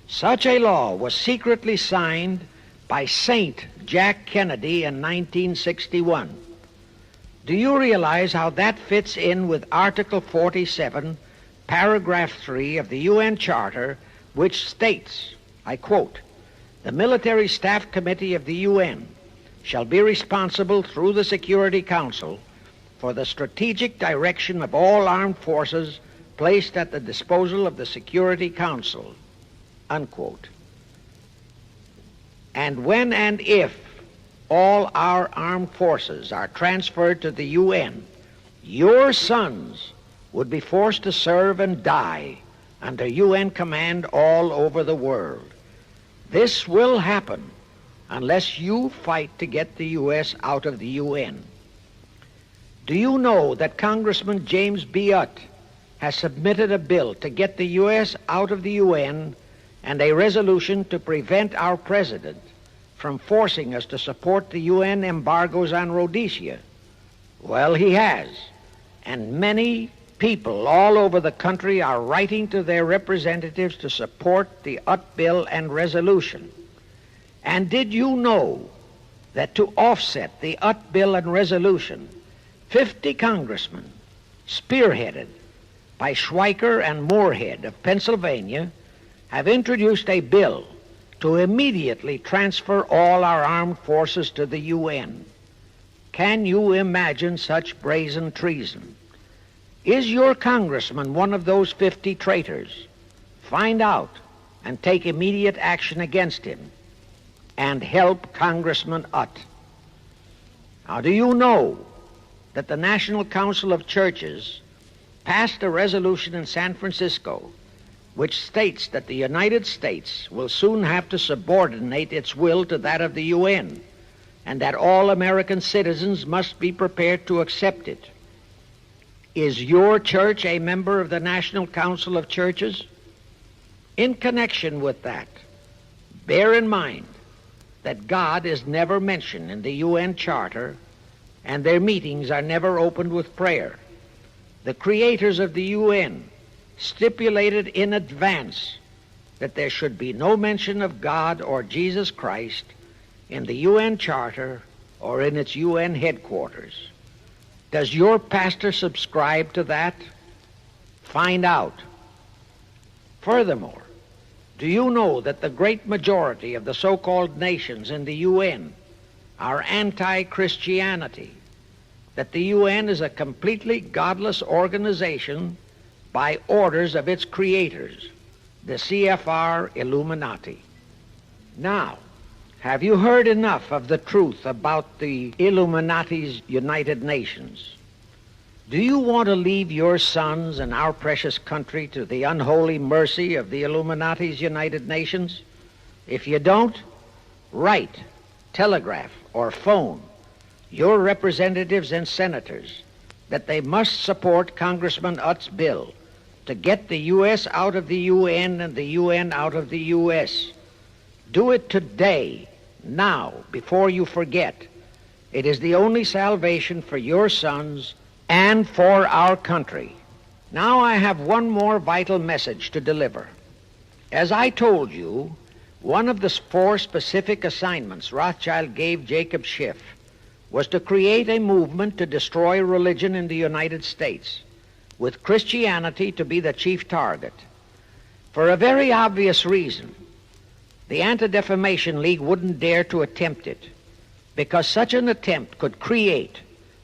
Such a law was secretly signed by Saint Jack Kennedy in 1961. Do you realize how that fits in with Article 47, Paragraph 3 of the UN Charter, which states, I quote, "The Military Staff Committee of the UN shall be responsible through the Security Council for the strategic direction of all armed forces placed at the disposal of the Security Council," unquote. And when and if all our armed forces are transferred to the UN, your sons would be forced to serve and die under UN command all over the world. This will happen unless you fight to get the U.S. out of the UN. Do you know that Congressman James B. Utt has submitted a bill to get the U.S. out of the UN and a resolution to prevent our president from forcing us to support the UN embargoes on Rhodesia? Well, he has, and many people all over the country are writing to their representatives to support the Utt bill and resolution. And did you know that to offset the Utt bill and resolution, 50 congressmen, spearheaded by Schweiker and Moorhead of Pennsylvania, have introduced a bill to immediately transfer all our armed forces to the UN? Can you imagine such brazen treason? Is your congressman one of those 50 traitors? Find out and take immediate action against him, and help Congressman Utt. Now, do you know that the National Council of Churches passed a resolution in San Francisco which states that the United States will soon have to subordinate its will to that of the UN, and that all American citizens must be prepared to accept it? Is your church a member of the National Council of Churches? In connection with that, bear in mind that God is never mentioned in the UN Charter, and their meetings are never opened with prayer. The creators of the UN stipulated in advance that there should be no mention of God or Jesus Christ in the UN Charter or in its UN headquarters. Does your pastor subscribe to that? Find out. Furthermore, do you know that the great majority of the so-called nations in the UN are anti-Christianity? That the UN is a completely godless organization by orders of its creators, the CFR Illuminati. Now, Have you heard enough of the truth about the Illuminati's United Nations? Do you want to leave your sons and our precious country to the unholy mercy of the Illuminati's United Nations? If you don't, write, telegraph, or phone your representatives and senators that they must support Congressman Utt's bill to get the U.S. out of the UN and the UN out of the U.S. Do it today, now, before you forget. It is the only salvation for your sons and for our country. Now I have one more vital message to deliver. As I told you, one of the 4 specific assignments Rothschild gave Jacob Schiff was to create a movement to destroy religion in the United States, with Christianity to be the chief target. For a very obvious reason, the Anti-Defamation League wouldn't dare to attempt it, because such an attempt could create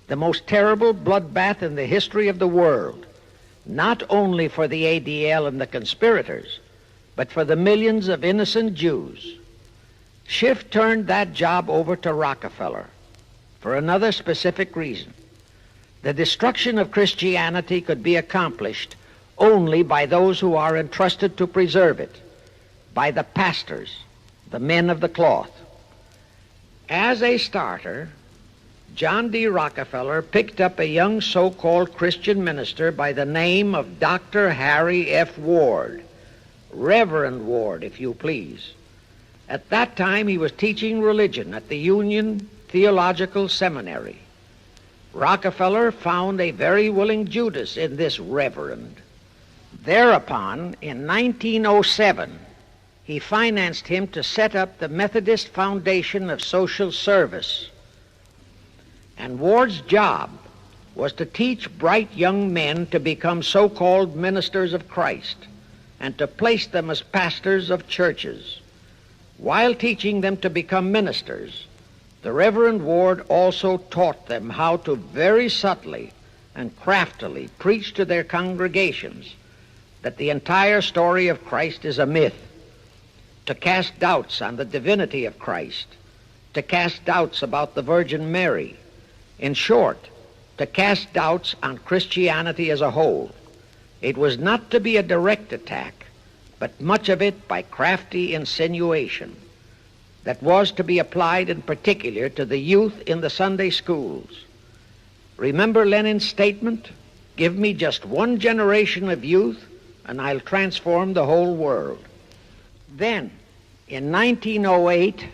the most terrible bloodbath in the history of the world, not only for the ADL and the conspirators, but for the millions of innocent Jews. Schiff turned that job over to Rockefeller for another specific reason. The destruction of Christianity could be accomplished only by those who are entrusted to preserve it, by the pastors, the men of the cloth. As a starter, John D. Rockefeller picked up a young so-called Christian minister by the name of Dr. Harry F. Ward, Reverend Ward, if you please. At that time, he was teaching religion at the Union Theological Seminary. Rockefeller found a very willing Judas in this reverend. Thereupon, in 1907, he financed him to set up the Methodist Foundation of Social Service. And Ward's job was to teach bright young men to become so-called ministers of Christ and to place them as pastors of churches. While teaching them to become ministers, the Reverend Ward also taught them how to very subtly and craftily preach to their congregations that the entire story of Christ is a myth, to cast doubts on the divinity of Christ, to cast doubts about the Virgin Mary. In short, to cast doubts on Christianity as a whole. It was not to be a direct attack, but much of it by crafty insinuation that was to be applied in particular to the youth in the Sunday schools. Remember Lenin's statement, "Give me just one generation of youth and I'll transform the whole world." Then, in 1908,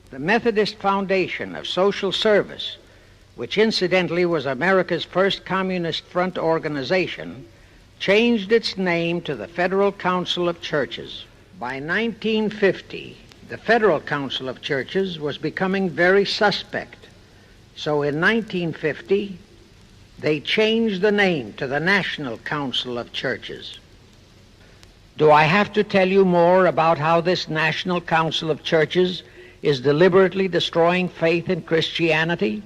the Methodist Foundation of Social Service, which incidentally was America's first Communist Front organization, changed its name to the Federal Council of Churches. By 1950, the Federal Council of Churches was becoming very suspect. So in 1950, they changed the name to the National Council of Churches. Do I have to tell you more about how this National Council of Churches is deliberately destroying faith in Christianity?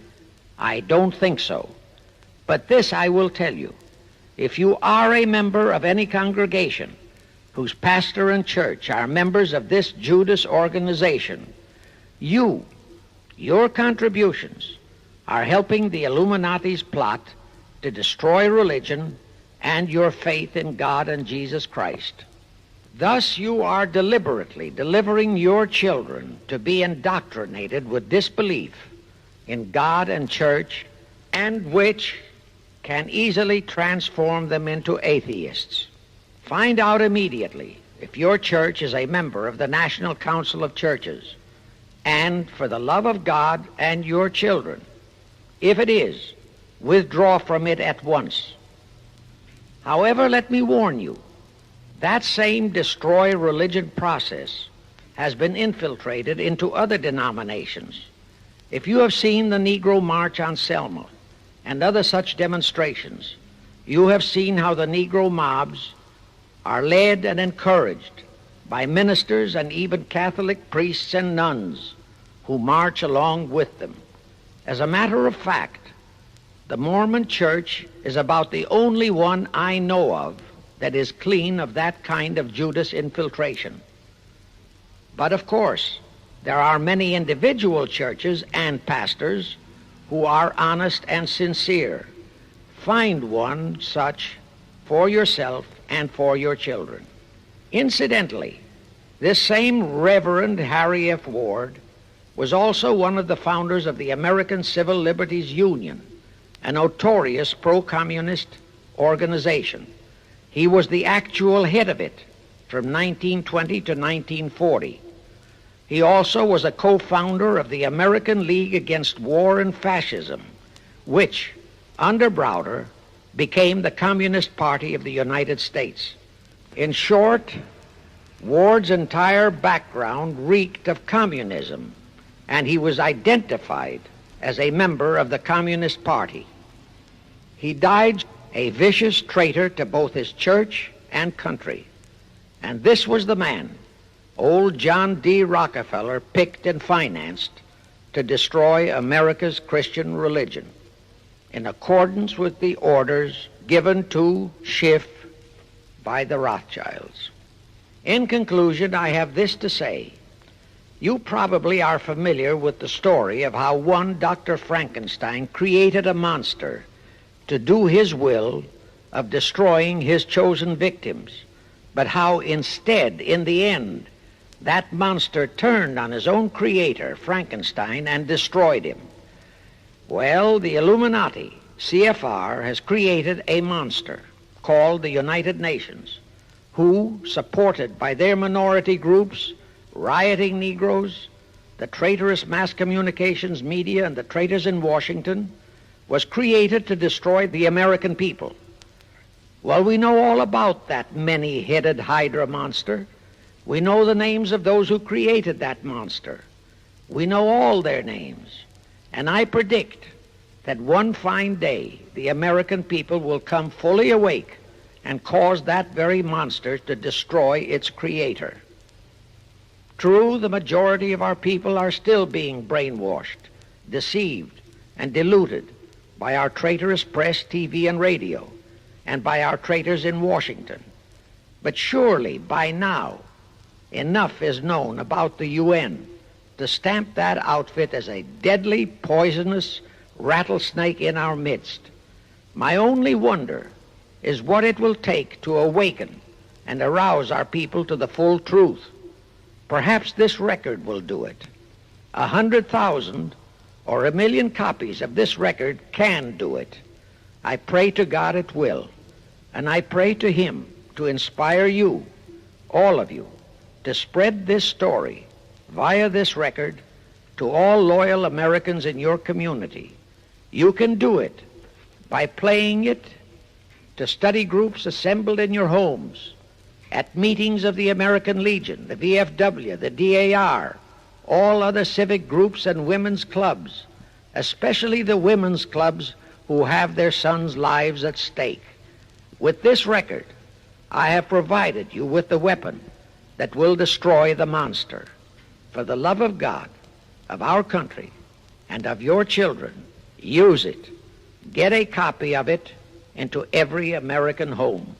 I don't think so. But this I will tell you. If you are a member of any congregation whose pastor and church are members of this Judas organization, your contributions are helping the Illuminati's plot to destroy religion and your faith in God and Jesus Christ. Thus you are deliberately delivering your children to be indoctrinated with disbelief in God and church, and which can easily transform them into atheists. Find out immediately if your church is a member of the National Council of Churches, and for the love of God and your children, if it is, withdraw from it at once. However, let me warn you, that same destroy religion process has been infiltrated into other denominations. If you have seen the Negro March on Selma and other such demonstrations, you have seen how the Negro mobs are led and encouraged by ministers and even Catholic priests and nuns who march along with them. As a matter of fact, the Mormon Church is about the only one I know of that is clean of that kind of Judas infiltration. But of course, There are many individual churches and pastors who are honest and sincere. Find one such for yourself and for your children. Incidentally, this same Reverend Harry F. Ward was also one of the founders of the American Civil Liberties Union, a notorious pro-communist organization. He was the actual head of it from 1920 to 1940. He also was a co-founder of the American League Against War and Fascism, which, under Browder, became the Communist Party of the United States. In short, Ward's entire background reeked of communism, and he was identified as a member of the Communist Party. He died a vicious traitor to both his church and country. And this was the man old John D. Rockefeller picked and financed to destroy America's Christian religion, in accordance with the orders given to Schiff by the Rothschilds. In conclusion, I have this to say. You probably are familiar with the story of how one Dr. Frankenstein created a monster to do his will of destroying his chosen victims, but how instead, in the end, that monster turned on his own creator, Frankenstein, and destroyed him. Well, the Illuminati, CFR, has created a monster called the United Nations, who, supported by their minority groups, rioting Negroes, the traitorous mass communications media, and the traitors in Washington, was created to destroy the American people. Well, we know all about that many-headed Hydra monster. We know the names of those who created that monster. We know all their names. And I predict that one fine day the American people will come fully awake and cause that very monster to destroy its creator. True, the majority of our people are still being brainwashed, deceived, and deluded by our traitorous press, TV, and radio, and by our traitors in Washington. But surely, by now, enough is known about the UN to stamp that outfit as a deadly, poisonous rattlesnake in our midst. My only wonder is what it will take to awaken and arouse our people to the full truth. Perhaps this record will do it. 100,000 or 1,000,000 copies of this record can do it. I pray to God it will, and I pray to Him to inspire you, all of you, to spread this story via this record to all loyal Americans in your community. You can do it by playing it to study groups assembled in your homes, at meetings of the American Legion, the VFW, the DAR, all other civic groups and women's clubs, especially the women's clubs who have their sons' lives at stake. With this record, I have provided you with the weapon that will destroy the monster. For the love of God, of our country, and of your children, use it. Get a copy of it into every American home.